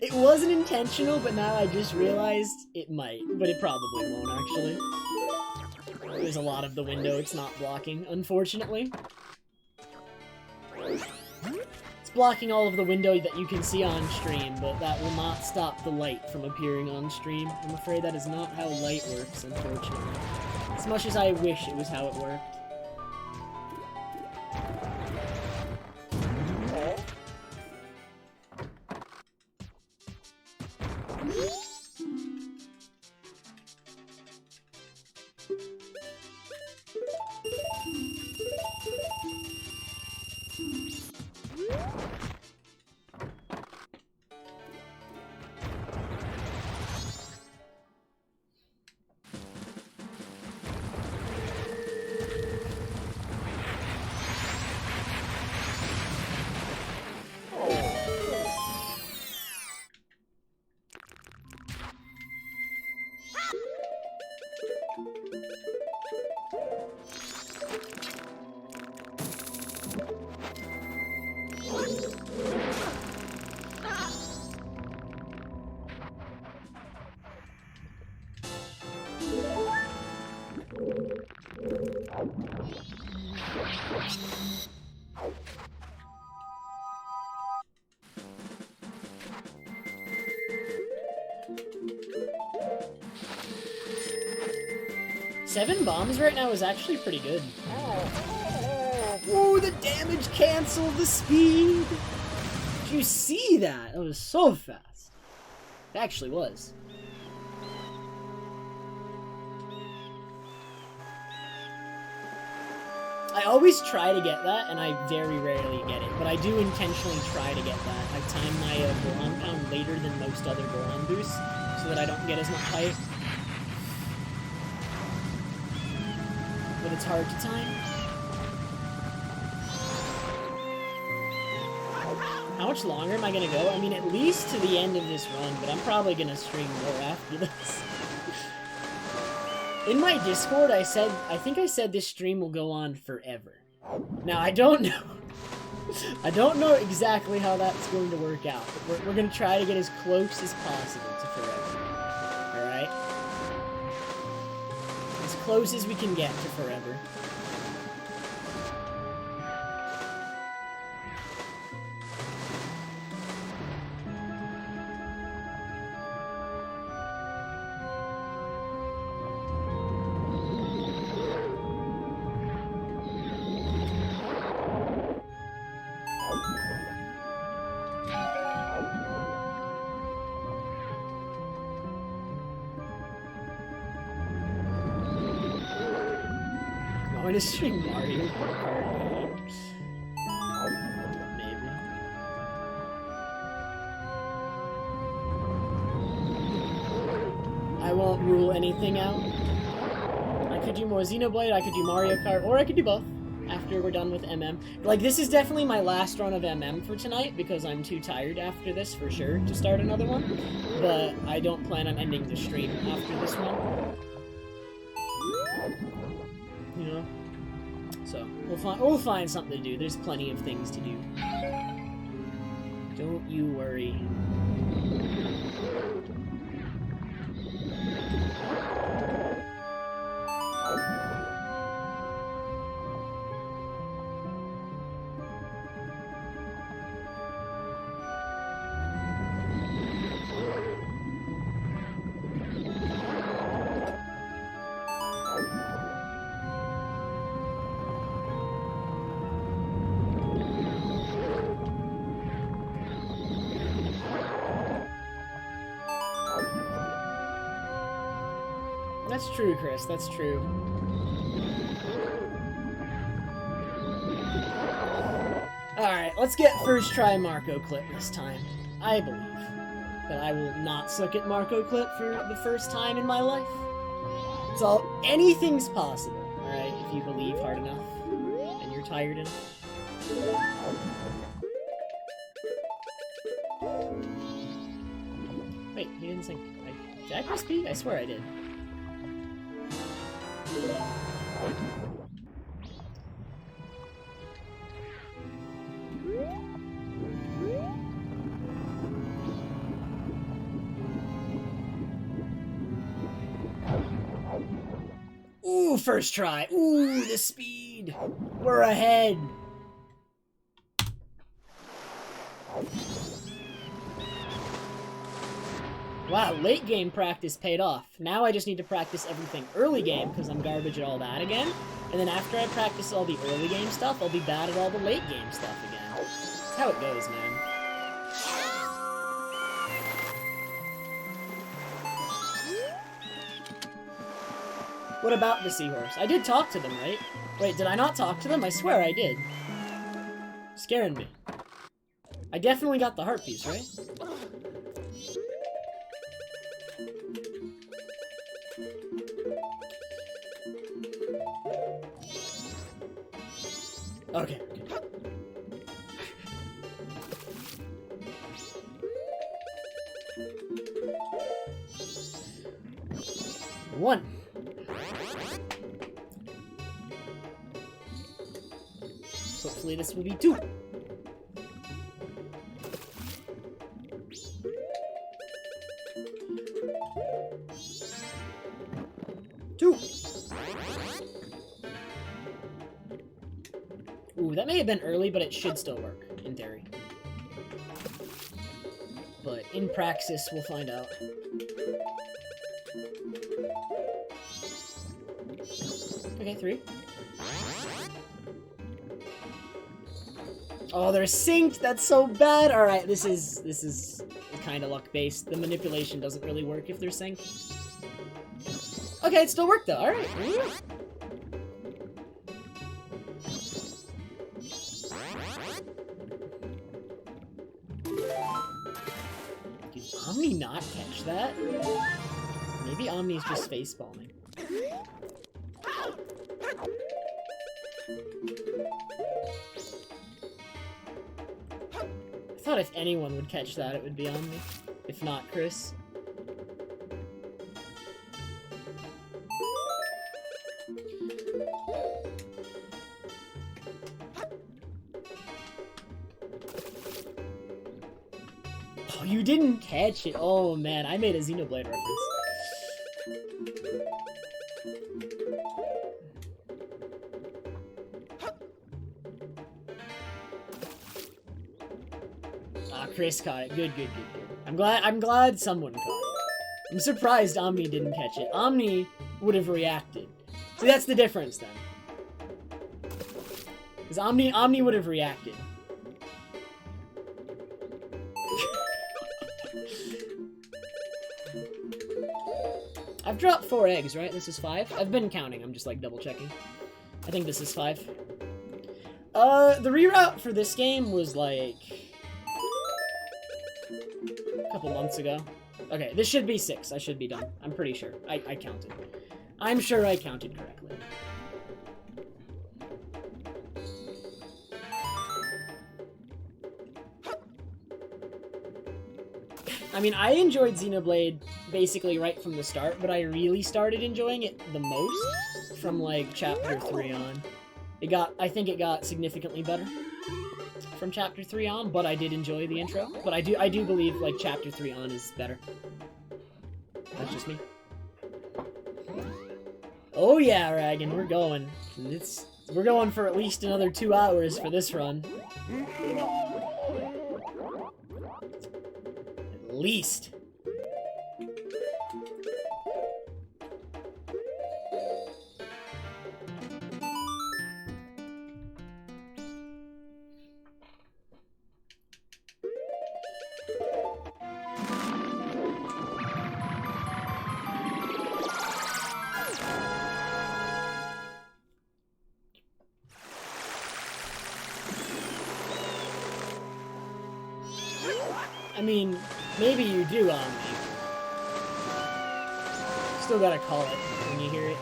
It wasn't intentional, but now I just realized it might. But it probably won't, actually. There's a lot of the window it's not blocking, unfortunately. It's blocking all of the window that you can see on stream, but that will not stop the light from appearing on stream. I'm afraid that is not how light works, unfortunately. As much as I wish it was how it worked. Seven bombs right now is actually pretty good. Ooh, the damage canceled the speed! Did you see that? That was so fast. It actually was. I always try to get that, and I very rarely get it, but I do intentionally try to get that. I time my Goron pound later than most other Goron boosts, so that I don't get as much height. But it's hard to time. How much longer am I gonna go? I mean, at least to the end of this run, but I'm probably gonna stream more after this. In my Discord, I think I said this stream will go on forever. Now, I don't know. I don't know exactly how that's going to work out, but we're gonna try to get as close as possible to forever. Alright? As close as we can get to forever. I'm gonna stream Mario Kart games. Maybe. I won't rule anything out. I could do more Xenoblade, I could do Mario Kart, or I could do both after we're done with MM. Like, this is definitely my last run of MM for tonight, because I'm too tired after this, for sure, to start another one. But I don't plan on ending the stream after this one. You know? So, we'll find something to do. There's plenty of things to do. Don't you worry. That's true, Chris. That's true. Alright, let's get first try Marco Clip this time. I believe that I will not suck at Marco Clip for the first time in my life. So, anything's possible, alright, if you believe hard enough and you're tired enough. Wait, he didn't sing. Did I press B? I swear I did. Ooh, first try. Ooh, the speed. We're ahead. Wow, late game practice paid off. Now I just need to practice everything early game, because I'm garbage at all that again. And then after I practice all the early game stuff, I'll be bad at all the late game stuff again. That's how it goes, man. What about the seahorse? I did talk to them, right? Wait, did I not talk to them? I swear I did. Scaring me. I definitely got the heart piece, right? Okay. One. Hopefully this will be two. Two. that may have been early, but it should still work, in theory. But in praxis, we'll find out. Okay, 3. Oh, they're synced! That's so bad! Alright, this is kind of luck-based. The manipulation doesn't really work if they're synced. Okay, it still worked though. Alright. Did Omni not catch that? Maybe Omni's just face-palming. I thought if anyone would catch that, it would be Omni. If not, Chris. Oh, you didn't catch it. Oh, man. I made a Xenoblade reference. Chris caught it. Good, good, good, good. I'm glad someone caught it. I'm surprised Omni didn't catch it. Omni would have reacted. See, that's the difference then. Because Omni would have reacted. I've dropped 4 eggs, right? This is 5? I've been counting. I'm just like double checking. I think this is 5. The reroute for this game was like a couple months ago. Okay, this should be 6. I should be done. I'm pretty sure. I counted. I'm sure I counted correctly. I mean, I enjoyed Xenoblade basically right from the start, but I really started enjoying it the most from like chapter 3 on. I think it got significantly better from chapter 3 on, but I did enjoy the intro. But I do believe like chapter 3 on is better. That's just me. Oh yeah, Ragan, we're going. We're going for at least another 2 hours for this run. At least. I mean, maybe you do, Still gotta call it when you hear it.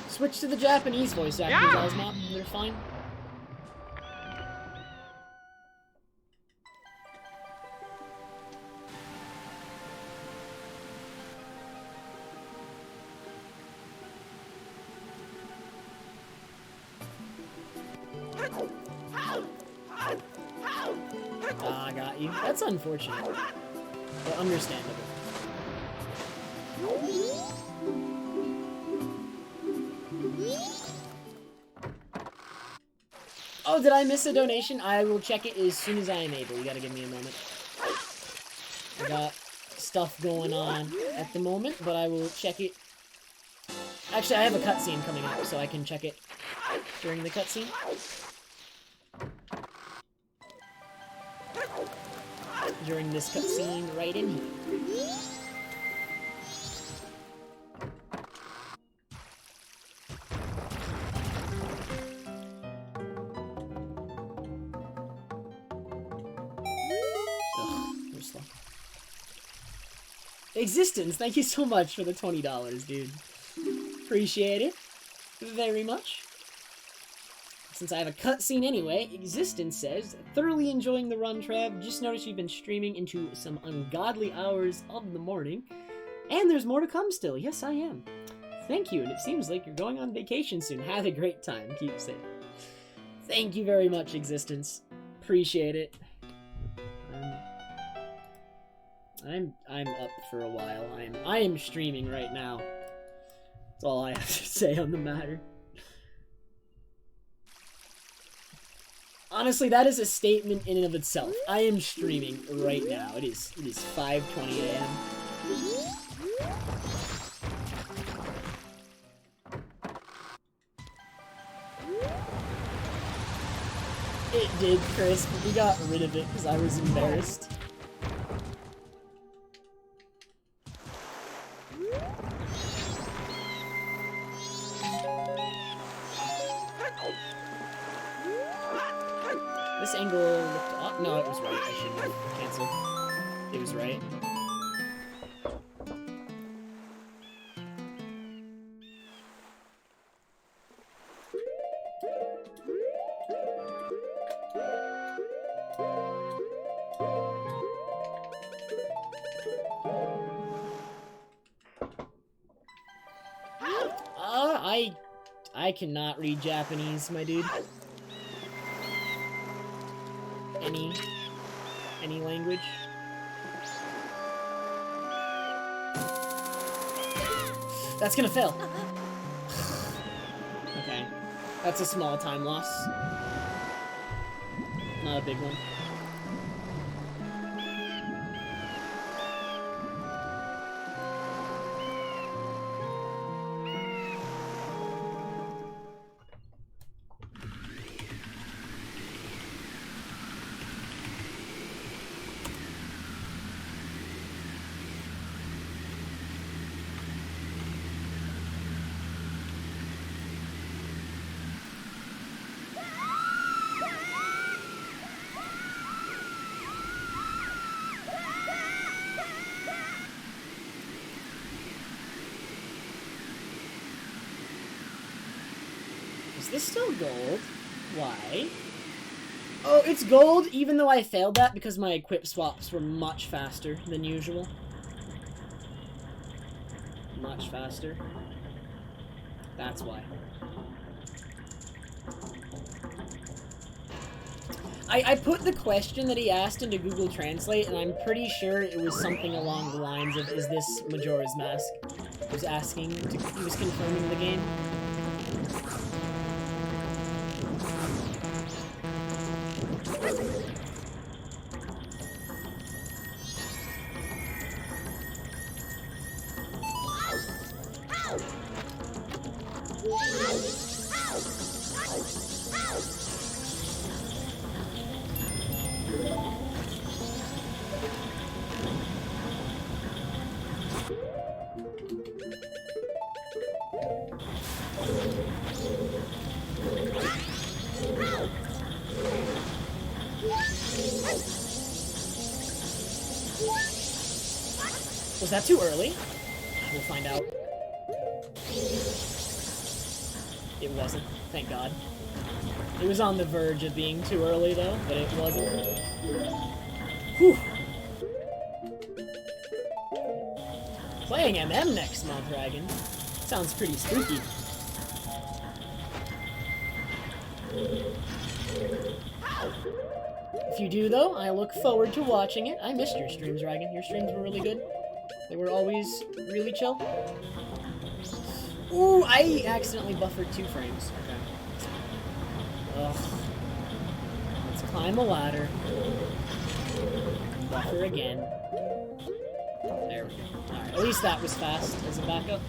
Switch to the Japanese voice actors, Ozma. They're fine. Ah, I got you. That's unfortunate, but understandable. Oh, did I miss a donation? I will check it as soon as I am able. You gotta give me a moment. I got stuff going on at the moment, but I will check it. Actually, I have a cutscene coming up, so I can check it during the cutscene. During this cutscene right in here. Existence, thank you so much for the $20, dude. Appreciate it very much. Since I have a cutscene anyway, Existence says, thoroughly enjoying the run, Trev. Just noticed you've been streaming into some ungodly hours of the morning. And there's more to come still. Yes, I am. Thank you, and it seems like you're going on vacation soon. Have a great time. Keep safe. Thank you very much, Existence. Appreciate it. I'm up for a while. I am streaming right now. That's all I have to say on the matter. Honestly, that is a statement in and of itself. I am streaming right now. It is 5:20 a.m. It did, Chris, but we got rid of it because I was embarrassed. This angle looked off. No, it was right. I shouldn't have canceled. It was right. I cannot read Japanese, my dude. Any language. That's gonna fail. Okay. That's a small time loss. Not a big one. Is this still gold? Why? Oh, it's gold even though I failed that because my equip swaps were much faster than usual. Much faster. That's why. I put the question that he asked into Google Translate, and I'm pretty sure it was something along the lines of, is this Majora's Mask? He was asking, he was confirming the game. Was that too early? We'll find out. It wasn't, thank God. It was on the verge of being too early though, but it wasn't. Whew! Playing MM next month, Dragon. Sounds pretty spooky. If you do though, I look forward to watching it. I missed your streams, Dragon. Your streams were really good. They were always really chill. Ooh, I accidentally buffered 2 frames. Okay. Ugh. Let's climb a ladder. Buffer again. There we go. Alright, at least that was fast as a backup.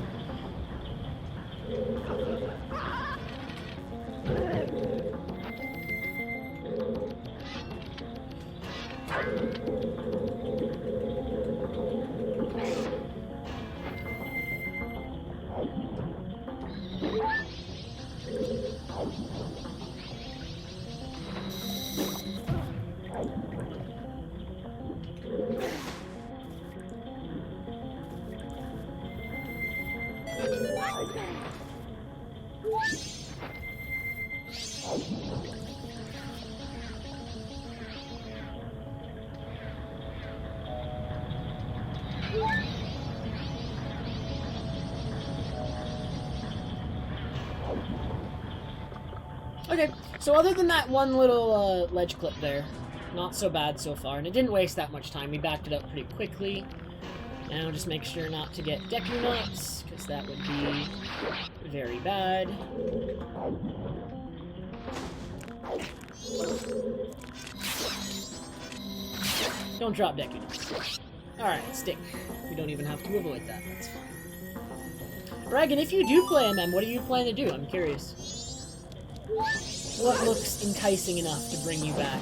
So other than that one little ledge clip there, not so bad so far, and it didn't waste that much time. We backed it up pretty quickly. Now just make sure not to get Deku Nuts, because that would be very bad. Don't drop Deku Nuts. Alright, stick. We don't even have to avoid that, that's fine. Dragon, if you do play MM, what do you plan to do? I'm curious. What looks enticing enough to bring you back?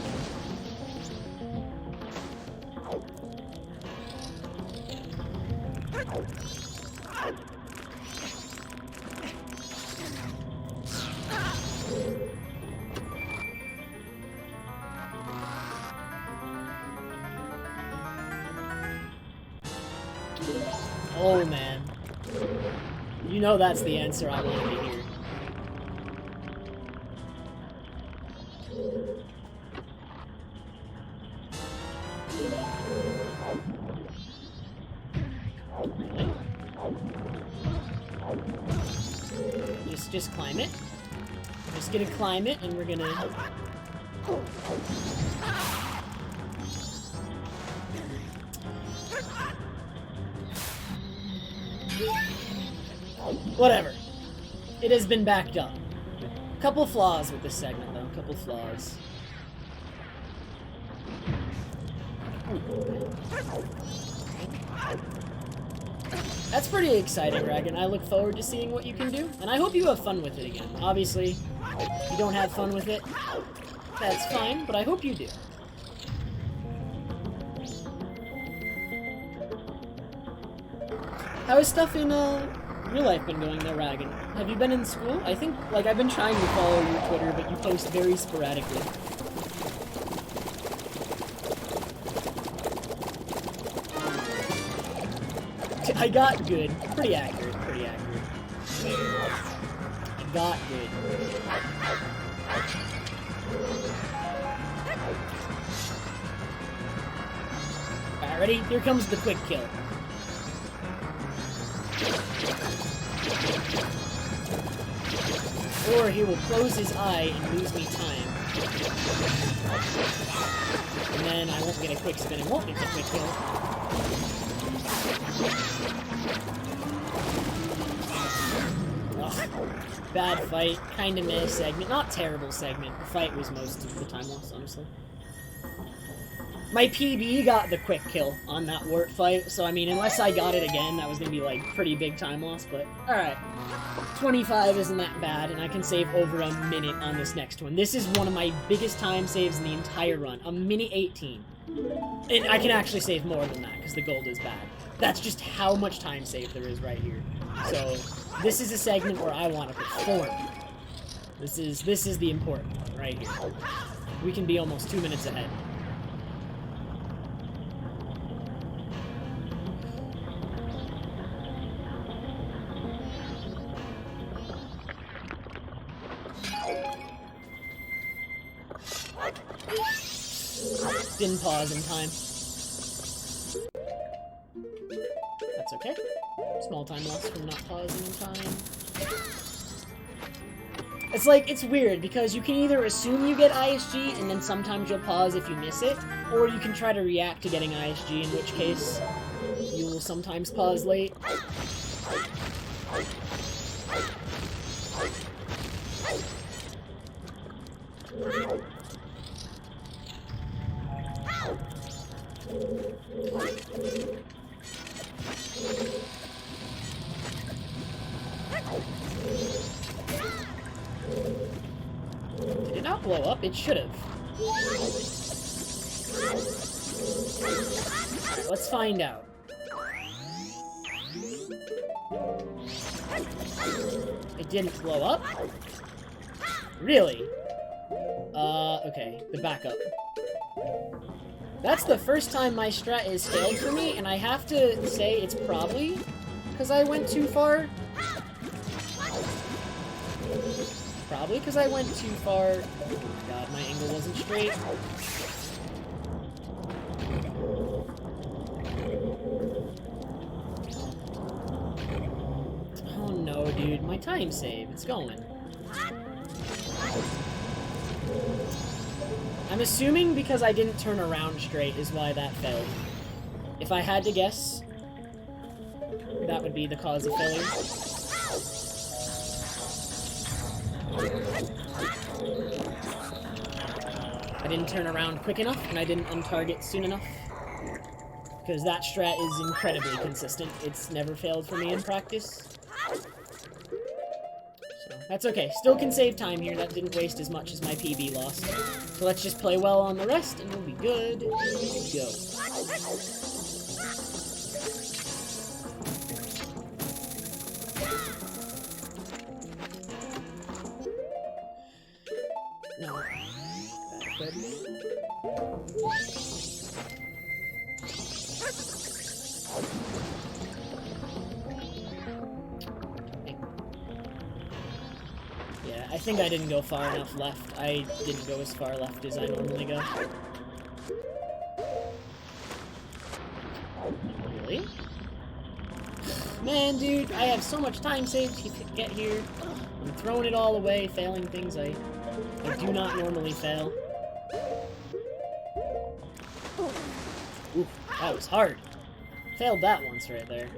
Oh man. You know that's the answer I wanted to hear. Just climb it. Just gonna climb it, and we're gonna... Whatever. It has been backed up. Couple flaws with this segment, though. Couple flaws. That's pretty exciting, Dragon. I look forward to seeing what you can do, and I hope you have fun with it again. Obviously, if you don't have fun with it, that's fine, but I hope you do. How is stuff in real life been going there, Dragon? Have you been in school? I think, like, I've been trying to follow your Twitter, but you post very sporadically. I got good. Pretty accurate, pretty accurate. I got good. Alright, ready? Here comes the quick kill. Or he will close his eye and lose me time. And then I won't get a quick spin and won't get the quick kill. Ugh. Bad fight, kinda meh segment. Not terrible segment. The fight was most of the time lost, honestly. My PB got the quick kill on that wart fight, so I mean, unless I got it again, that was gonna be like pretty big time loss, but alright. 25 isn't that bad, and I can save over a minute on this next one. This is one of my biggest time saves in the entire run. A minute 18. And I can actually save more than that, because the gold is bad. That's just how much time save there is right here. So, this is a segment where I want to perform. This is the important one, right here. We can be almost 2 minutes ahead. Didn't pause in time. That's okay. Small time loss from not pausing in time. It's like, it's weird, because you can either assume you get ISG, and then sometimes you'll pause if you miss it, or you can try to react to getting ISG, in which case you will sometimes pause late. Did it not blow up? It should have. Let's find out. It didn't blow up? Really? Okay, the backup. That's the first time my strat has failed for me, and I have to say it's probably because I went too far. Probably because I went too far. Oh my god, my angle wasn't straight. Oh no, dude, my time save, it's going. I'm assuming because I didn't turn around straight is why that failed. If I had to guess, that would be the cause of failure. I didn't turn around quick enough, and I didn't untarget soon enough. Because that strat is incredibly consistent. It's never failed for me in practice. So, that's okay. Still can save time here. That didn't waste as much as my PB lost. So let's just play well on the rest, and we'll be good to go. No. Good. Yeah, I think I didn't go far enough left. I didn't go as far left as I normally go. Really? Man, dude, I have so much time saved to get here. I'm throwing it all away, failing things I do not normally fail. Ooh, that was hard. Failed that once right there.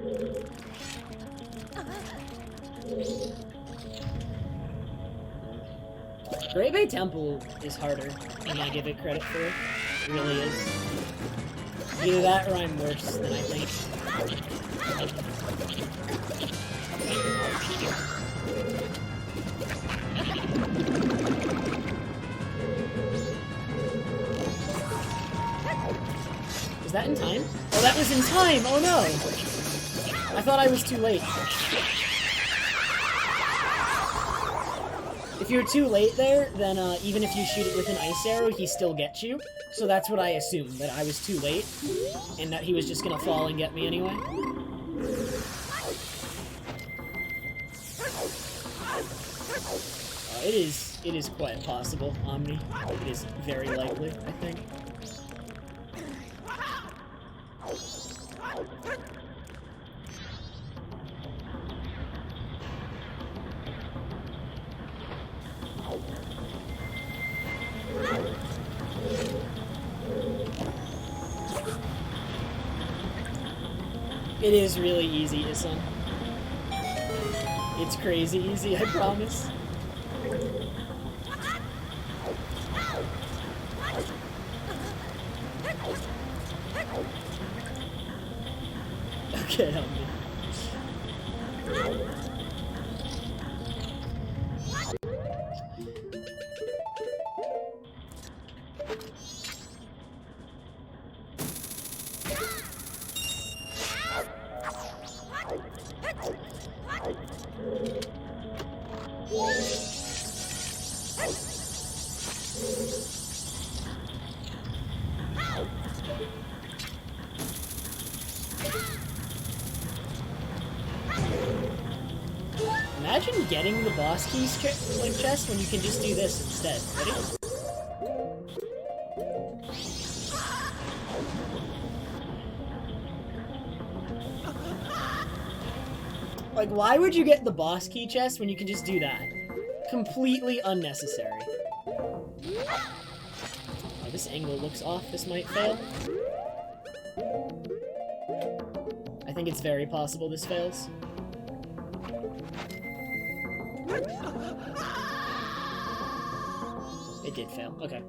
Great Bay Temple is harder than I give it credit for. It really is. Either that or I'm worse than I think. Was that in time? Oh, that was in time! Oh no! I thought I was too late. If you're too late there, then even if you shoot it with an ice arrow, he still gets you. So that's what I assumed, that I was too late, and that he was just gonna fall and get me anyway. It is quite possible, Omni. It is very likely, I think. It is really easy, Isan. It's crazy easy, I promise. Okay, help me. Imagine getting the boss keys chest when you can just do this instead. Ready? Like, why would you get the boss key chest when you can just do that? Completely unnecessary. Oh, this angle looks off. This might fail. I think it's very possible this fails. It did fail. Okay.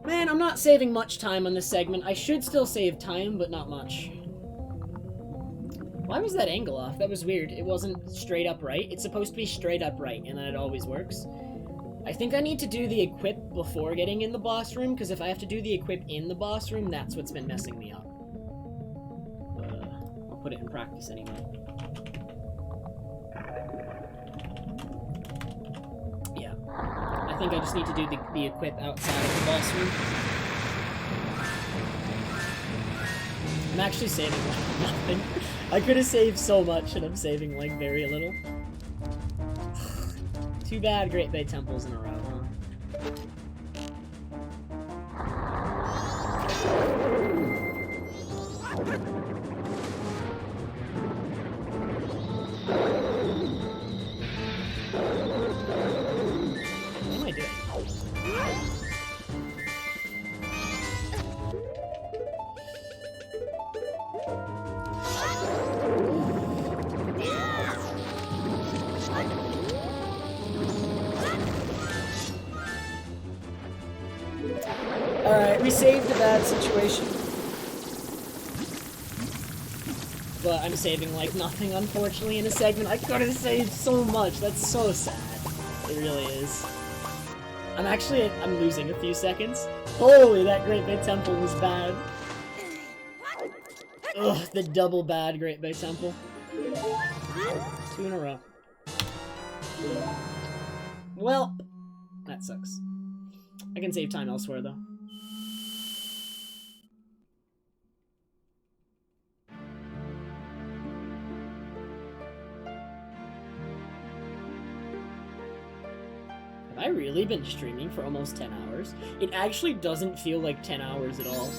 Man, I'm not saving much time on this segment. I should still save time, but not much. Why was that angle off? That was weird. It wasn't straight up right. It's supposed to be straight up right, and then it always works. I think I need to do the equip before getting in the boss room, because if I have to do the equip in the boss room, that's what's been messing me up. I'll put it in practice anyway. Yeah. I think I just need to do the equip outside of the boss room. I'm actually saving like nothing. I could have saved so much, and I'm saving like very little. Too bad Great Bay Temples in a row, huh? What am I doing? We saved a bad situation. But I'm saving like nothing, unfortunately, in a segment. I could have saved so much. That's so sad. It really is. I'm losing a few seconds. Holy, that Great Bay Temple was bad. Ugh, the double bad Great Bay Temple. 2 in a row. Well, that sucks. I can save time elsewhere, though. Have I really been streaming for almost 10 hours? It actually doesn't feel like 10 hours at all.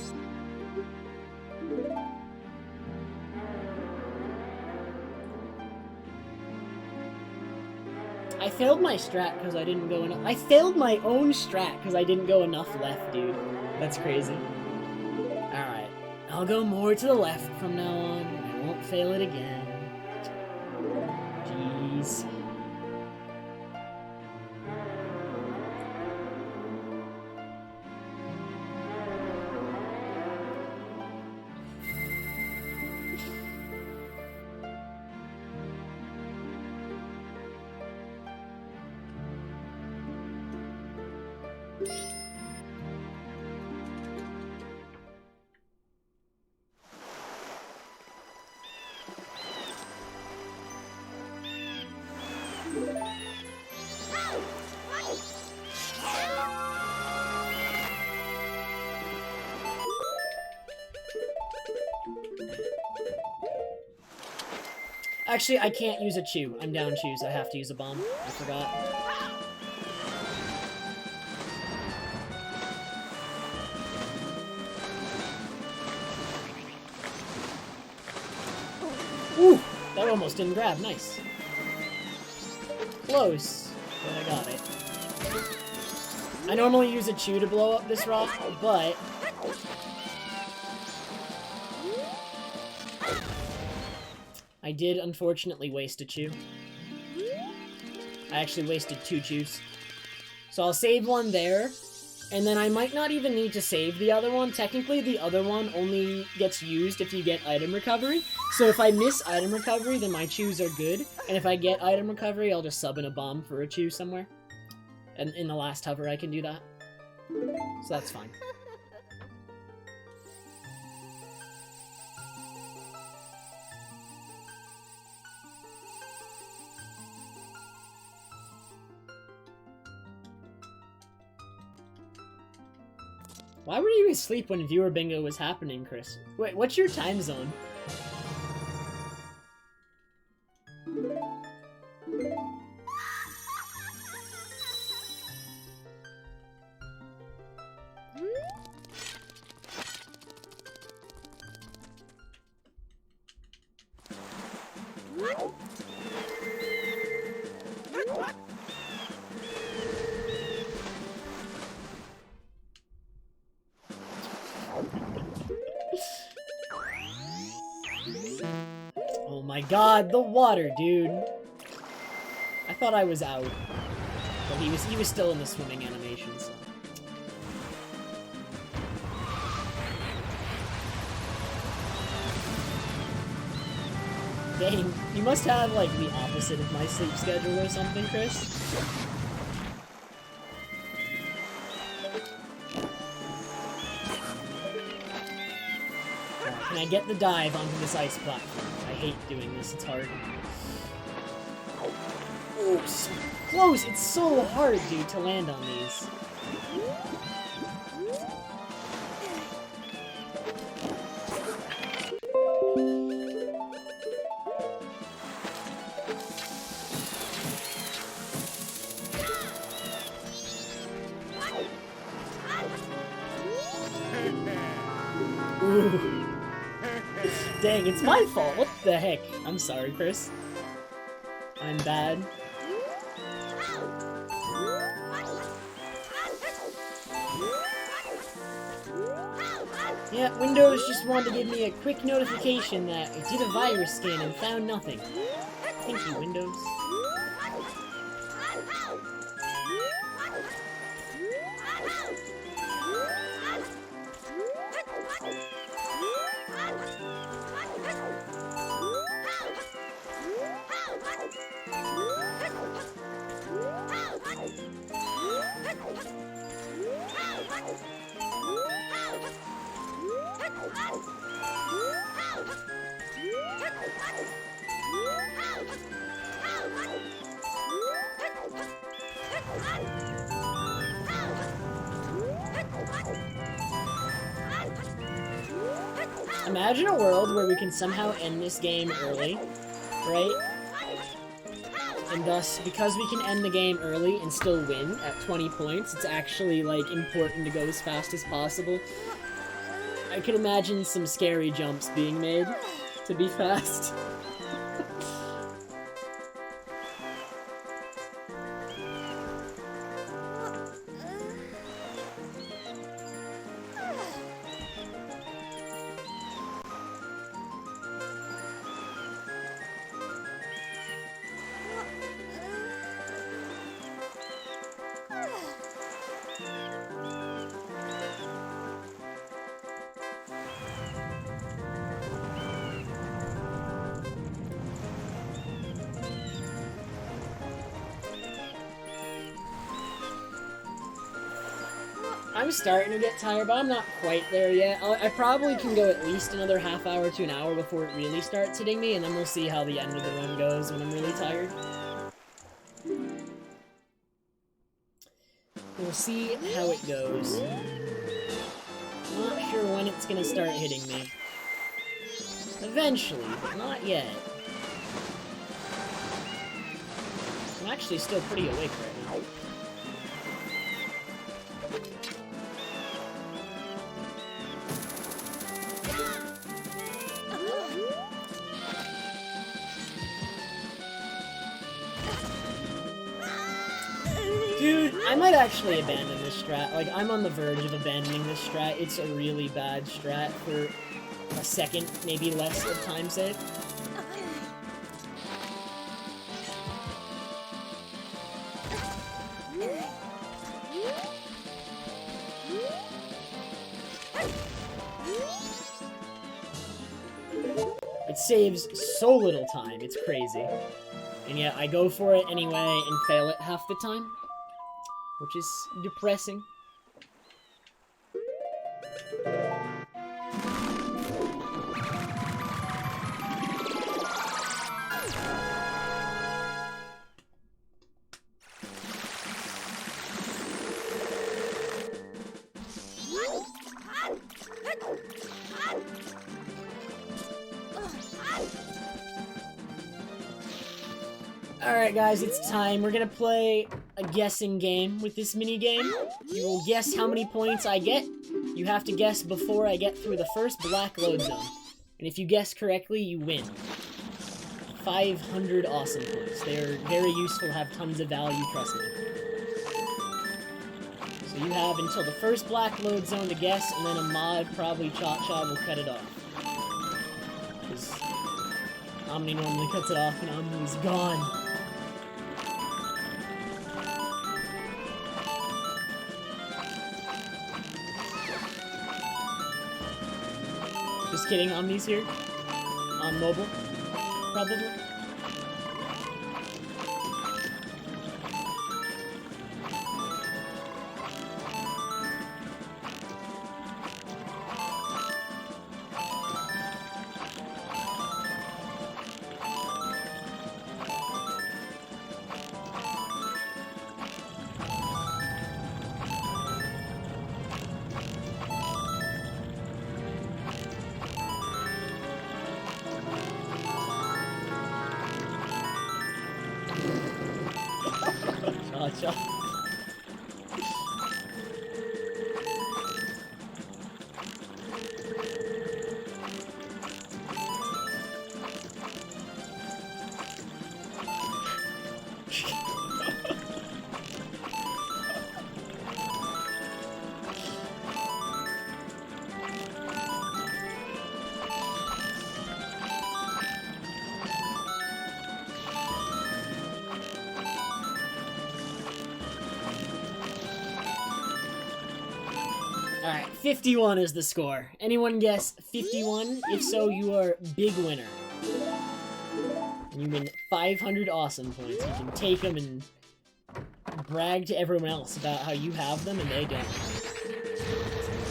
I failed my strat because I didn't go enough. I failed my own strat because I didn't go enough left, dude. That's crazy. Alright. I'll go more to the left from now on. I won't fail it again. Jeez. Actually, I can't use a chew. I'm down chews. I have to use a bomb. I forgot. Ooh! That almost didn't grab. Nice. Close. But I got it. I normally use a chew to blow up this rock, but... I did, unfortunately, waste a chew. I actually wasted 2 chews. So I'll save one there, and then I might not even need to save the other one. Technically, the other one only gets used if you get item recovery. So if I miss item recovery, then my chews are good. And if I get item recovery, I'll just sub in a bomb for a chew somewhere. And in the last hover, I can do that. So that's fine. Why were you asleep when viewer bingo was happening, Chris? Wait, what's your time zone? Oh my god, the water, dude. I thought I was out. But he was still in the swimming animation, so. Dang, you must have, like, the opposite of my sleep schedule or something, Chris. Can I get the dive onto this ice platform? I hate doing this, it's hard. Oh, so close! It's so hard, dude, to land on these. Ooh. Dang, it's my fault. What the heck? I'm sorry, Chris. I'm bad. Yeah, Windows just wanted to give me a quick notification that it did a virus scan and found nothing. Thank you, Windows. Imagine a world where we can somehow end this game early, right? And thus, because we can end the game early and still win at 20 points, it's actually, like, important to go as fast as possible. I could imagine some scary jumps being made to be fast. I'm starting to get tired, but I'm not quite there yet. I probably can go at least another half hour to an hour before it really starts hitting me, and then we'll see how the end of the run goes when I'm really tired. We'll see how it goes. I'm not sure when it's gonna start hitting me. Eventually, but not yet. I'm actually still pretty awake right now. Dude, I might actually abandon this strat. Like, I'm on the verge of abandoning this strat. It's a really bad strat for a second, maybe less of time save. It saves so little time, it's crazy. And yet, I go for it anyway and fail it half the time. Which is depressing. Alright guys, it's time. We're gonna play a guessing game with this mini game. You will guess how many points I get. You have to guess before I get through the first black load zone. And if you guess correctly, you win. 500 awesome points. They're very useful, have tons of value, trust me. So you have until the first black load zone to guess, and then a mod, probably Cha-Cha, will cut it off. Because Omni normally cuts it off, and Omni's gone. Just kidding, Omni's here. On mobile, probably. Cha-Cha. Alright, 51 is the score. Anyone guess 51? If so, you are big winner. And you win 500 awesome points. You can take them and brag to everyone else about how you have them and they don't.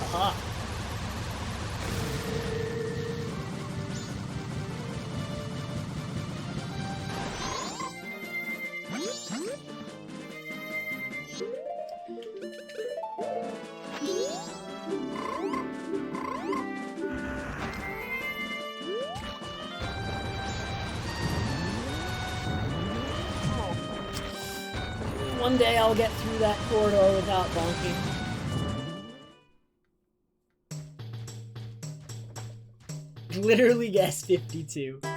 Aha! One day I'll get through that corridor without bonking. Literally guess 52. Well,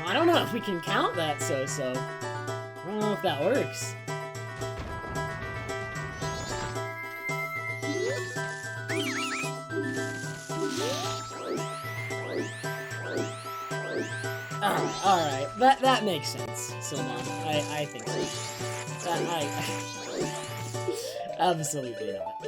I don't know if we can count that so-so. I don't know if that works. Alright, that makes sense, Silmon. I think so. Absolutely not.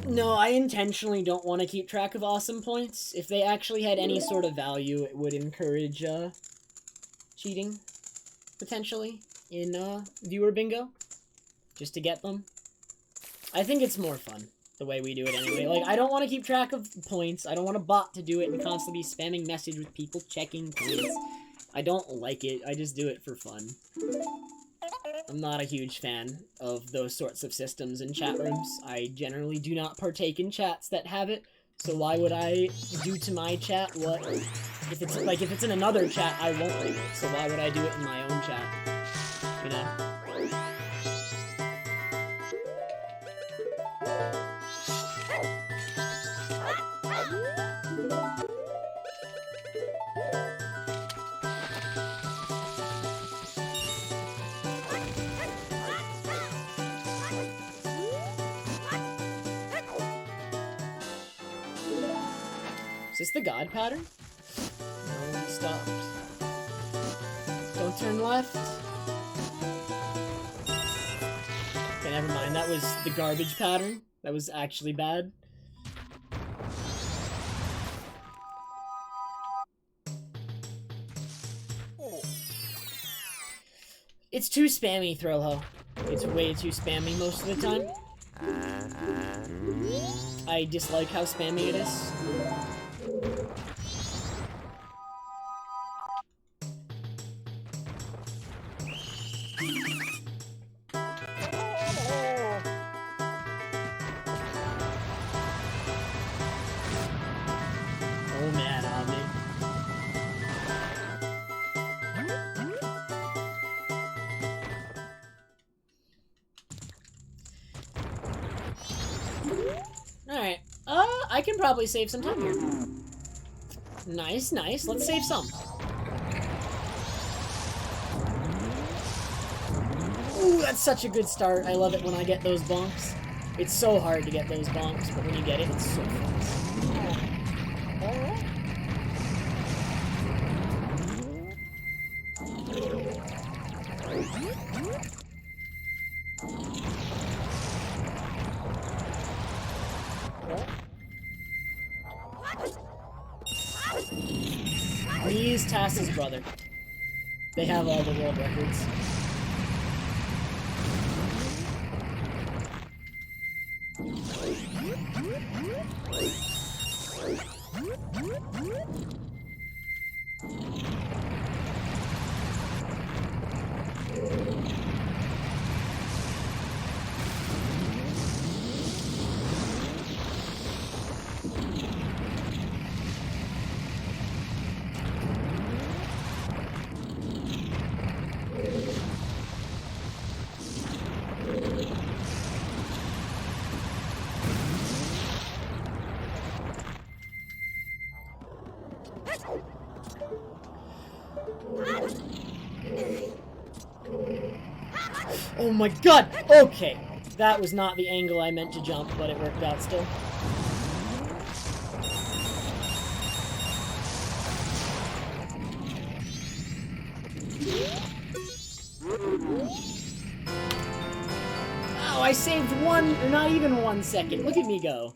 No, I intentionally don't want to keep track of awesome points. If they actually had any sort of value, it would encourage, cheating, potentially, in, viewer bingo. Just to get them. I think it's more fun, the way we do it anyway. Like, I don't want to keep track of points. I don't want a bot to do it and constantly spamming message with people checking points. I don't like it. I just do it for fun. I'm not a huge fan of those sorts of systems in chat rooms. I generally do not partake in chats that have it, so why would I do to my chat what... If it's in another chat, I won't do it, so why would I do it in my own chat? You know? Is this the god pattern? No, he stopped. Don't turn left. Okay, never mind. That was the garbage pattern. That was actually bad. It's too spammy, Thrillho. It's way too spammy most of the time. I dislike how spammy it is. Oh man, Ami. Alright. I can probably save some time here. Nice, nice. Let's save some. Ooh, that's such a good start. I love it when I get those bonks. It's so hard to get those bonks, but when you get it, it's so fast. He's Tass's brother. They have all the world records. Oh my god! Okay! That was not the angle I meant to jump, but it worked out still. Oh, I saved one, or not even 1 second. Look at me go.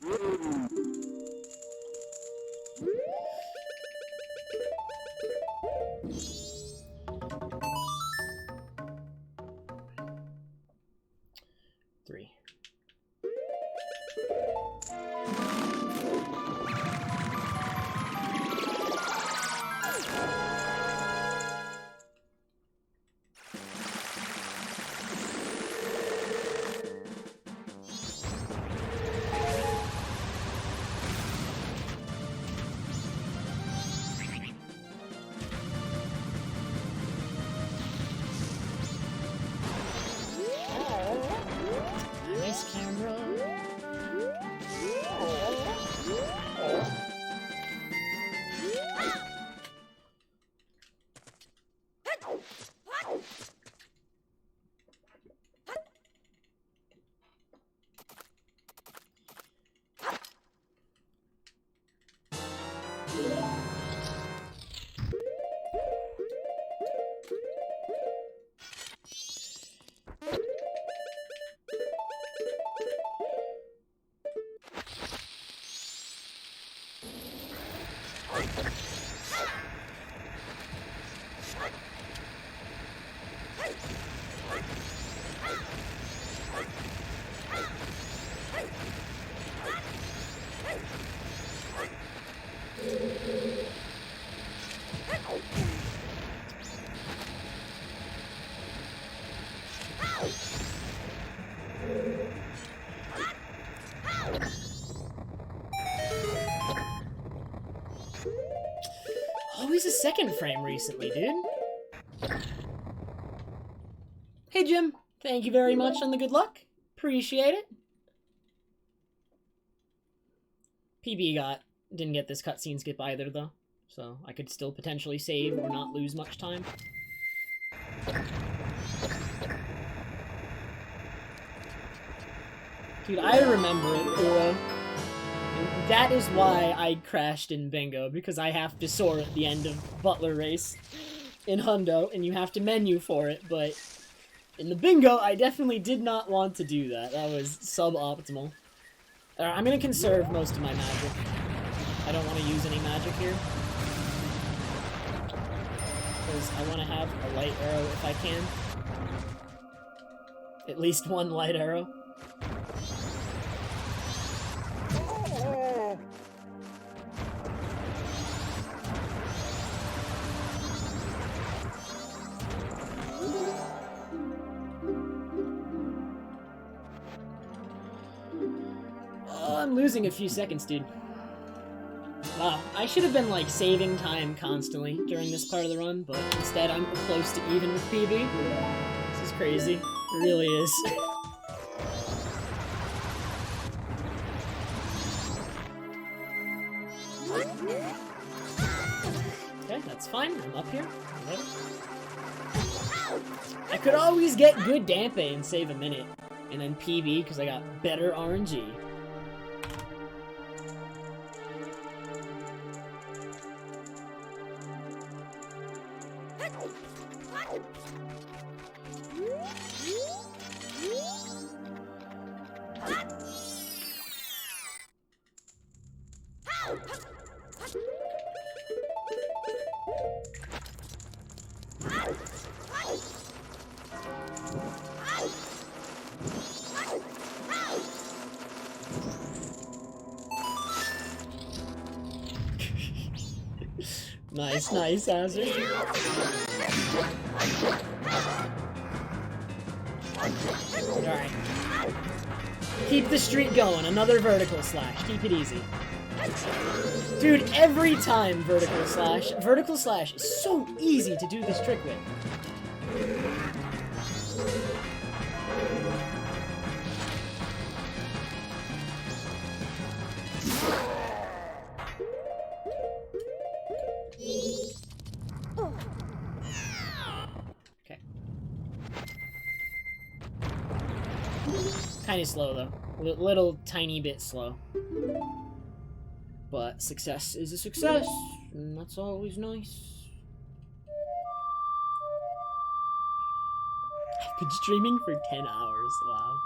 Always a second frame recently, dude. Hey, Jim. Thank you very much on the good luck. Appreciate it. PB didn't get this cutscene skip either, though. So I could still potentially save or not lose much time. Dude, I remember it, Kuro. And that is why I crashed in Bingo, because I have to soar at the end of Butler Race in Hundo, and you have to menu for it, but in the Bingo, I definitely did not want to do that. That was suboptimal. I'm gonna conserve most of my magic. I don't want to use any magic here. Because I want to have a light arrow if I can. At least one light arrow. Oh, I'm losing a few seconds, dude. Wow, I should have been, like, saving time constantly during this part of the run, but instead I'm close to even with PB. This is crazy. It really is. Okay, that's fine. I'm up here. Yep. I could always get good Dampe and save a minute, and then PB because I got better RNG. Nice, nice, Hazard. Alright. Keep the streak going. Another vertical slash. Keep it easy. Dude, every time vertical slash is so easy to do this trick with. Kinda slow, though. Little tiny bit slow. But success is a success, and that's always nice. I've been streaming for 10 hours, wow.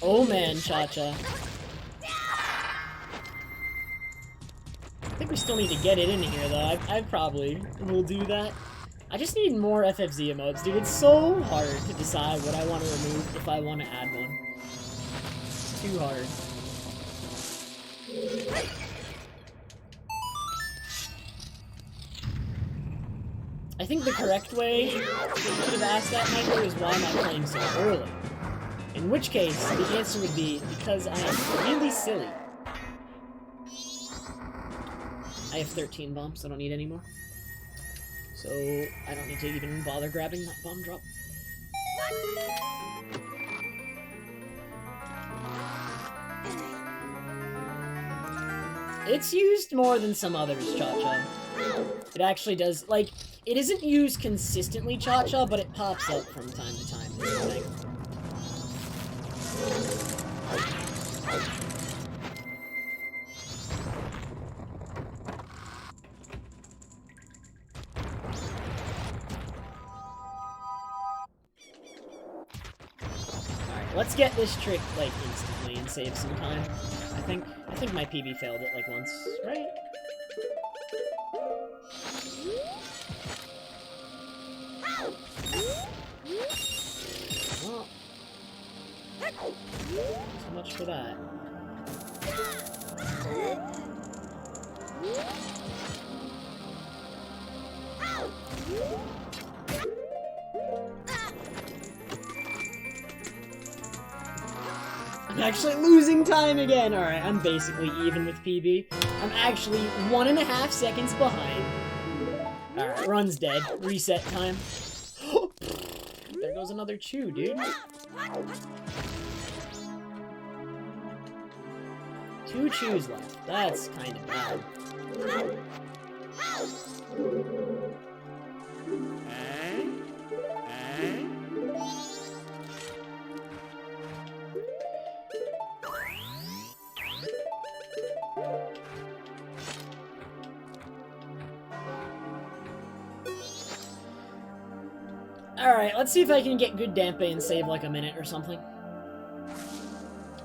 Oh man, Cha-Cha. I think we still need to get it in here, though. I probably will do that. I just need more FFZ emotes, dude. It's so hard to decide what I want to remove if I want to add one. It's too hard. I think the correct way you should have asked that, Michael, is why am I playing so early? In which case, the answer would be, because I am really silly. I have 13 bombs, I don't need any more. So, I don't need to even bother grabbing that bomb drop. It's used more than some others, Cha-Cha. It actually does, like, it isn't used consistently, Cha-Cha, but it pops up from time to time. Alright, let's get this trick, like, instantly and save some time. I think my PB failed it, like, once, right? Well, so much for that. I'm actually losing time again! Alright, I'm basically even with PB. I'm actually 1.5 seconds behind. Alright, run's dead. Reset time. There goes another chew, dude. 2 chews left. That's kind of bad. Alright, let's see if I can get good Dampe and save like a minute or something.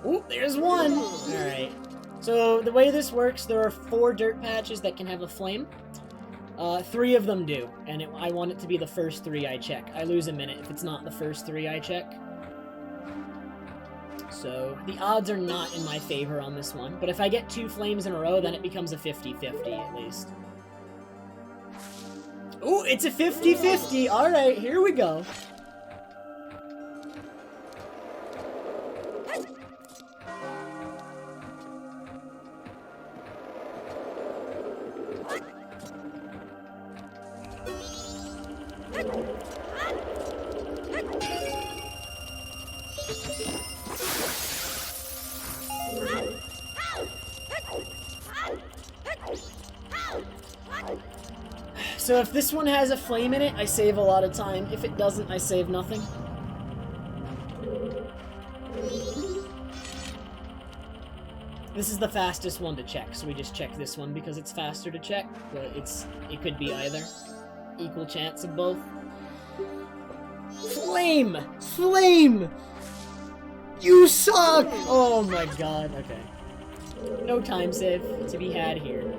Ooh, there's one! Alright. So, the way this works, there are 4 dirt patches that can have a flame. 3 of them do, and I want it to be the first 3 I check. I lose a minute if it's not the first 3 I check. So, the odds are not in my favor on this one, but if I get 2 flames in a row, then it becomes a 50-50 at least. Ooh, it's a 50-50! Alright, here we go. So if this one has a flame in it, I save a lot of time. If it doesn't, I save nothing. This is the fastest one to check, so we just check this one because it's faster to check, but it could be either. Equal chance of both. Flame! Flame! You suck! Oh my god, okay. No time save to be had here.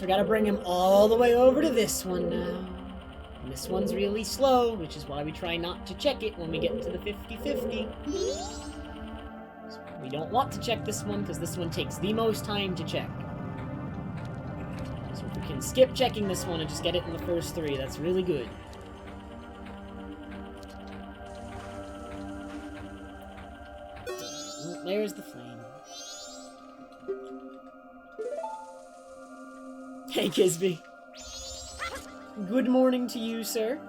I gotta bring him all the way over to this one now. And this one's really slow, which is why we try not to check it when we get to the 50-50. We don't want to check this one, because this one takes the most time to check. So if we can skip checking this one and just get it in the first 3, that's really good. There's the flame. Hey, Kisby. Good morning to you, sir.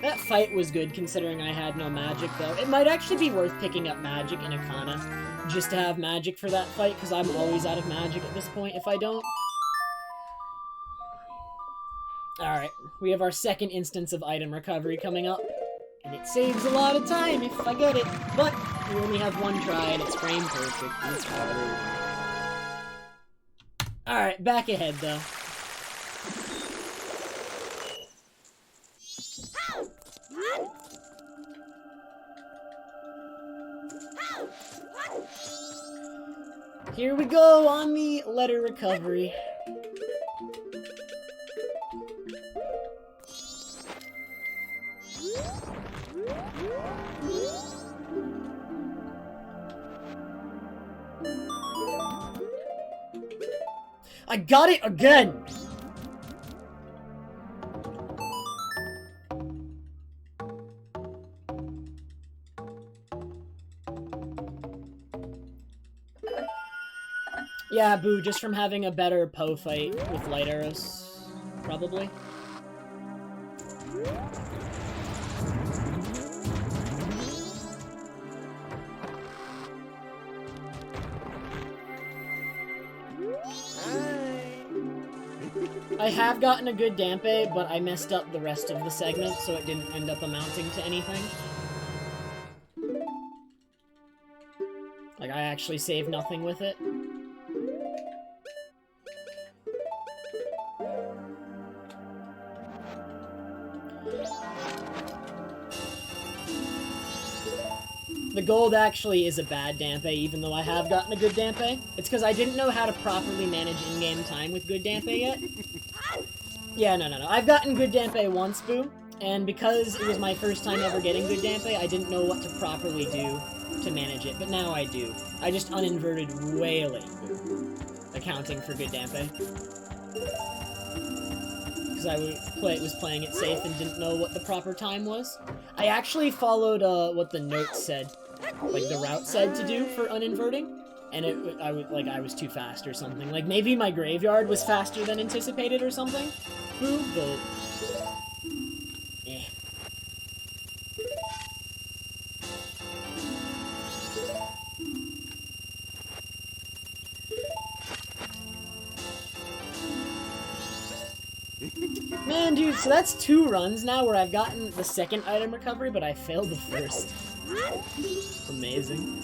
That fight was good considering I had no magic, though. It might actually be worth picking up magic in Akana just to have magic for that fight, because I'm always out of magic at this point if I don't. Alright, we have our second instance of item recovery coming up. And it saves a lot of time if I get it. But we only have one try and it's frame perfect. It's hard. Alright, back ahead though. Here we go on the letter recovery. I got it again! Yeah, boo, just from having a better Poe fight with light arrows, probably. I have gotten a good Dampe, but I messed up the rest of the segment, so it didn't end up amounting to anything. Like, I actually saved nothing with it. The gold actually is a bad Dampe, even though I have gotten a good Dampe. It's because I didn't know how to properly manage in-game time with good Dampe yet. Yeah, no. I've gotten good Dampe once, boo, and because it was my first time ever getting good Dampe, I didn't know what to properly do to manage it, but now I do. I just uninverted wailing, boo, accounting for good Dampe. Because I was playing it safe and didn't know what the proper time was. I actually followed what the notes said, like the route said to do for uninverting, and I was too fast or something. Like maybe my graveyard was faster than anticipated or something. Boo, but eh. Man, dude, so that's 2 runs now where I've gotten the second item recovery, but I failed the first. Amazing.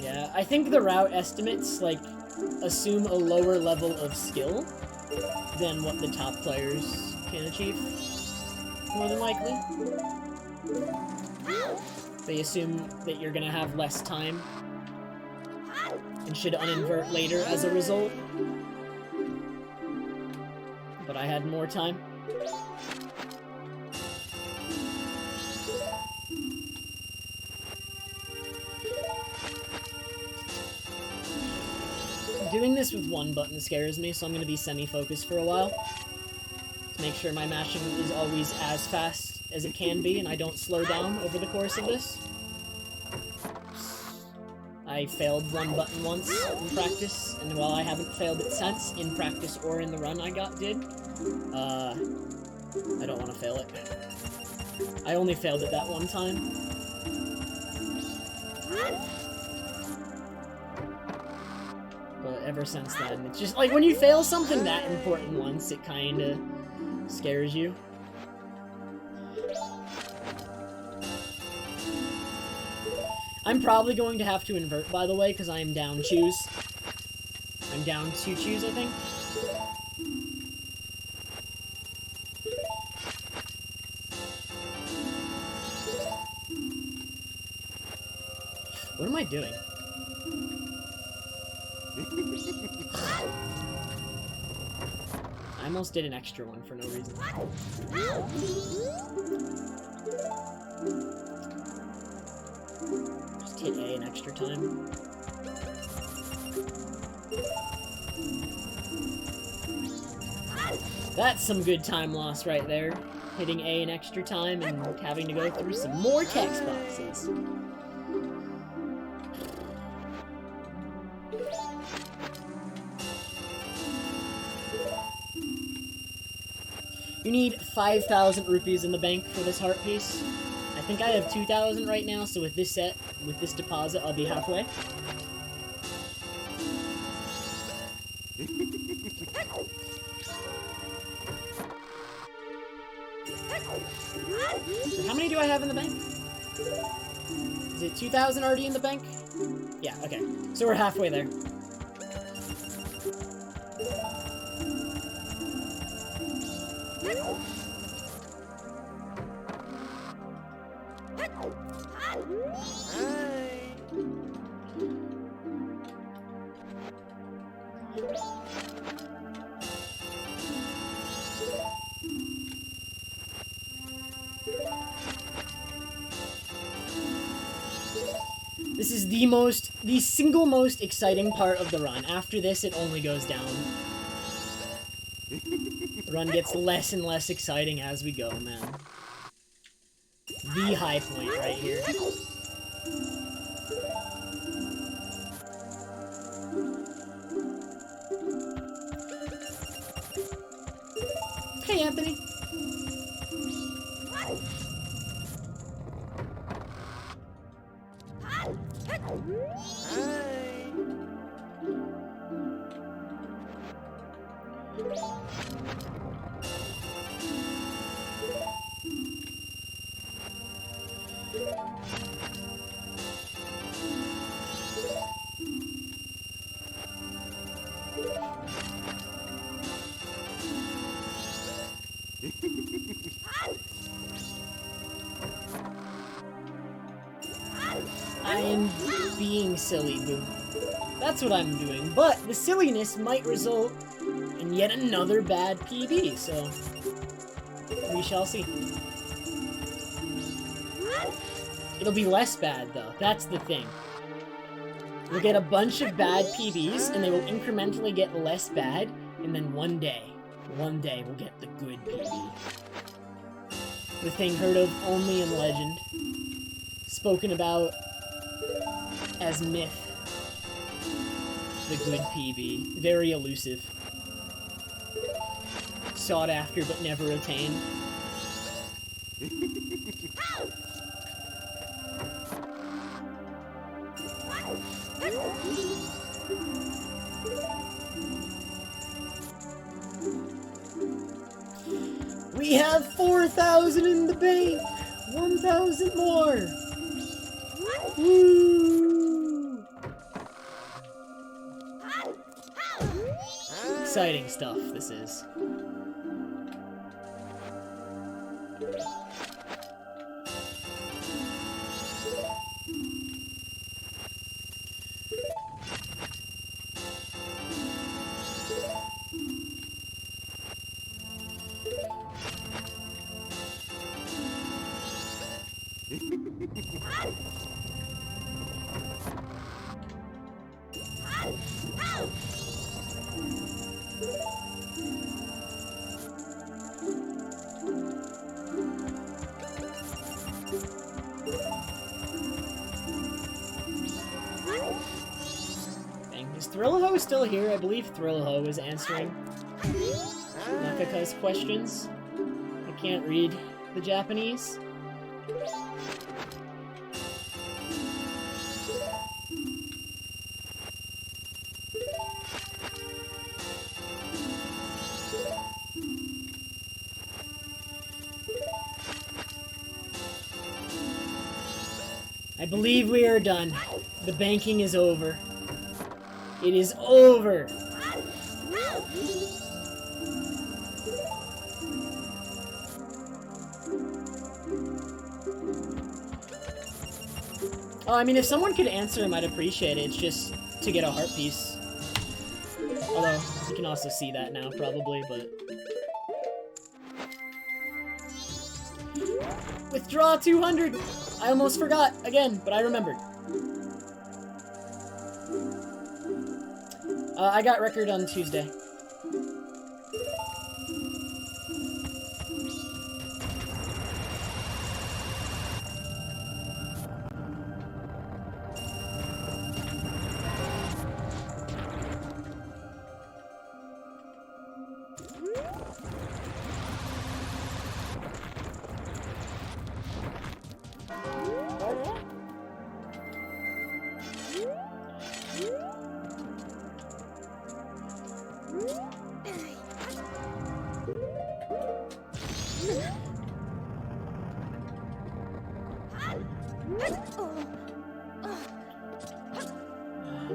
Yeah, I think the route estimates, like, assume a lower level of skill than what the top players can achieve, more than likely. They assume that you're gonna have less time and should uninvert later as a result. But I had more time. Doing this with one button scares me, so I'm going to be semi-focused for a while. To make sure my mashing is always as fast as it can be, and I don't slow down over the course of this. I failed one button once in practice, and while I haven't failed it since, in practice or in the run I did, I don't want to fail it. I only failed it that one time. But ever since then, it's just like when you fail something that important once, it kinda scares you. I'm probably going to have to invert, by the way, because I am down choose. I'm down 2 choose, I think. What am I doing? I almost did an extra one for no reason. Just hit A an extra time. That's some good time loss right there. Hitting A an extra time and having to go through some more text boxes. You need 5,000 rupees in the bank for this heart piece. I think I have 2,000 right now, so with this set, with this deposit, I'll be halfway. How many do I have in the bank? Is it 2,000 already in the bank? Yeah, okay. So we're halfway there. This is the single most exciting part of the run. After this, it only goes down. The run gets less and less exciting as we go, man. The high point right here. Hey, Anthony. I am being silly, boo. That's what I'm doing, but the silliness might result in yet another bad PB, so we shall see. It'll be less bad, though. That's the thing. We'll get a bunch of bad PBs, and they will incrementally get less bad, and then one day we'll get the good PB. The thing heard of only in legend. Spoken about as myth. The good PB. Very elusive. Sought after but never attained. We have 4,000 in the bank! 1,000 more! Woo! Exciting stuff, this is. Dang, is Thrillaho still here? I believe Thrillaho is answering Nakaka's questions. I can't read the Japanese. I believe we are done. The banking is over. It is over! Oh, I mean, if someone could answer him, I'd appreciate it. It's just to get a heart piece. Although, you can also see that now, probably, but... Withdraw 200! I almost forgot, again, but I remembered. I got record on Tuesday.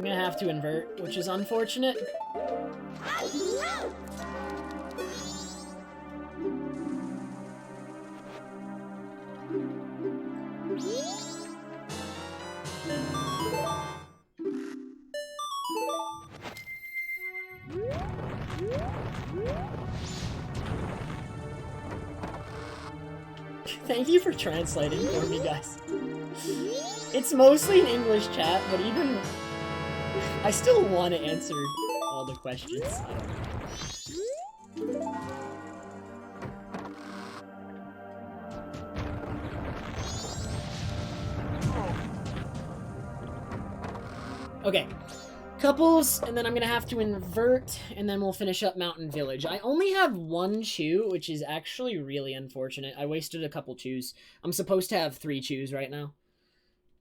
I'm gonna have to invert, which is unfortunate. Thank you for translating for me, guys. It's mostly in English chat, but even... I still want to answer all the questions. I don't know. Okay. Couples, and then I'm gonna have to invert, and then we'll finish up Mountain Village. I only have one chew, which is actually really unfortunate. I wasted a couple chews. I'm supposed to have 3 chews right now,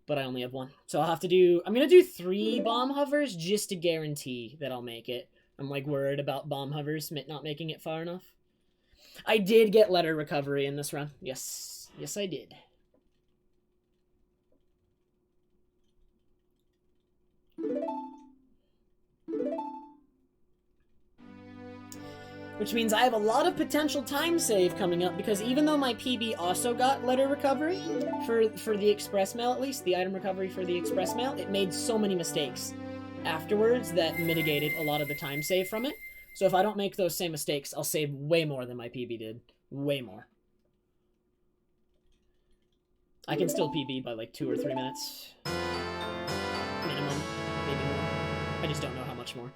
but I only have 1. So I'll have to do... I'm gonna do 3 bomb hovers just to guarantee that I'll make it. I'm, like, worried about bomb hovers not making it far enough. I did get letter recovery in this run. Yes. Yes, I did. Which means I have a lot of potential time save coming up, because even though my PB also got letter recovery, for the express mail at least, the item recovery for the express mail, it made so many mistakes afterwards that mitigated a lot of the time save from it. So if I don't make those same mistakes, I'll save way more than my PB did. Way more. I can still PB by like 2 or 3 minutes. Minimum, maybe more. I just don't know how much more.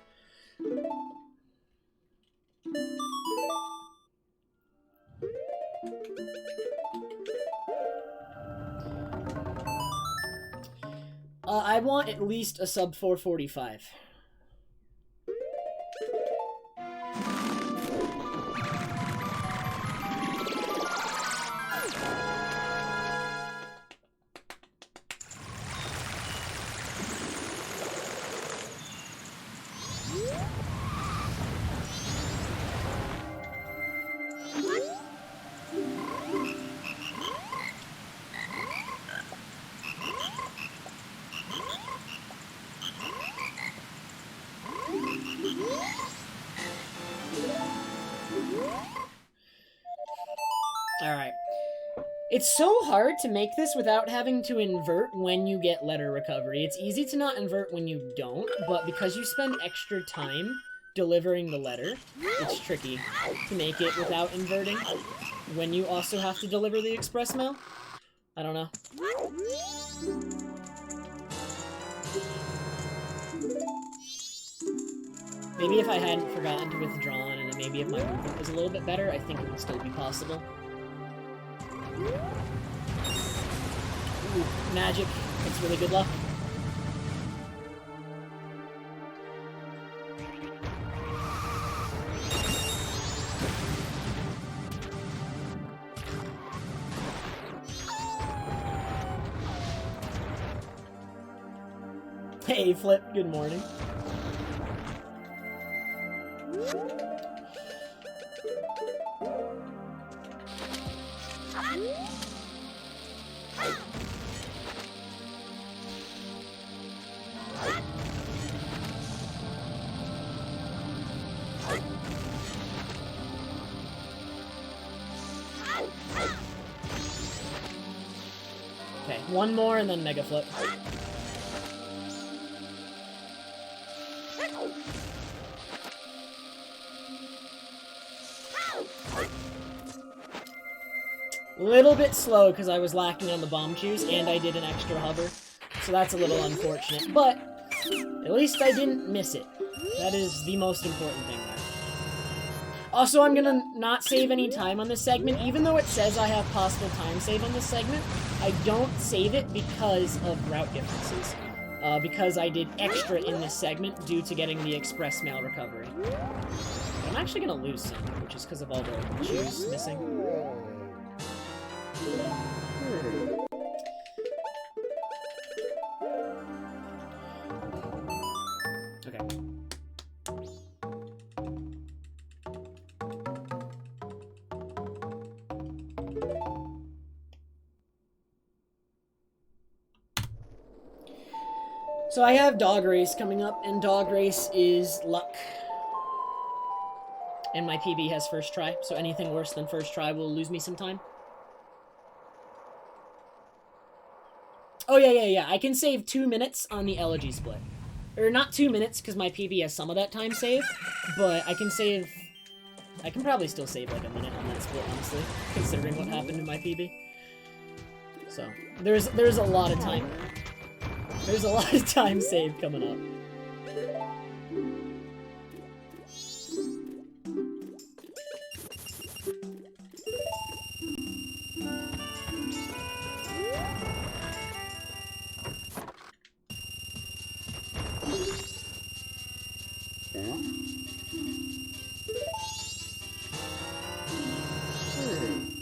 I want at least a sub 445. Alright. It's so hard to make this without having to invert when you get letter recovery. It's easy to not invert when you don't, but because you spend extra time delivering the letter, it's tricky to make it without inverting when you also have to deliver the express mail. I don't know. Maybe if I hadn't forgotten to withdraw, and then maybe if my movement was a little bit better, I think it would still be possible. Ooh, magic. That's really good luck. Hey, Flip. Good morning. Okay, one more and then Mega Flip. Little bit slow because I was lacking on the bomb juice and I did an extra hover, so that's a little unfortunate, but at least I didn't miss it. That is the most important thing there. Also, I'm gonna not save any time on this segment. Even though it says I have possible time save on this segment, I don't save it because of route differences. Because I did extra in this segment due to getting the express mail recovery. But I'm actually gonna lose some, which is because of all the juice missing. Okay. So I have Dog Race coming up, and Dog Race is luck. And my PB has first try, so anything worse than first try will lose me some time. Oh, yeah. I can save 2 minutes on the Elegy split. Or not 2 minutes, because my PB has some of that time saved, but I can save... I can probably still save like a minute on that split, honestly, considering what happened in my PB. So, there's a lot of time. There's a lot of time saved coming up.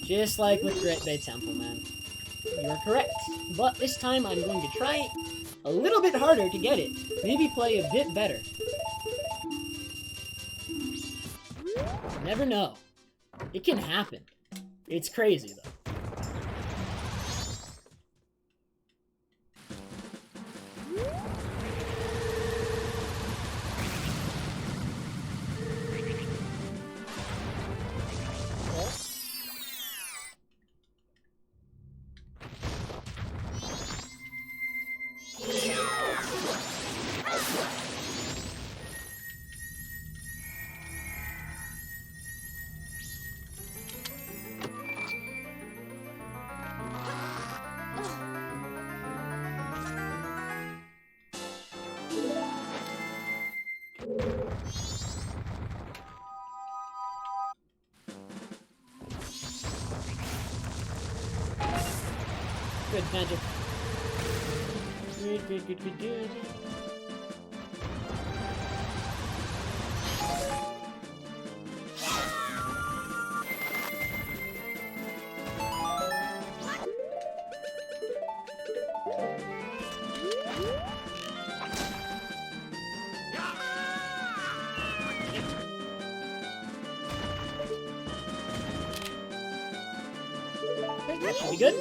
Just like with Great Bay Temple, man. You are correct. But this time I'm going to try a little bit harder to get it. Maybe play a bit better. Never know. It can happen. It's crazy, though. Good magic. Good. That should be good.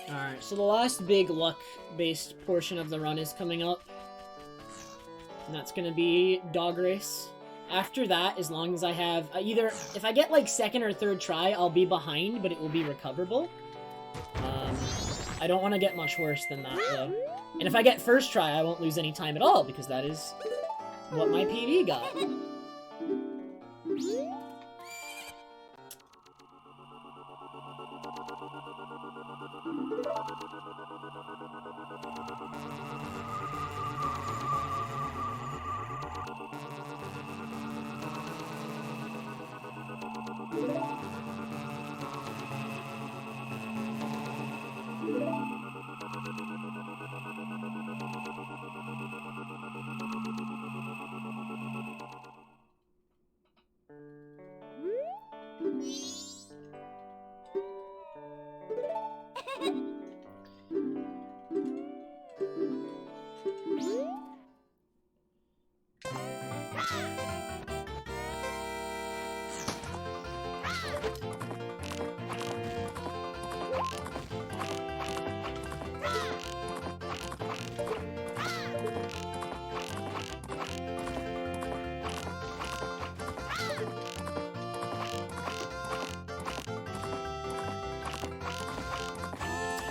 Alright, so the last big luck-based portion of the run is coming up. And that's gonna be Dog Race. After that, as long as I have... either... if I get, like, second or third try, I'll be behind, but it will be recoverable. I don't want to get much worse than that, though. And if I get first try, I won't lose any time at all, because that is what my PB got.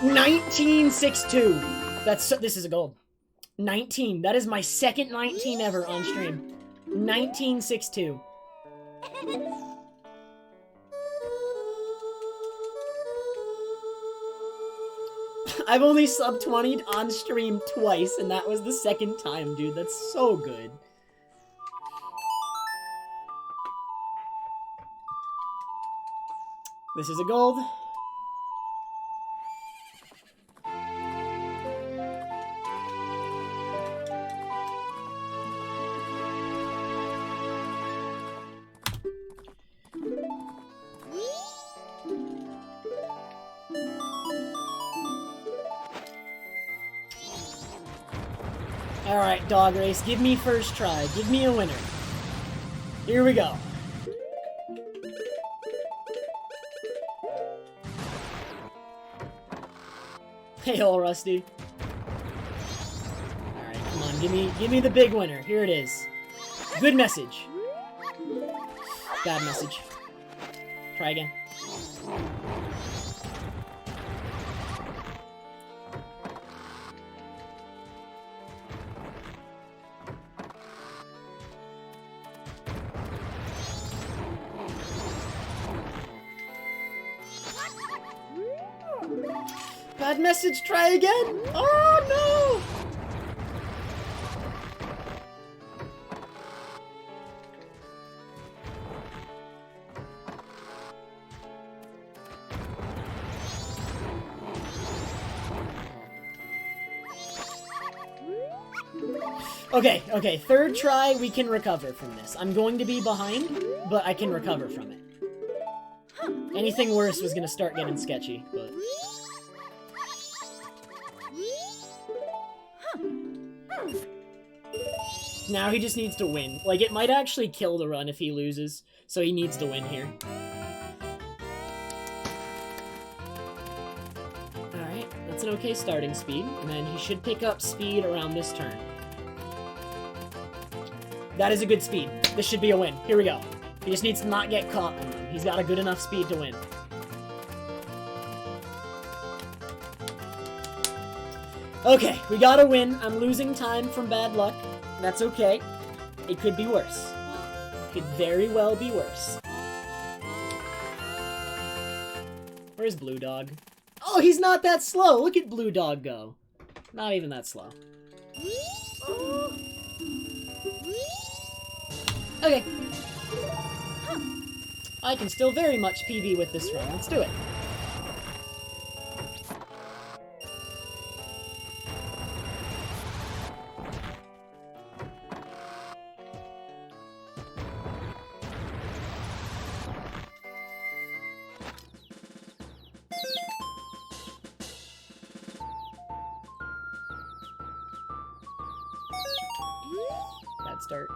$19.62. This is a gold. 19. That is my second 19 ever on stream. 1962. I've only sub 20'd on stream twice, and that was the second time, dude. That's so good. This is a gold. Alright, dog race. Give me first try. Give me a winner. Here we go. Hey, old Rusty. Alright, come on. Give me the big winner. Here it is. Good message. Bad message. Try again. Bad message, try again! Oh no! Okay, third try, we can recover from this. I'm going to be behind, but I can recover from it. Anything worse was gonna start getting sketchy, but... Now he just needs to win. Like, it might actually kill the run if he loses, so he needs to win here. Alright, that's an okay starting speed, and then he should pick up speed around this turn. That is a good speed. This should be a win. Here we go. He just needs to not get caught on them. He's got a good enough speed to win. Okay, we got a win. I'm losing time from bad luck. That's okay. It could be worse. Could very well be worse. Where's Blue Dog? Oh, he's not that slow. Look at Blue Dog go. Not even that slow. Okay. I can still very much PB with this run. Let's do it. Bad start.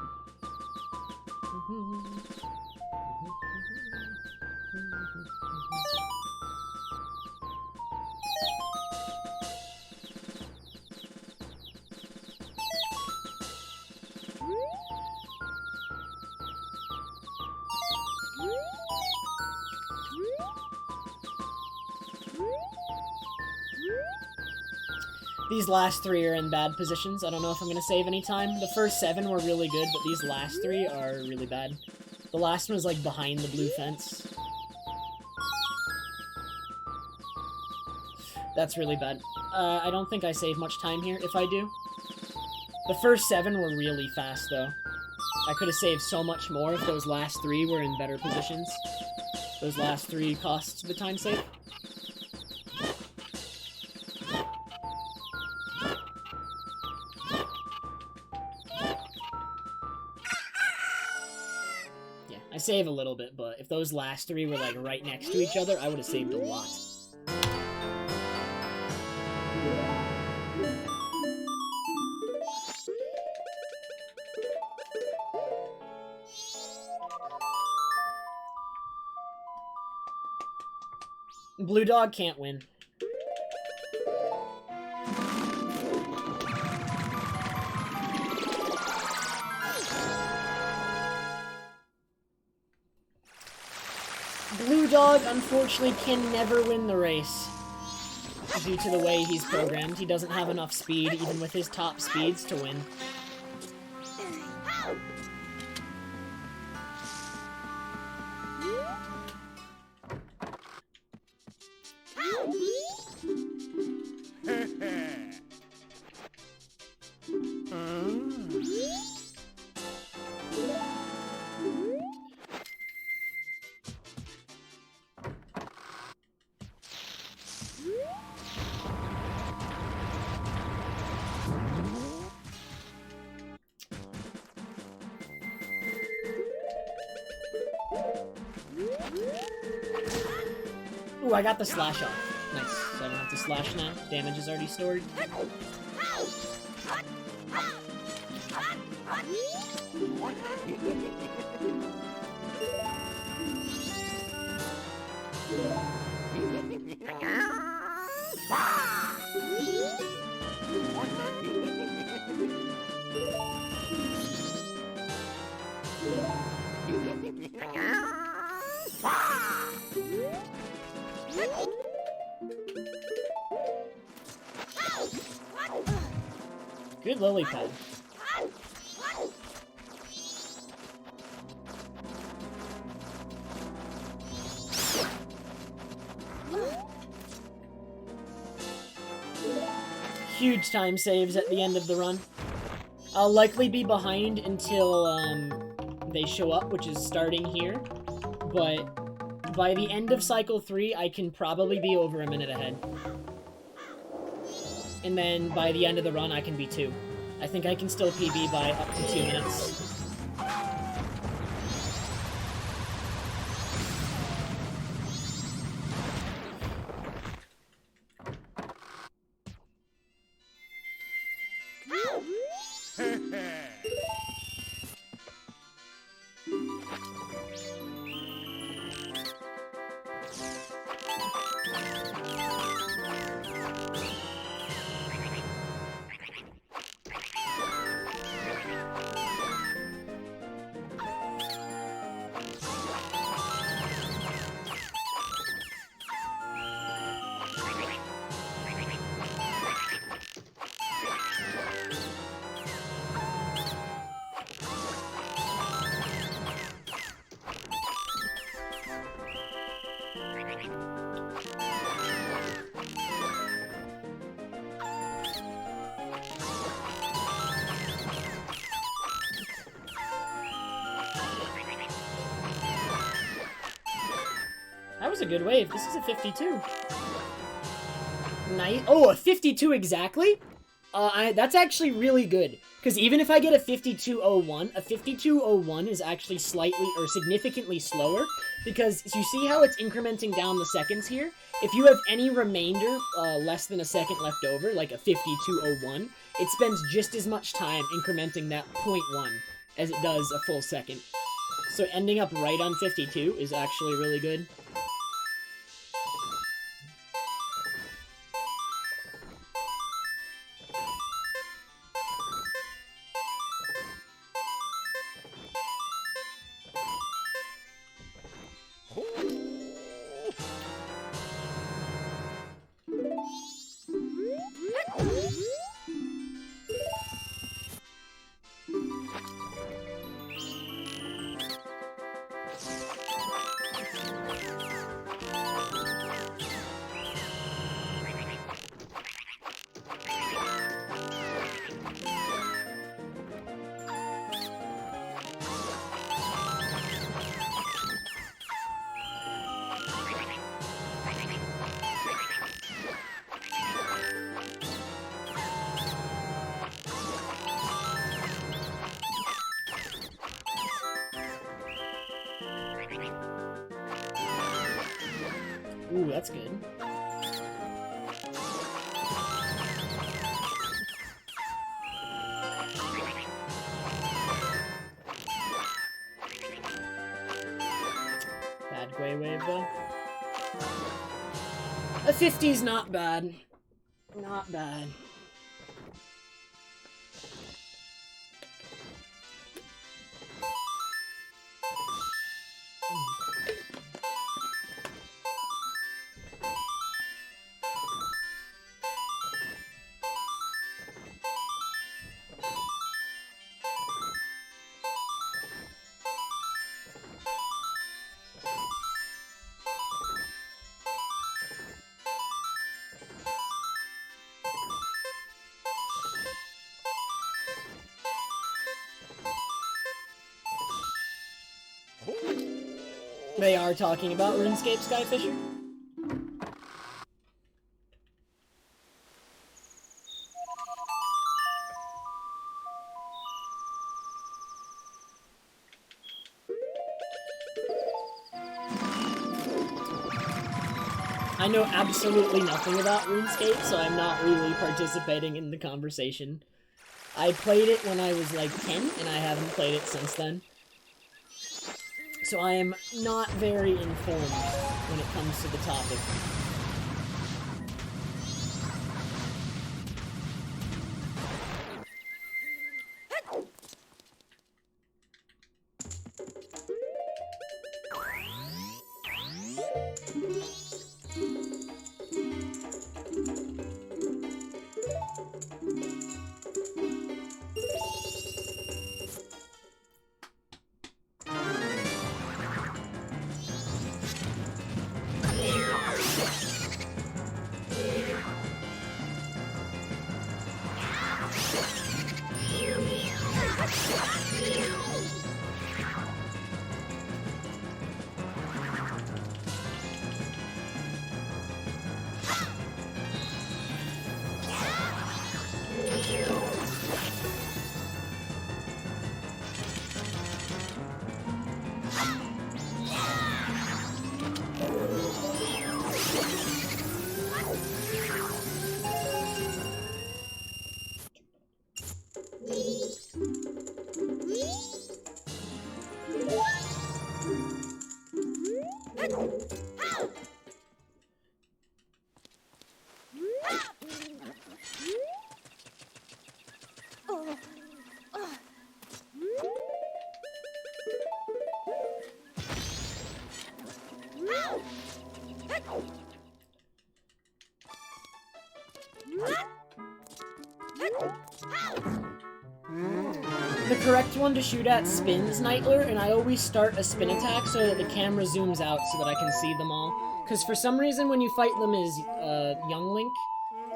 These last three are in bad positions. I don't know if I'm going to save any time. The first 7 were really good, but these last 3 are really bad. The last one was like behind the blue fence. That's really bad. I don't think I save much time here, if I do. The first 7 were really fast, though. I could have saved so much more if those last 3 were in better positions. Those last 3 costs the time save. I save a little bit, but if those last 3 were like right next to each other, I would have saved a lot. Blue Dog can't win. Blue Dog, unfortunately, can never win the race. due to the way he's programmed. He doesn't have enough speed, even with his top speeds, to win. Ooh, I got the slash off. Nice. So I don't have to slash now. Damage is already stored. Good lily pad. Huge time saves at the end of the run. I'll likely be behind until they show up, which is starting here. But by the end of cycle 3, I can probably be over a minute ahead. And then by the end of the run, I can be 2. I think I can still PB by up to 2 minutes. That was a good wave. This is a 52. Nice. Oh, a 52 exactly? That's actually really good. Because even if I get a 52.01, a 52.01 is actually slightly or significantly slower. Because you see how it's incrementing down the seconds here? If you have any remainder less than a second left over, like a 52.01, it spends just as much time incrementing that 0.1 as it does a full second. So ending up right on 52 is actually really good. Ooh, that's good. Bad Gwei wave, though. A 50's not bad. Not bad. They are talking about RuneScape, Skyfisher? I know absolutely nothing about RuneScape, so I'm not really participating in the conversation. I played it when I was like 10, and I haven't played it since then. So I am not very informed when it comes to the topic. The correct one to shoot at spins, Nightler, and I always start a spin attack so that the camera zooms out so that I can see them all. Because for some reason, when you fight them as Young Link,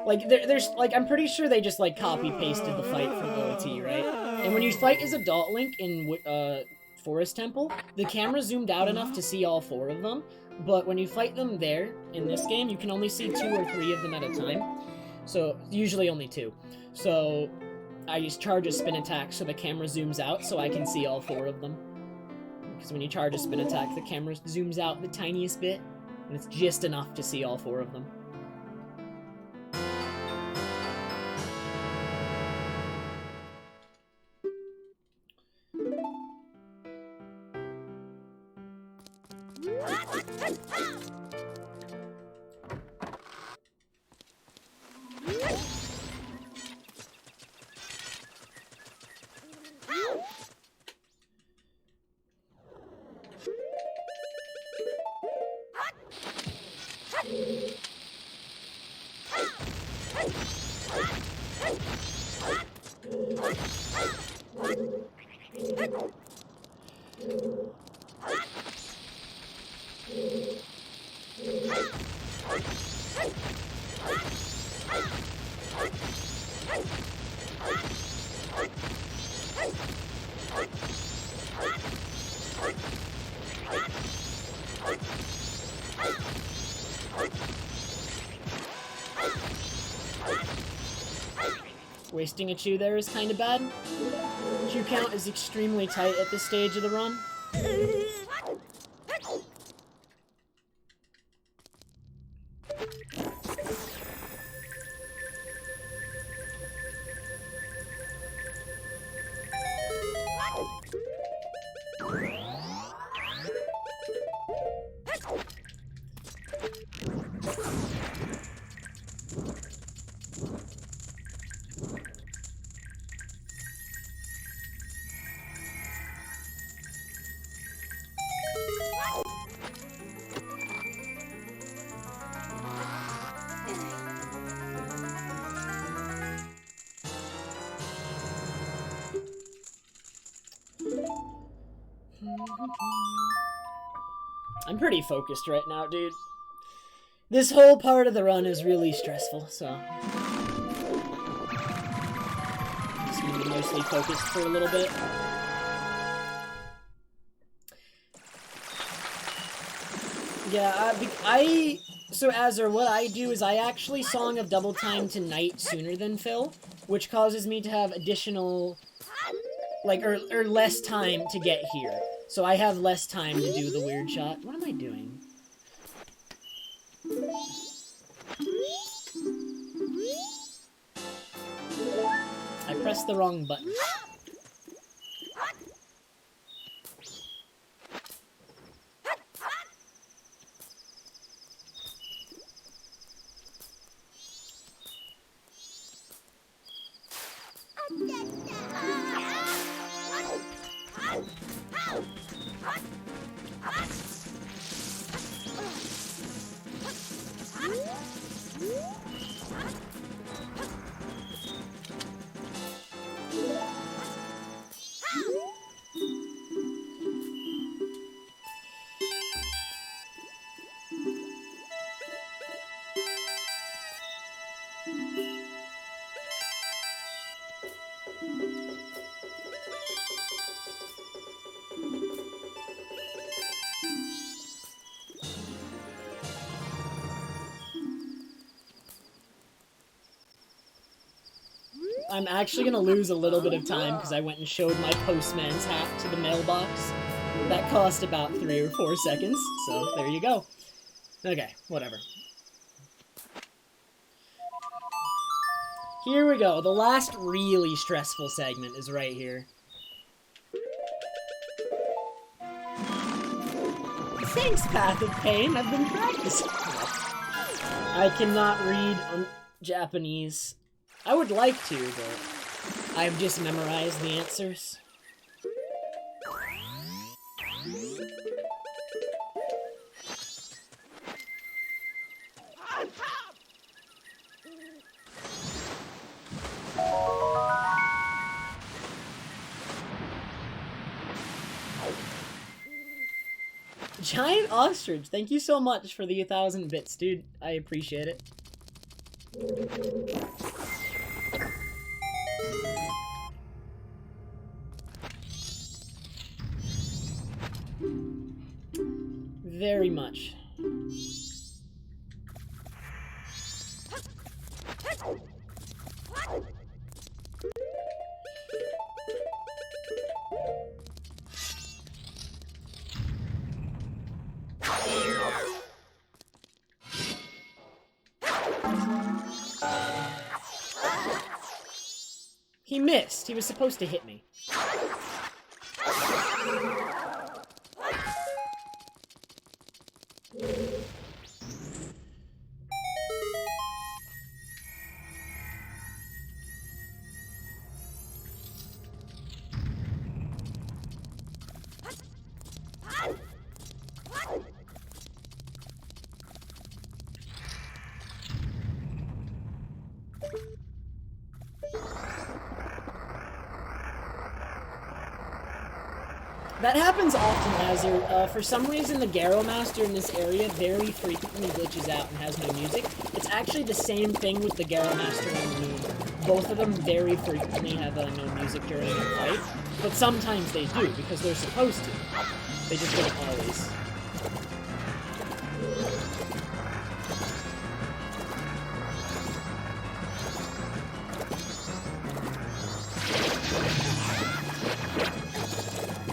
like, there's, like, I'm pretty sure they just, like, copy-pasted the fight from OT, right? And when you fight as Adult Link in Forest Temple, the camera zoomed out enough to see all 4 of them, but when you fight them there, in this game, you can only see 2 or 3 of them at a time. So, usually only 2. So, I just charge a spin attack so the camera zooms out so I can see all 4 of them. Because when you charge a spin attack, the camera zooms out the tiniest bit, and it's just enough to see all 4 of them. Wasting a chew there is kinda bad. Chew count is extremely tight at this stage of the run. I'm pretty focused right now, dude. This whole part of the run is really stressful, so... just gonna be mostly focused for a little bit. Yeah, so Azur, what I do is I actually Song of Double Time to Night sooner than Phil, which causes me to have additional, like, or less time to get here. So I have less time to do the weird shot. What am I doing? I pressed the wrong button. I'm actually gonna lose a little bit of time because I went and showed my postman's hat to the mailbox. That cost about 3 or 4 seconds, so there you go. Okay, whatever. Here we go. The last really stressful segment is right here. Thanks, Path of Pain. I've been practicing. I cannot read Japanese. I would like to, but I've just memorized the answers. Giant ostrich, thank you so much for the 1,000 bits, dude. I appreciate it. Very much. He missed. He was supposed to hit me. That happens often, Azur. For some reason, the Garrow Master in this area very frequently glitches out and has no music. It's actually the same thing with the Garrow Master on the moon. Both of them very frequently have no music during a fight, but sometimes they do, because they're supposed to. They just don't always.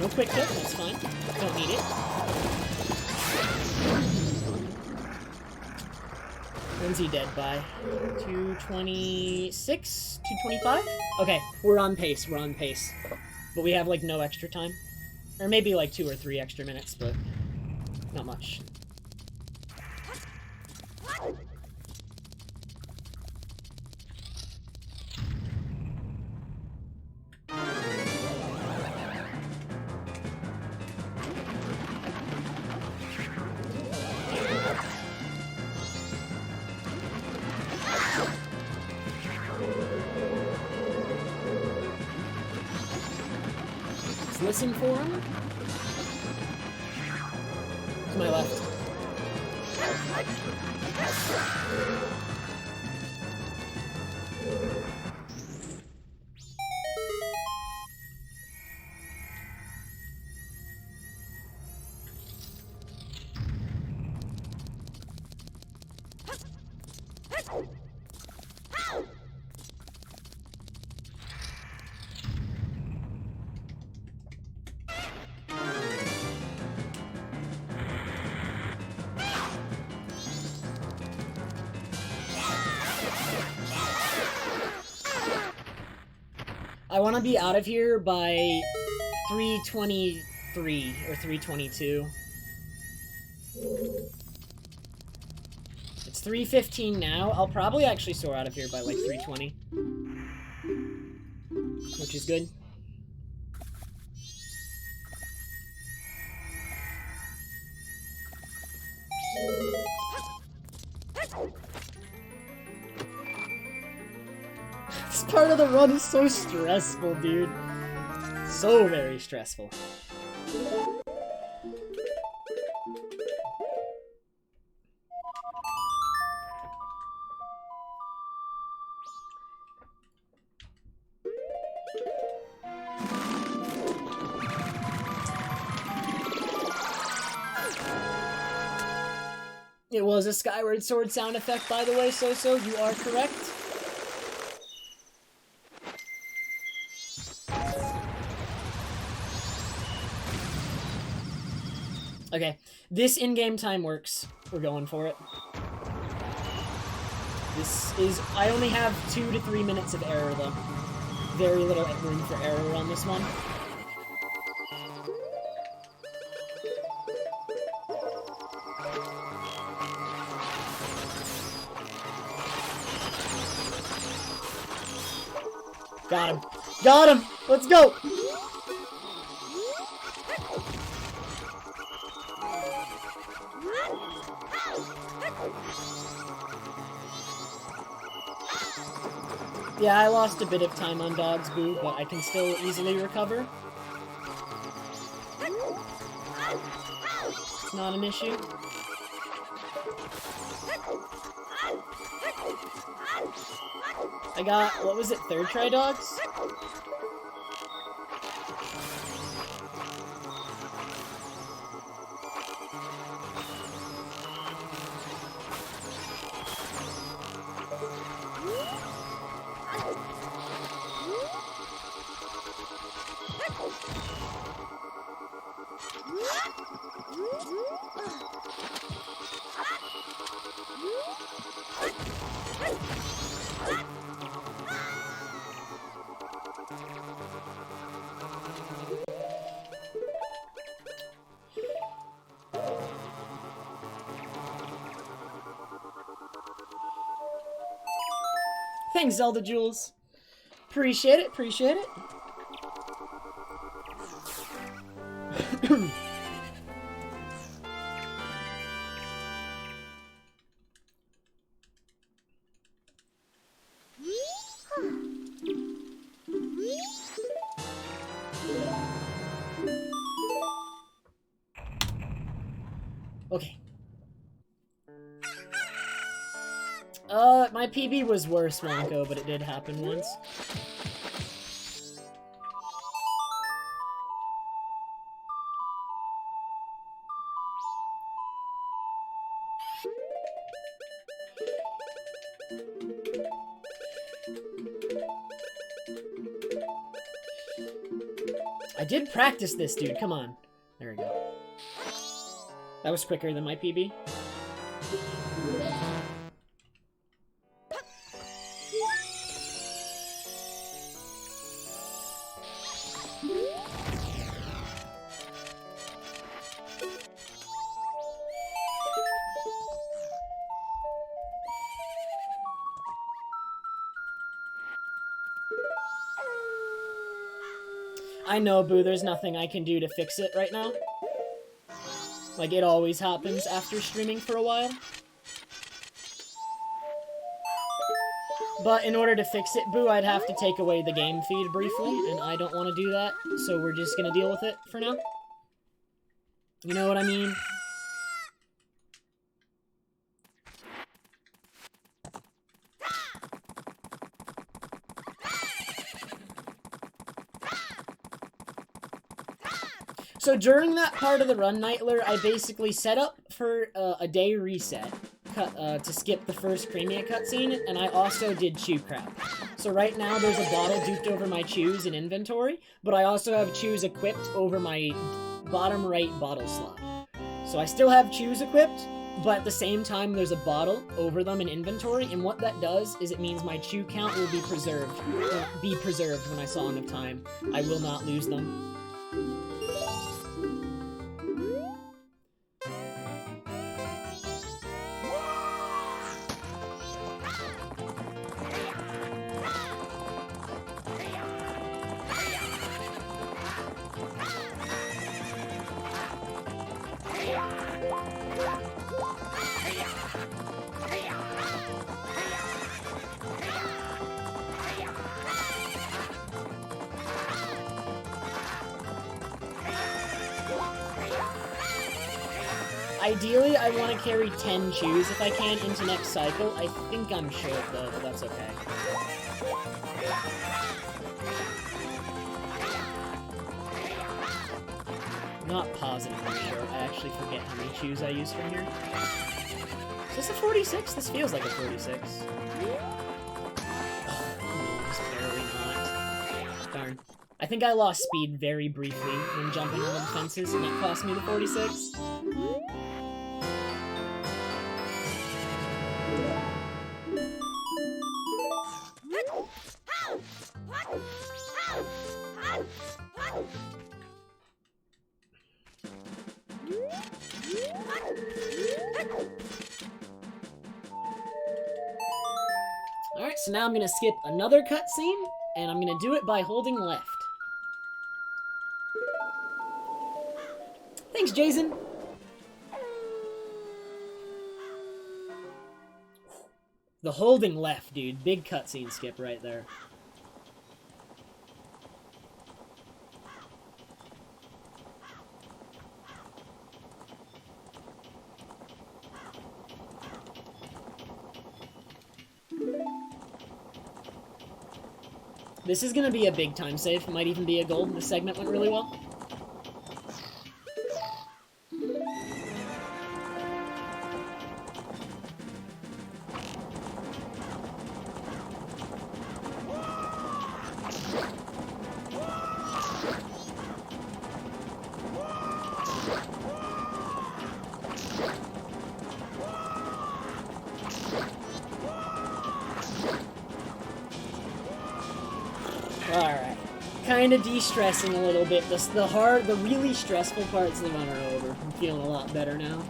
No quick hit, that's fine. Don't need it. When's he dead by? 226? 225? Okay, we're on pace, we're on pace. But we have, like, no extra time. Or maybe, like, 2 or 3 extra minutes, but not much. Listen for him. To my left. I want to be out of here by 3:23 or 3:22. It's 3:15 now. I'll probably actually soar out of here by like 3:20. Which is good. This part of the run is so stressful, dude. So very stressful. It was a Skyward Sword sound effect, by the way, So-So. You are correct. Okay, this in-game time works. We're going for it. This is... I only have 2 to 3 minutes of error, though. Very little room for error on this one. Got him. Got him! Let's go! Yeah, I lost a bit of time on Dog's Boo, but I can still easily recover. It's not an issue. I got, what was it, third try Dogs? Thanks, Zelda Jules. Appreciate it, appreciate it. Okay. My PB was worse, Wonko, but it did happen once. I did practice this, dude. Come on. There we go. That was quicker than my PB. I know, Boo, there's nothing I can do to fix it right now. Like, it always happens after streaming for a while. But in order to fix it, Boo, I'd have to take away the game feed briefly, and I don't want to do that, so we're just gonna deal with it for now. You know what I mean? So during that part of the run, Nightler, I basically set up for a day reset to skip the first Creamia cutscene, and I also did Chew Crap. So right now there's a bottle duped over my Chews in inventory, but I also have Chews equipped over my bottom right bottle slot. So I still have Chews equipped, but at the same time, there's a bottle over them in inventory, and what that does is it means my chew count will be preserved when I Song of Time. I will not lose them. Ideally, I want to carry 10 chews if I can into next cycle. I think I'm short though, but that's okay. I'm not positive I'm short. I actually forget how many chews I use from here. Is this a 46? This feels like a 46. Oh, no, just barely not. Darn. I think I lost speed very briefly when jumping over the fences, and that cost me the 46. Alright, so now I'm gonna skip another cutscene, and I'm gonna do it by holding left. Thanks, Jason! The holding left, dude. Big cutscene skip right there. This is gonna be a big time save. Might even be a gold. This segment went really well. Alright. Kind of de-stressing a little bit. The really stressful parts of the run are over. I'm feeling a lot better now.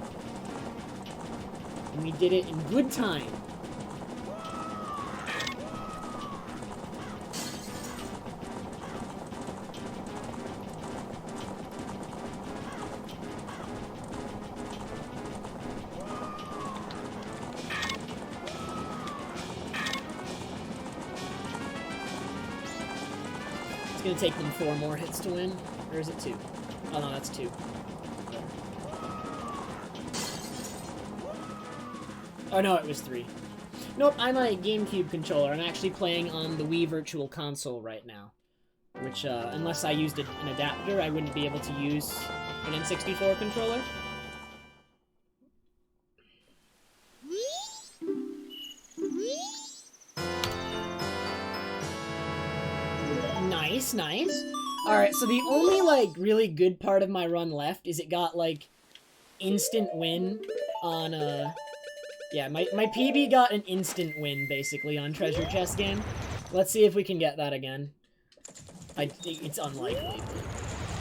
And we did it in good time. It's gonna take them 4 more hits to win. Or is it 2? Oh no, that's 2. Oh no, it was 3. Nope, I'm a GameCube controller. I'm actually playing on the Wii Virtual Console right now. Which, unless I used an adapter, I wouldn't be able to use an N64 controller. Nice, nice. Alright, so the only, like, really good part of my run left is it got, like, instant win on, yeah, my PB got an instant win, basically, on Treasure Chest game. Let's see if we can get that again. It's unlikely.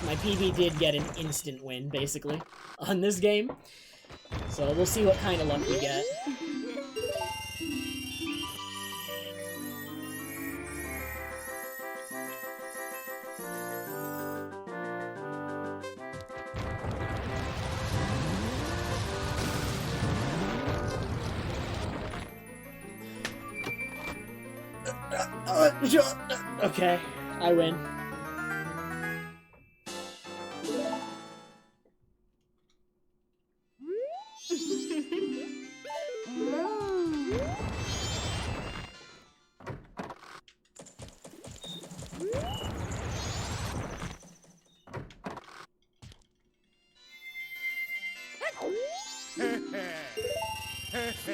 My PB did get an instant win, basically, on this game. So we'll see what kind of luck we get. Okay, I win.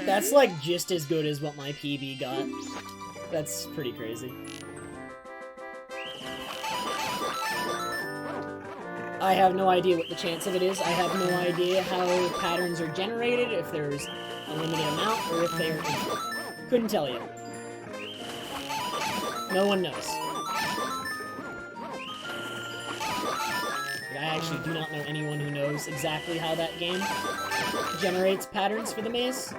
That's like just as good as what my PB got. That's pretty crazy. I have no idea what the chance of it is. I have no idea how patterns are generated, if there's a limited amount, or if they're infinite. Couldn't tell you. No one knows. I actually do not know anyone who knows exactly how that game generates patterns for the maze.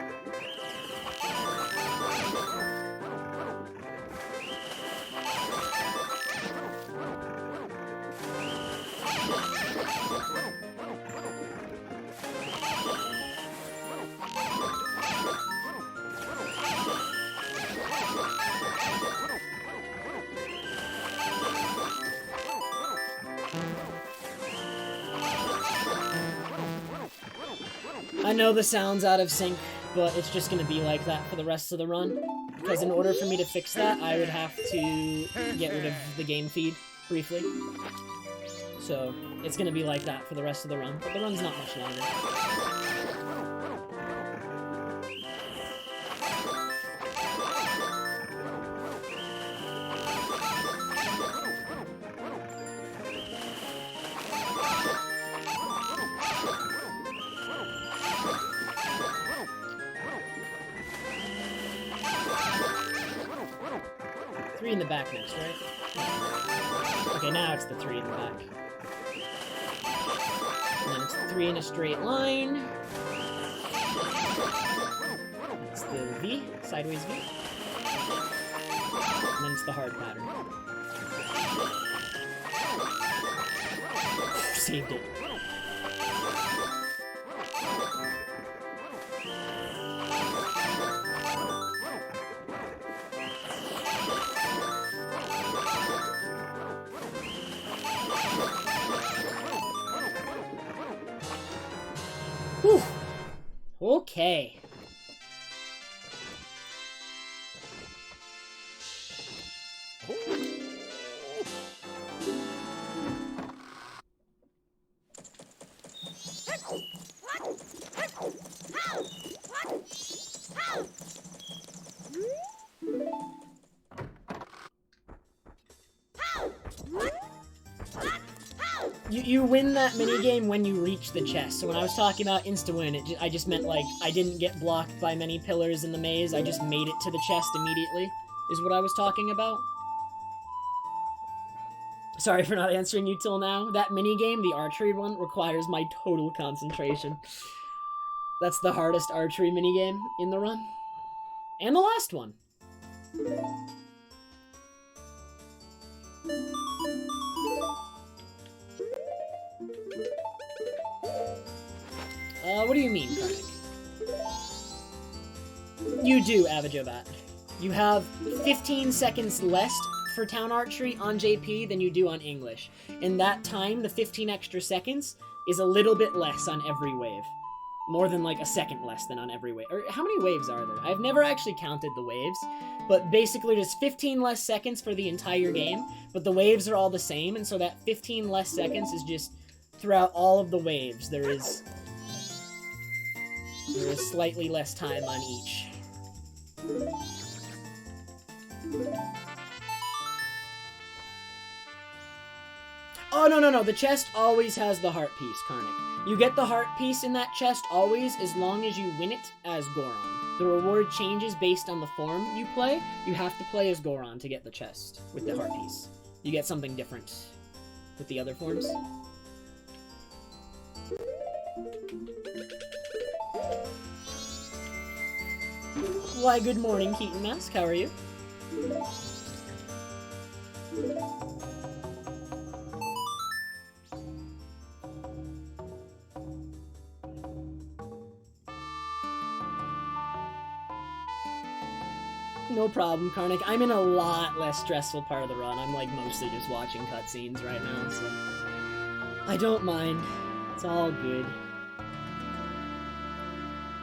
I know the sound's out of sync, but it's just gonna be like that for the rest of the run. Because in order for me to fix that, I would have to get rid of the game feed briefly. So it's gonna be like that for the rest of the run, but the run's not much longer. 3 in the back next, right? Okay, now it's the 3 in the back. And then it's the 3 in a straight line. That's the V, sideways V. And then it's the hard pattern. Saved it. Whew. Okay. You win that minigame when you reach the chest. So when I was talking about insta-win, I just meant, like, I didn't get blocked by many pillars in the maze, I just made it to the chest immediately, is what I was talking about. Sorry for not answering you till now. That minigame, the archery one, requires my total concentration. That's the hardest archery minigame in the run. And the last one. What do you mean, Karnik? You do, Avajobat. You have 15 seconds less for town archery on JP than you do on English. In that time, the 15 extra seconds is a little bit less on every wave. More than like a second less than on every wave. Or how many waves are there? I've never actually counted the waves, but basically there's 15 less seconds for the entire game, but the waves are all the same, and so that 15 less seconds is just throughout all of the waves. There is slightly less time on each. Oh, no, the chest always has the heart piece, Karnik. You get the heart piece in that chest always, as long as you win it as Goron. The reward changes based on the form you play. You have to play as Goron to get the chest with the heart piece. You get something different with the other forms. Why, good morning, Keaton Mask. How are you? No problem, Karnik. I'm in a lot less stressful part of the run. I'm like mostly just watching cutscenes right now, so I don't mind. It's all good.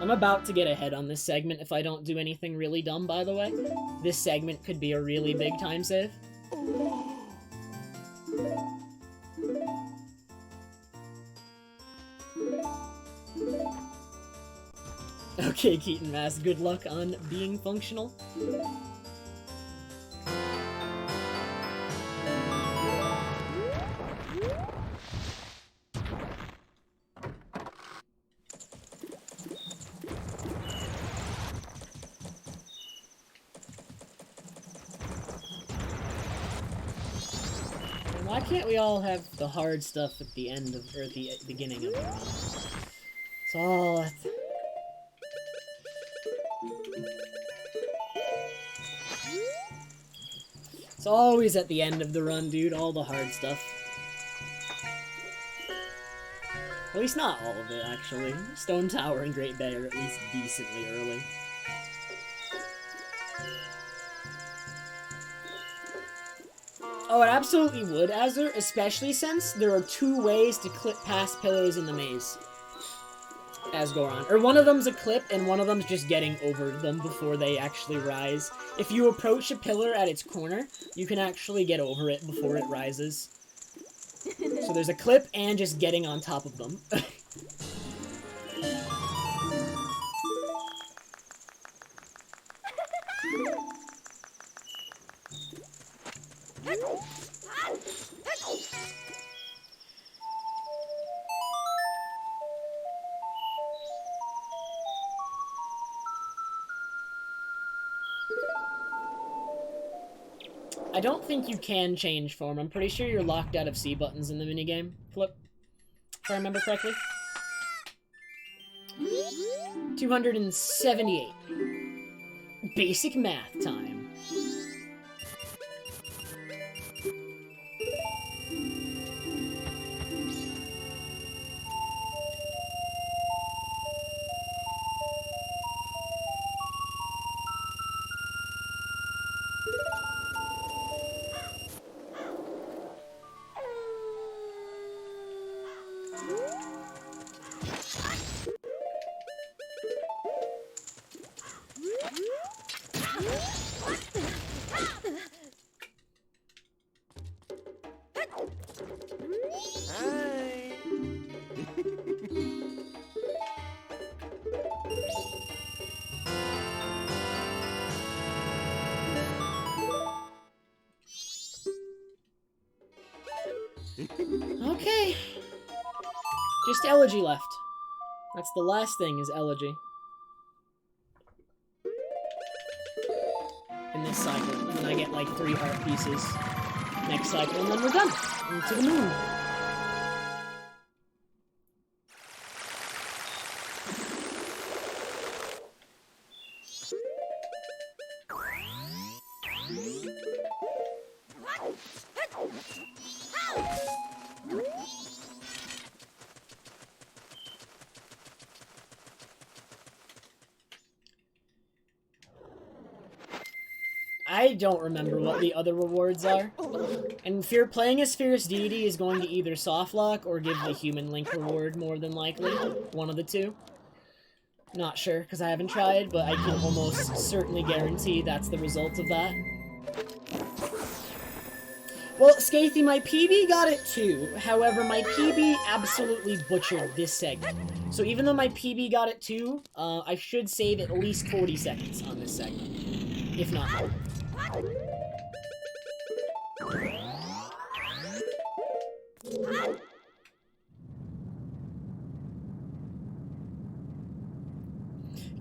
I'm about to get ahead on this segment if I don't do anything really dumb, by the way. This segment could be a really big time save. Okay, Keaton Mask, good luck on being functional. Why can't we all have the hard stuff at the end of, or at the beginning of the run? It's all... It's always at the end of the run, dude, all the hard stuff. At least not all of it, actually. Stone Tower and Great Bay are at least decently early. Oh, it absolutely would, Azur, especially since there are 2 ways to clip past pillars in the maze. As Goron. Or one of them's a clip, and one of them's just getting over them before they actually rise. If you approach a pillar at its corner, you can actually get over it before it rises. So there's a clip and just getting on top of them. I don't think you can change form. I'm pretty sure you're locked out of C buttons in the minigame. Flip. If I remember correctly. 278. Basic math time. Okay. Just Elegy left. That's the last thing, is Elegy. In this cycle. And then I get like 3 heart pieces next cycle, and then we're done. To the moon. I don't remember what the other rewards are. And if you're playing as Fierce Deity is going to either softlock or give the Human Link reward, more than likely. One of the two. Not sure, because I haven't tried, but I can almost certainly guarantee that's the result of that. Well, Skathy, my PB got it too. However, my PB absolutely butchered this segment. So even though my PB got it too, I should save at least 40 seconds on this segment. If not more.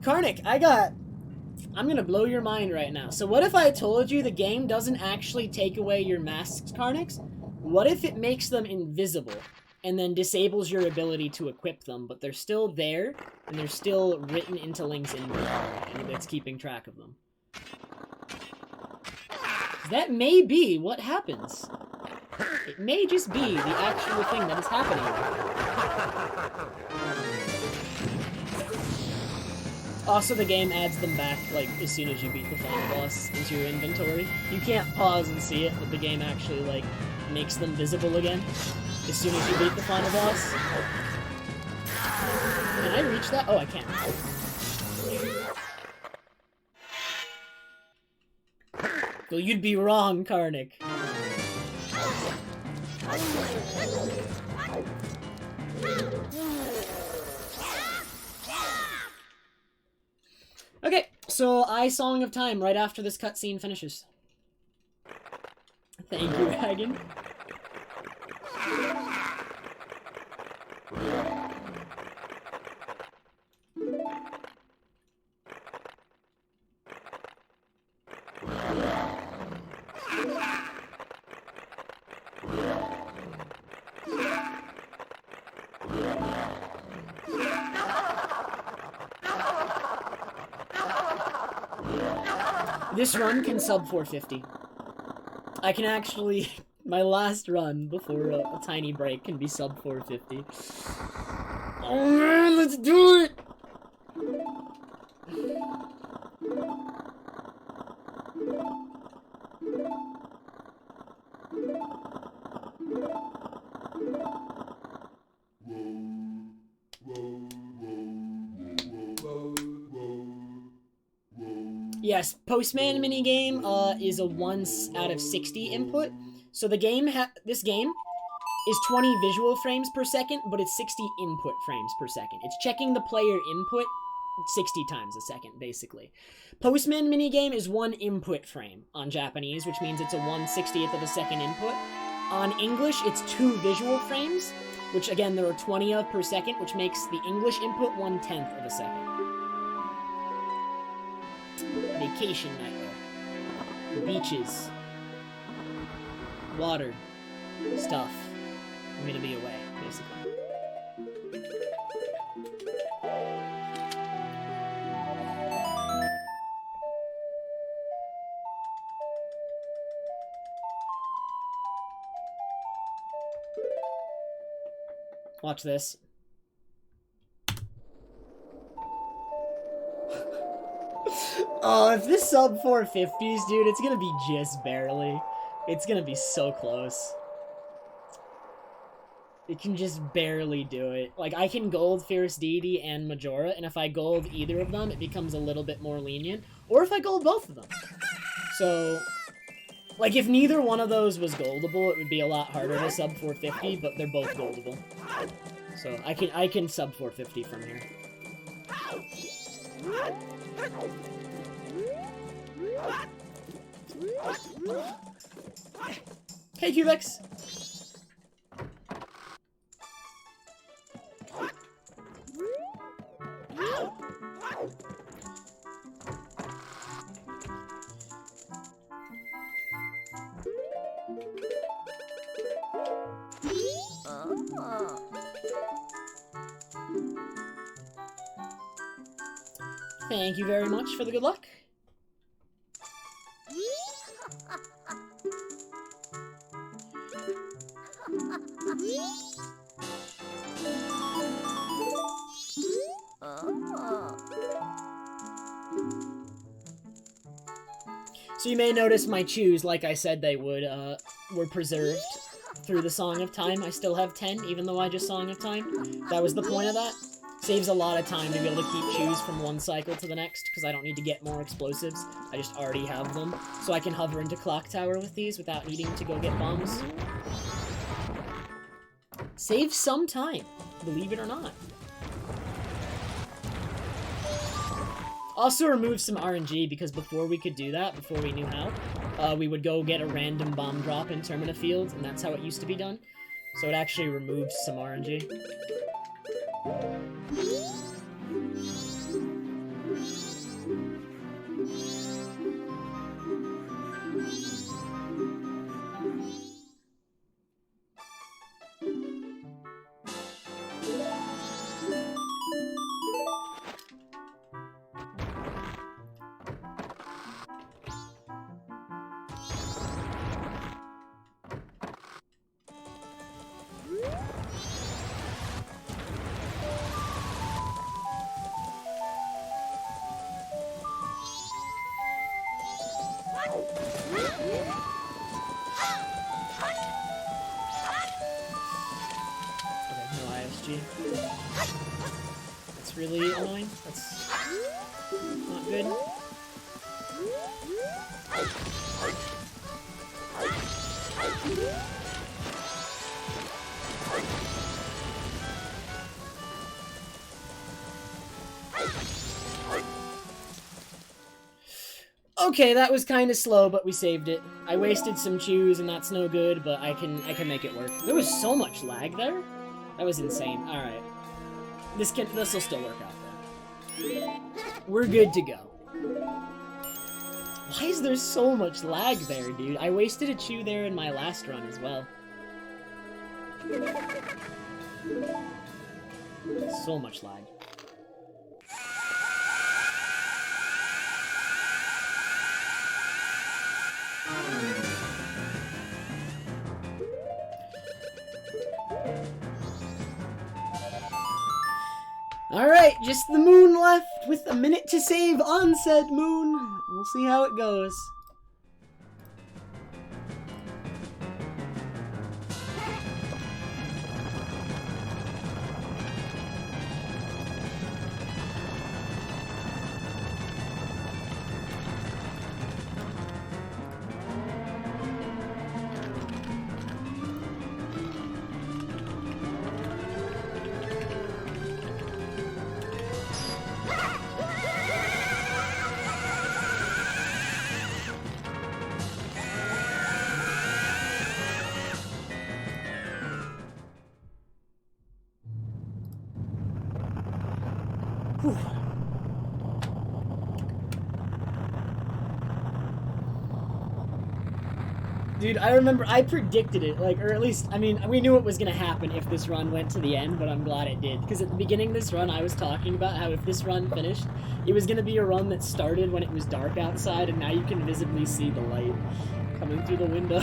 Karnik, I'm gonna blow your mind right now. So what if I told you the game doesn't actually take away your masks, Karnix? What if it makes them invisible and then disables your ability to equip them, but they're still there and they're still written into Link's inventory and it's keeping track of them? That may be what happens. It may just be the actual thing that is happening. Also, the game adds them back, like, as soon as you beat the final boss into your inventory. You can't pause and see it, but the game actually, like, makes them visible again as soon as you beat the final boss. Can I reach that? Oh, I can't. Well, you'd be wrong, Karnik. Okay, so Song of Time right after this cutscene finishes. Thank you, Hagen. This run can sub 450. I can actually... My last run before a tiny break can be sub 450. Oh man, let's do it! Yes, Postman minigame is a 1 out of 60 input. So the game, this game is 20 visual frames per second, but it's 60 input frames per second. It's checking the player input 60 times a second, basically. Postman minigame is 1 input frame on Japanese, which means it's a 1/60th of a second input. On English, it's 2 visual frames, which again, there are 20 of per second, which makes the English input 1/10 of a second. Vacation nightmare. Beaches. Water. Stuff. I'm gonna be away, basically. Watch this. Oh, if this sub 450s, dude, it's gonna be just barely. It's gonna be so close. It can just barely do it. Like, I can gold Fierce Deity and Majora, and if I gold either of them, it becomes a little bit more lenient. Or if I gold both of them. So, like, if neither one of those was goldable, it would be a lot harder to sub 450, but they're both goldable. So, I can sub 450 from here. Hey, Cubex! Thank you very much for the good luck. So you may notice my chews, like I said they would, were preserved through the Song of Time. I still have 10, even though I just Song of Time. That was the point of that. Saves a lot of time to be able to keep chews from one cycle to the next, because I don't need to get more explosives. I just already have them. So I can hover into Clock Tower with these without needing to go get bombs. Saves some time, believe it or not. Also removed some RNG, because before we could do that, before we knew how, we would go get a random bomb drop in Termina Field, and that's how it used to be done. So it actually removed some RNG. That's really annoying. That's not good. Okay, that was kind of slow, but we saved it. I wasted some chews, and that's no good, but I can make it work. There was so much lag there. That was insane. All right, this will still work out though. We're good to go. Why is there so much lag there, dude? I wasted a chew there in my last run as well. So much lag. Just the moon left with a minute to save on said moon. We'll see how it goes. Whew. Dude, I remember I predicted it, like, or at least, I mean, we knew it was gonna happen if this run went to the end, but I'm glad it did. Because at the beginning of this run, I was talking about how if this run finished, it was gonna be a run that started when it was dark outside, and now you can visibly see the light coming through the window.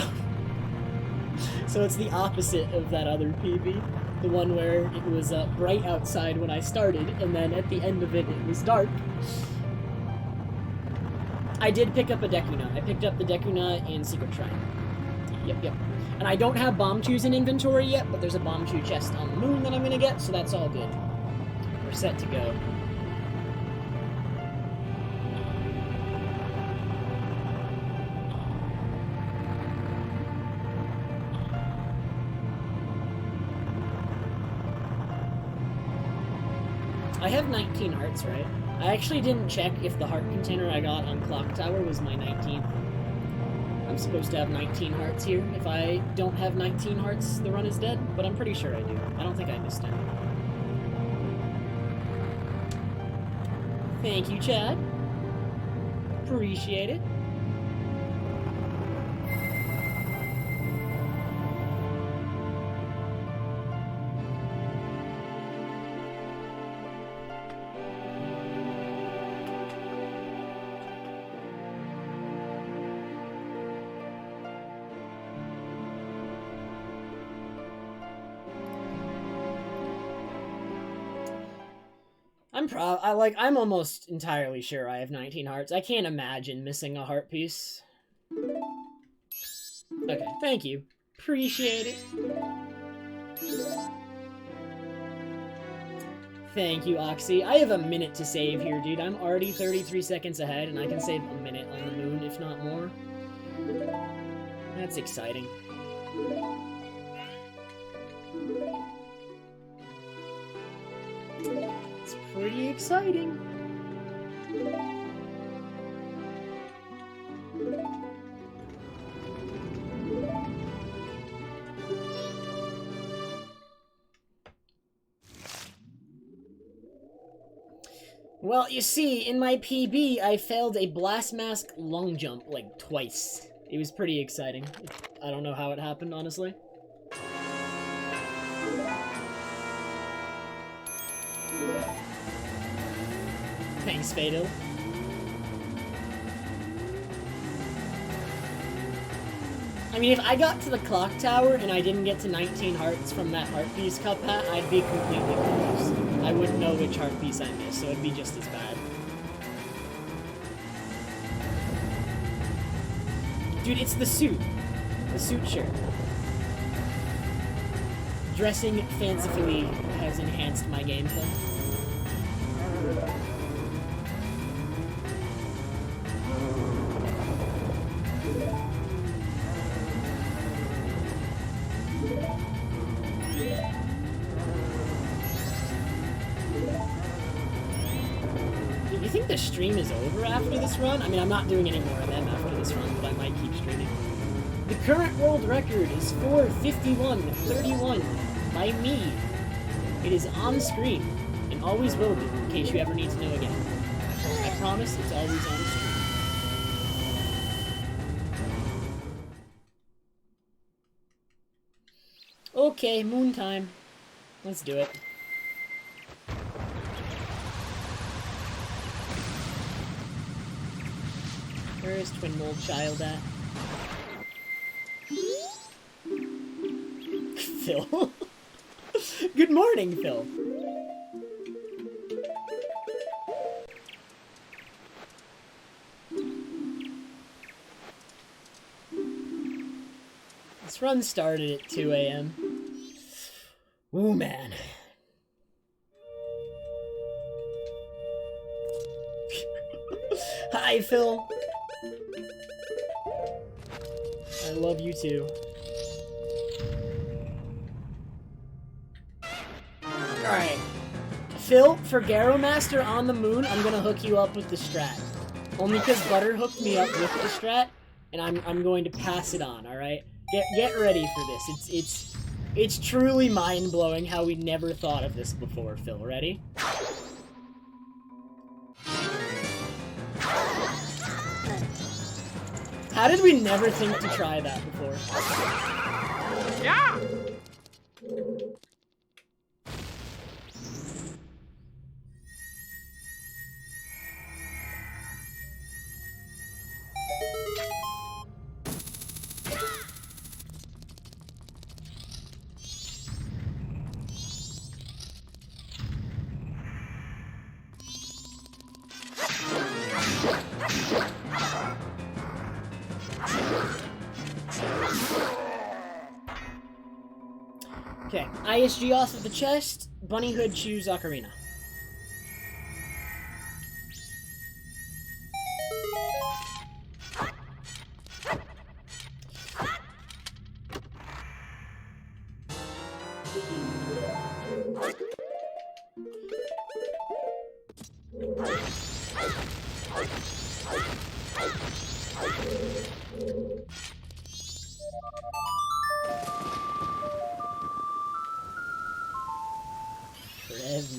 So it's the opposite of that other PB. The one where it was bright outside when I started, and then at the end of it, it was dark. I did pick up a Dekuna. I picked up the Dekuna in Secret Shrine. Yep. And I don't have Bomb Chews in inventory yet, but there's a Bomb Chew chest on the moon that I'm gonna get, so that's all good. We're set to go. I have 19 hearts, right? I actually didn't check if the heart container I got on Clock Tower was my 19th. I'm supposed to have 19 hearts here. If I don't have 19 hearts, the run is dead, but I'm pretty sure I do. I don't think I missed any. Thank you, Chad. Appreciate it. I'm almost entirely sure I have 19 hearts. I can't imagine missing a heart piece. Okay, thank you. Appreciate it. Thank you, Oxy. I have a minute to save here, dude. I'm already 33 seconds ahead, and I can save a minute on the moon, if not more. That's exciting. It's pretty exciting. Well, you see, in my PB, I failed a Blast Mask long jump, like, twice. It was pretty exciting. I don't know how it happened, honestly. Thanks, Fatal. I mean, if I got to the clock tower and I didn't get to 19 hearts from that heart piece cup hat, I'd be completely confused. I wouldn't know which heart piece I missed, so it'd be just as bad. Dude, it's the suit. The suit shirt. Dressing fancifully has enhanced my gameplay. You think the stream is over after this run? I mean, I'm not doing any more of them after this run, but I might keep streaming. The current world record is 4:51:31 by me. It is on screen, and always will be, in case you ever need to know again. I promise it's always on screen. Okay, moon time. Let's do it. Where is Twin Mold Child at? Phil? Good morning, Phil. This run started at 2 a.m. Ooh, man. Hi, Phil. I love you too. Alright. Phil, for Garo Master on the moon, I'm gonna hook you up with the strat. Only because Butter hooked me up with the strat, and I'm going to pass it on, alright? Get ready for this. It's truly mind-blowing how we never thought of this before, Phil. Ready? How did we never think to try that before? Yeah! Okay, ISG off of the chest, Bunny Hood choose Ocarina.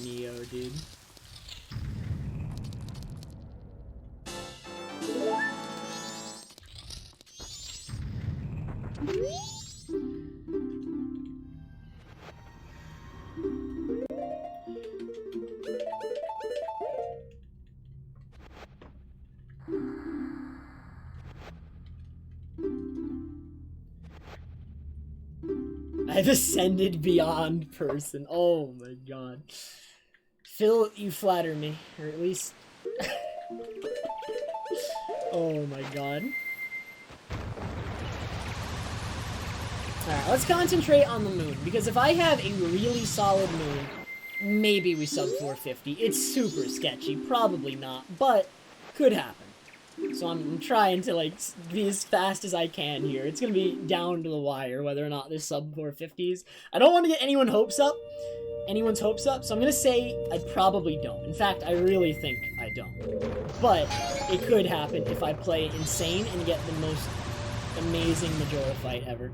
Neo, dude. I've ascended beyond person. Oh my god. Phil, you flatter me. Or at least... oh my god. Alright, let's concentrate on the moon. Because if I have a really solid moon, maybe we sub 450. It's super sketchy. Probably not. But, could happen. So I'm trying to, like, be as fast as I can here. It's gonna be down to the wire whether or not there's sub 450s. I don't want to get anyone's hopes up, so I'm gonna say I probably don't. In fact, I really think I don't. But it could happen if I play insane and get the most amazing Majora fight ever.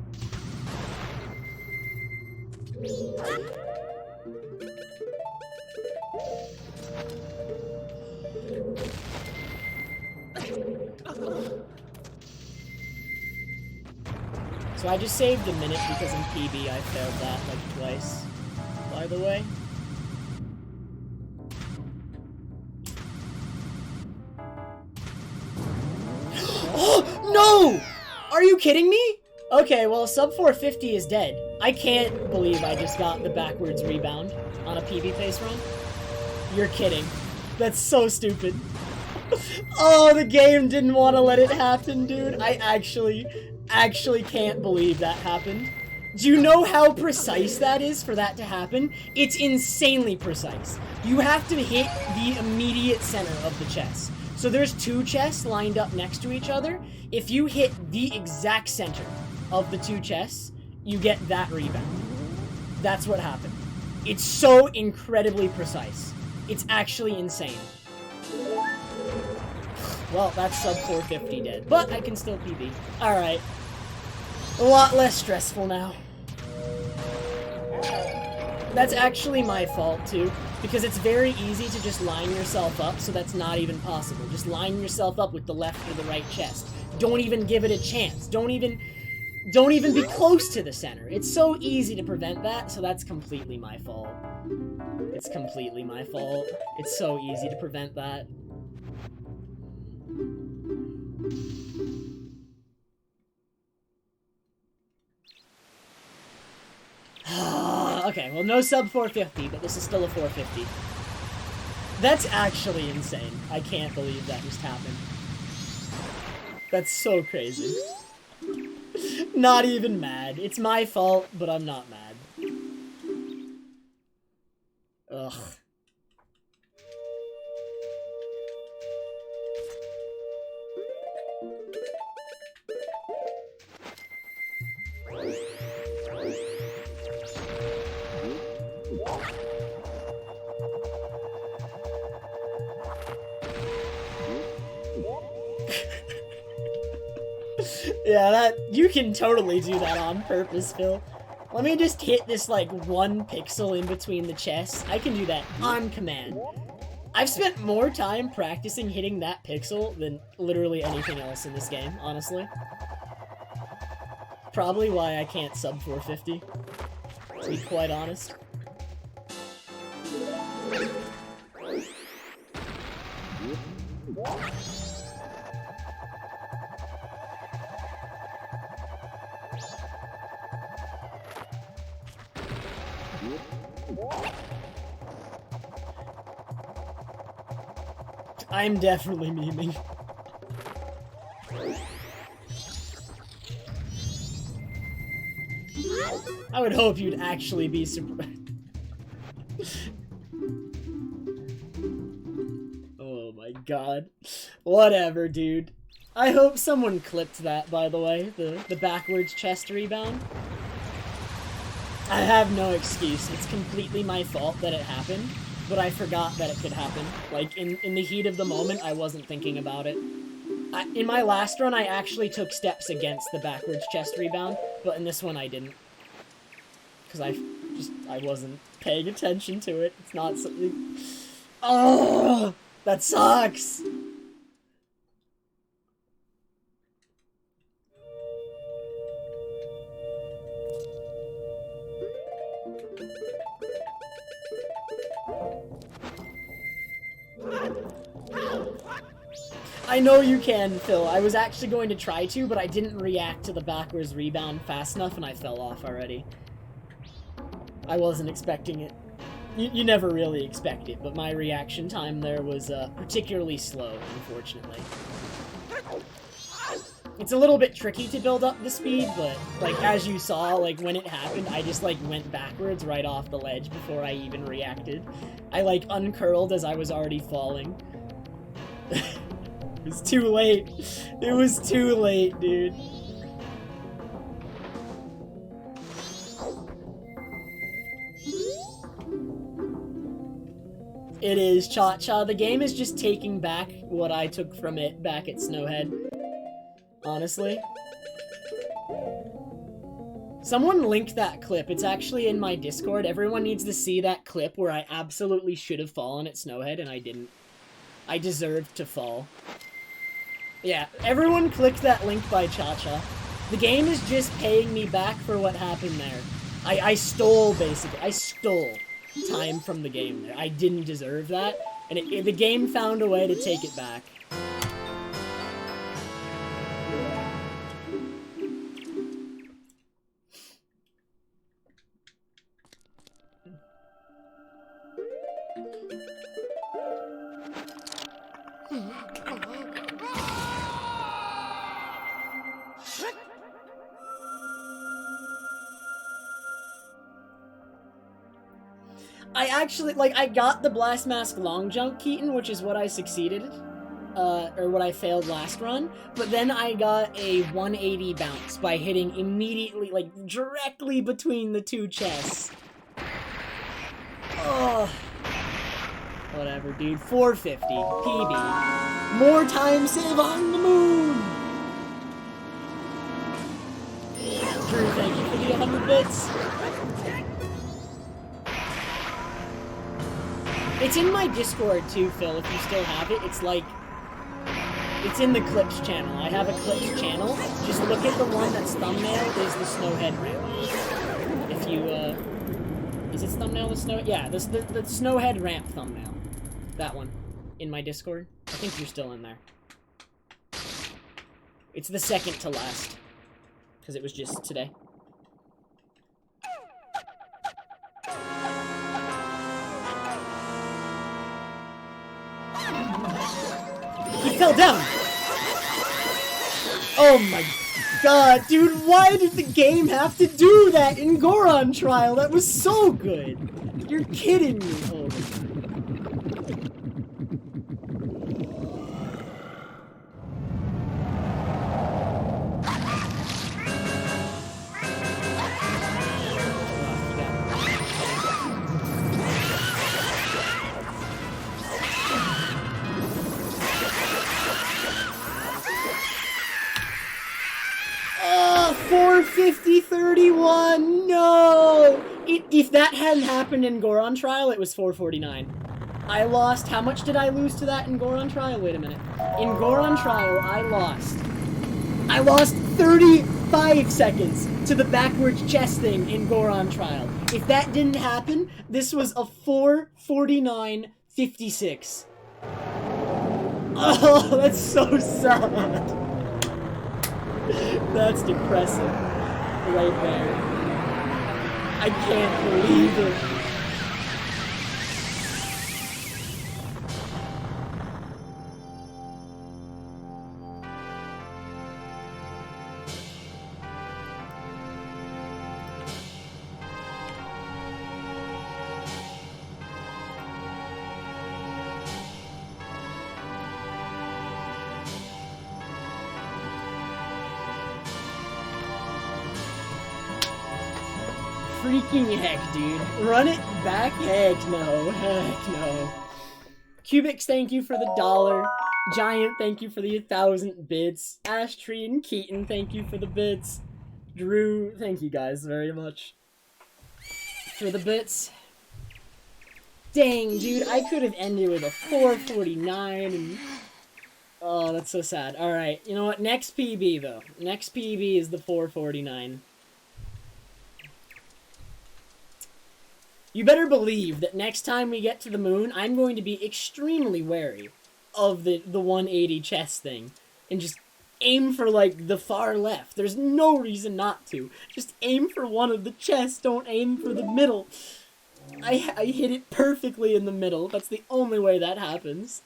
So I just saved a minute because in PB I failed that like twice, by the way. Oh, no! Are you kidding me? Okay, well, sub 450 is dead. I can't believe I just got the backwards rebound on a PB pace run. You're kidding. That's so stupid. Oh, the game didn't want to let it happen, dude. I actually can't believe that happened. Do you know how precise that is for that to happen? It's insanely precise. You have to hit the immediate center of the chest. So there's two chests lined up next to each other. If you hit the exact center of the two chests, you get that rebound. That's what happened. It's so incredibly precise. It's actually insane. Well, that's sub 450 dead, but I can still PB. Alright. A lot less stressful now. That's actually my fault, too, because it's very easy to just line yourself up, so that's not even possible. Just line yourself up with the left or the right chest. Don't even give it a chance. Don't even be close to the center. It's so easy to prevent that, so that's completely my fault. It's completely my fault. It's so easy to prevent that. Okay, well, no sub 450, but this is still a 450. That's actually insane. I can't believe that just happened. That's so crazy. Not even mad. It's my fault, but I'm not mad. Ugh. Yeah, you can totally do that on purpose, Phil. Let me just hit this, like, 1 pixel in between the chests. I can do that on command. I've spent more time practicing hitting that pixel than literally anything else in this game, honestly. Probably why I can't sub 450, to be quite honest. I'm definitely memeing. I would hope you'd actually be surprised. Oh my god. Whatever, dude. I hope someone clipped that, by the way, the backwards chest rebound. I have no excuse. It's completely my fault that it happened, but I forgot that it could happen. Like, in the heat of the moment, I wasn't thinking about it. In my last run, I actually took steps against the backwards chest rebound, but in this one, I didn't. Because I wasn't paying attention to it. It's not something... Oh! That sucks! I know you can, Phil. I was actually going to try to, but I didn't react to the backwards rebound fast enough and I fell off already. I wasn't expecting it. You never really expect it, but my reaction time there was particularly slow, unfortunately. It's a little bit tricky to build up the speed, but, like, as you saw, like, when it happened, I just, like, went backwards right off the ledge before I even reacted. I, like, uncurled as I was already falling. It was too late. It was too late, dude. It is, Cha-Cha. The game is just taking back what I took from it back at Snowhead. Honestly. Someone linked that clip. It's actually in my Discord. Everyone needs to see that clip where I absolutely should have fallen at Snowhead, and I didn't. I deserved to fall. Yeah, everyone click that link by Cha-Cha. The game is just paying me back for what happened there. I stole, basically. I stole time from the game there. I didn't deserve that, and the game found a way to take it back. I actually, like, I got the Blast Mask long jump, Keaton, which is what I succeeded, or what I failed last run, but then I got a 180 bounce by hitting immediately, like, directly between the two chests. Oh. Whatever, dude. 450. PB. More time save on the moon! Drew, thank you for the 100 bits. It's in my Discord too, Phil, if you still have it. It's like... It's in the Clips channel. I have a Clips channel. Just look at the one that's thumbnail is the Snowhead ramp. If you, Is it thumbnail the Snow... Yeah, the Snowhead ramp thumbnail. That one. In my Discord. I think you're still in there. It's the second to last. Because it was just today. He fell down! Oh my... God, dude, why did the game have to do that in Goron Trial? That was so good. You're kidding me. Oh my God. Oh, 450-31. No. If that hadn't happened in Goron Trial, it was 449. I lost. How much did I lose to that in Goron Trial? Wait a minute. In Goron Trial, I lost 35 seconds to the backwards chest thing in Goron Trial. If that didn't happen, this was a 449-56. Oh, that's so sad. That's depressing. Right there. I can't believe it. Freaking heck, dude. Run it back? Heck no. Heck no. Cubics, thank you for the $1. Giant, thank you for the 1,000 bits. Ashtree and Keaton, thank you for the bits. Drew, thank you guys very much for the bits. Dang, dude, I could have ended with a 449 and... Oh, that's so sad. Alright, you know what? Next PB, though. Next PB is the 449. You better believe that next time we get to the moon, I'm going to be extremely wary of the 180 chest thing. And just aim for, like, the far left. There's no reason not to. Just aim for one of the chests, don't aim for the middle. I hit it perfectly in the middle. That's the only way that happens.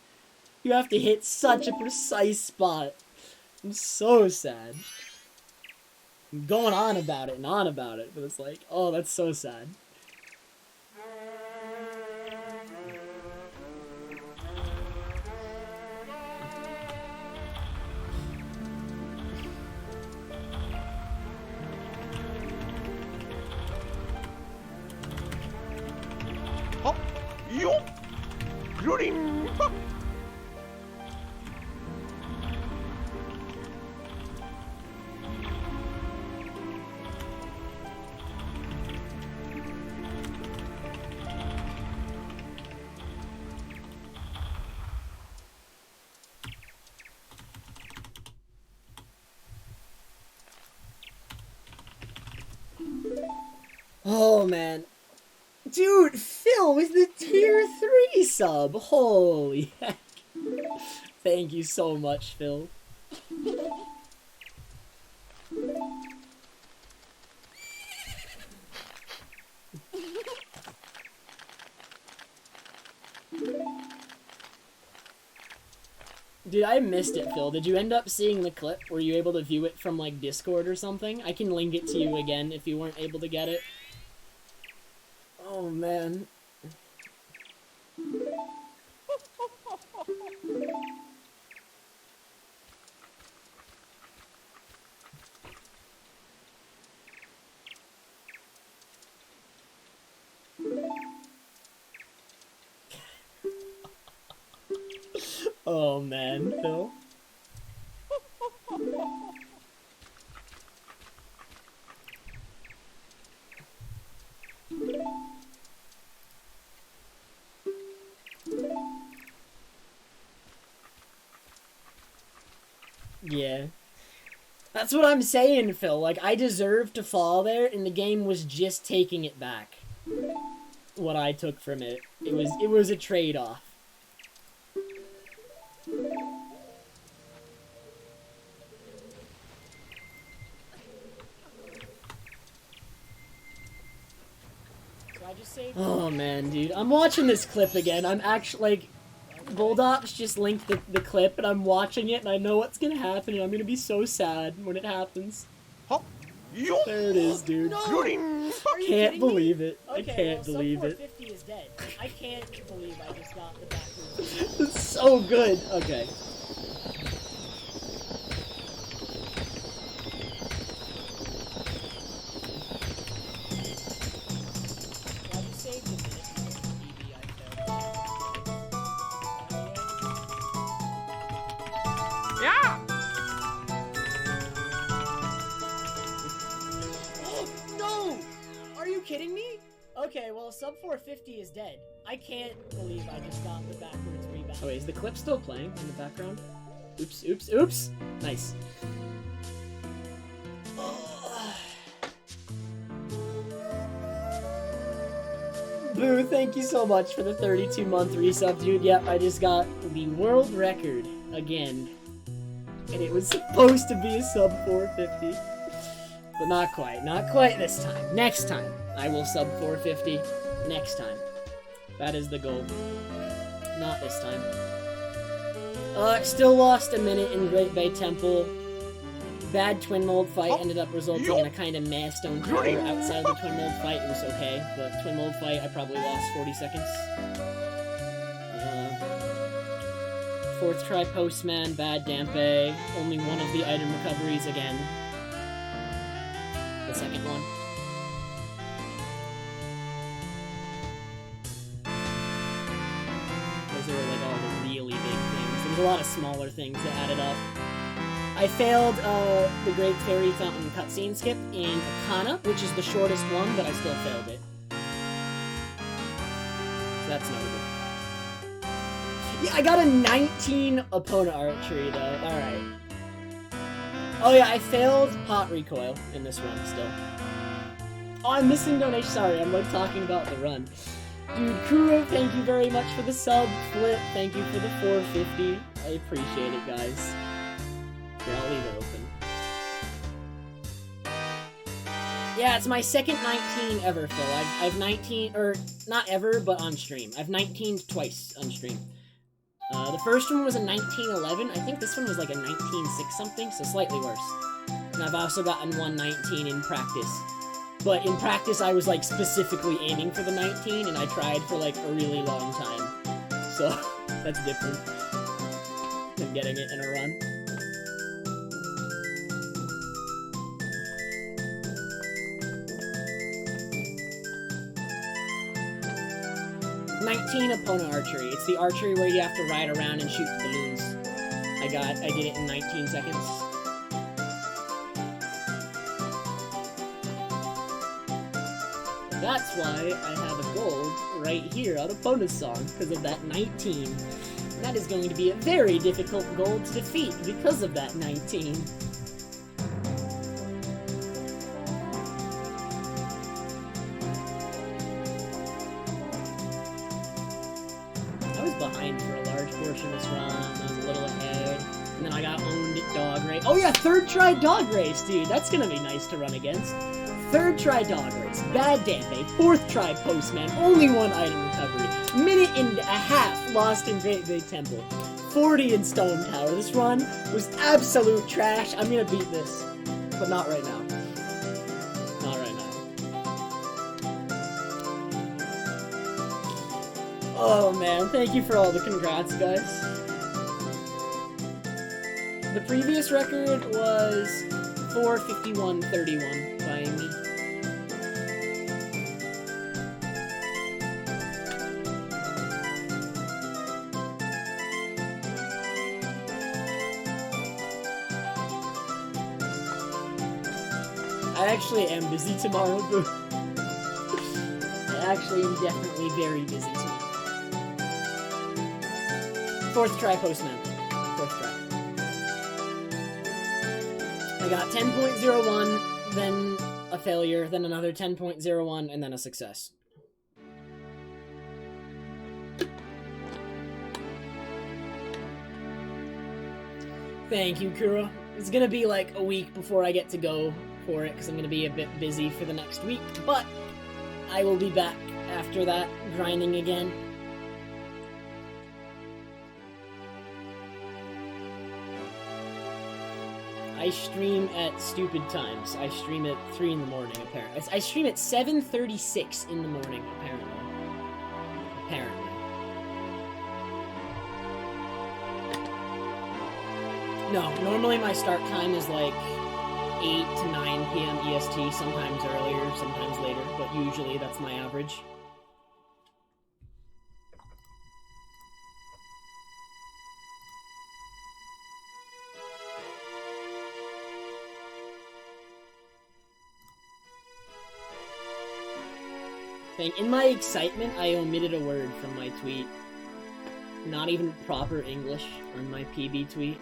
You have to hit such a precise spot. I'm so sad. I'm going on about it and on about it, but it's like, oh, that's so sad. Yo! Glurin! Oh, man. Dude, Phil with the tier 3 sub. Holy heck. Thank you so much, Phil. Dude, I missed it, Phil. Did you end up seeing the clip? Were you able to view it from, like, Discord or something? I can link it to you again if you weren't able to get it. Oh, man. Oh, man, Phil. Yeah. That's what I'm saying, Phil. Like, I deserved to fall there, and the game was just taking it back. What I took from it. It was a trade-off. Oh, man, dude. I'm watching this clip again. I'm actually, like... Bulldop's just linked the clip, and I'm watching it, and I know what's gonna happen, and I'm gonna be so sad when it happens. Hop. Yo. There it is, dude. No. Can't Kidding me? believe it. Okay, I can't well, believe sub it. 450 is dead. I can't believe I just got the backwards. It's so good. Okay. Glad you saved a minute. BB, I failed. Yeah. Oh, no! Are you kidding me? Okay, well, sub 450 is dead. I can't believe I just got the backwards rebound. Oh wait, is the clip still playing in the background? Oops, oops, oops! Nice. Boo, thank you so much for the 32-month resub, dude. Yep, I just got the world record again. And it was supposed to be a sub 450. But not quite. Not quite this time. Next time, I will sub 450. Next time. That is the goal. Not this time. Still lost a minute in Great Bay Temple. Bad twin mold fight ended up resulting in a kind of meh stone tower. Outside of the twin mold fight, it was okay. The twin mold fight, I probably lost 40 seconds. Fourth try postman, bad dampe. Only one of the item recoveries again. The second one. Those are like all the really big things. There's a lot of smaller things that added up. I failed the Great Fairy Fountain cutscene skip in Akana, which is the shortest one, but I still failed it. So that's notable. Yeah, I got a 19 opponent archery though. Alright. Oh yeah, I failed pot recoil in this run still. Oh, I'm missing donation. Sorry, I'm like talking about the run. Dude, Kuro, thank you very much for the sub. Flip, thank you for the 450. I appreciate it, guys. Here, I'll leave it open. Yeah, it's my second 19 ever, Phil. I've 19, or not ever, but on stream. I've 19'd twice on stream. The first one was a 1911. I think this one was like a 19.6 something, so slightly worse. And I've also gotten 119 in practice. But in practice, I was like specifically aiming for the 19, and I tried for like a really long time. So that's different than getting it in a run. Opponent archery. It's the archery where you have to ride around and shoot balloons. I did it in 19 seconds. That's why I have a gold right here on Opponent's song, because of that 19. That is going to be a very difficult goal to defeat because of that 19. Behind for a large portion of this run. I was a little ahead. And then I got owned at dog race. Oh yeah, third try dog race, dude. That's gonna be nice to run against. Third try dog race. Bad dampe. Fourth try postman. Only one item recovery. Minute and a half lost in Great Big Temple. 40 in Stone Tower. This run was absolute trash. I'm gonna beat this. But not right now. Not right now. Oh man, thank you for all the congrats, guys. The previous record was 4:51:31 by me. I actually am busy tomorrow, boo. I actually am definitely very busy tomorrow. Fourth try postman. Fourth try. I got 10.01, then a failure, then another 10.01, and then a success. Thank you, Kuro. It's gonna be like a week before I get to go for it, because I'm gonna be a bit busy for the next week, but I will be back after that, grinding again. I stream at stupid times. I stream at 3 in the morning, apparently. I stream at 7:36 in the morning, apparently. Apparently. No, normally my start time is like 8 to 9 p.m. EST, sometimes earlier, sometimes later, but usually that's my average. In my excitement, I omitted a word from my tweet. Not even proper English on my PB tweet.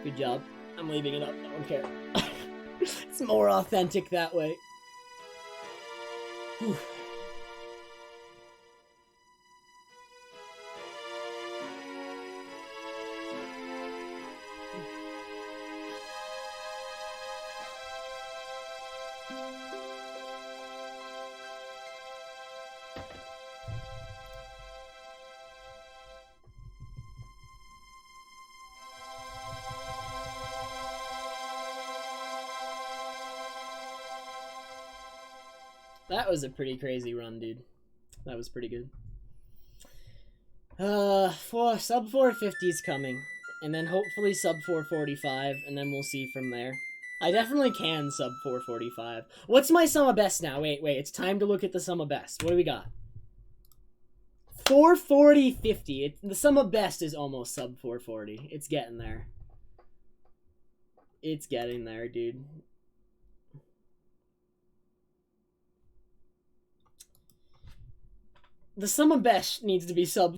Good job. I'm leaving it up. I don't care. It's more authentic that way. Whew. That was a pretty crazy run, dude. That was pretty good. Sub 450 is coming. And then hopefully sub 445, and then we'll see from there. I definitely can sub 445. What's my sum of best now? Wait, it's time to look at the sum of best. What do we got? 440.50. The sum of best is almost sub 440. It's getting there. It's getting there, dude. The sum of best needs to be sub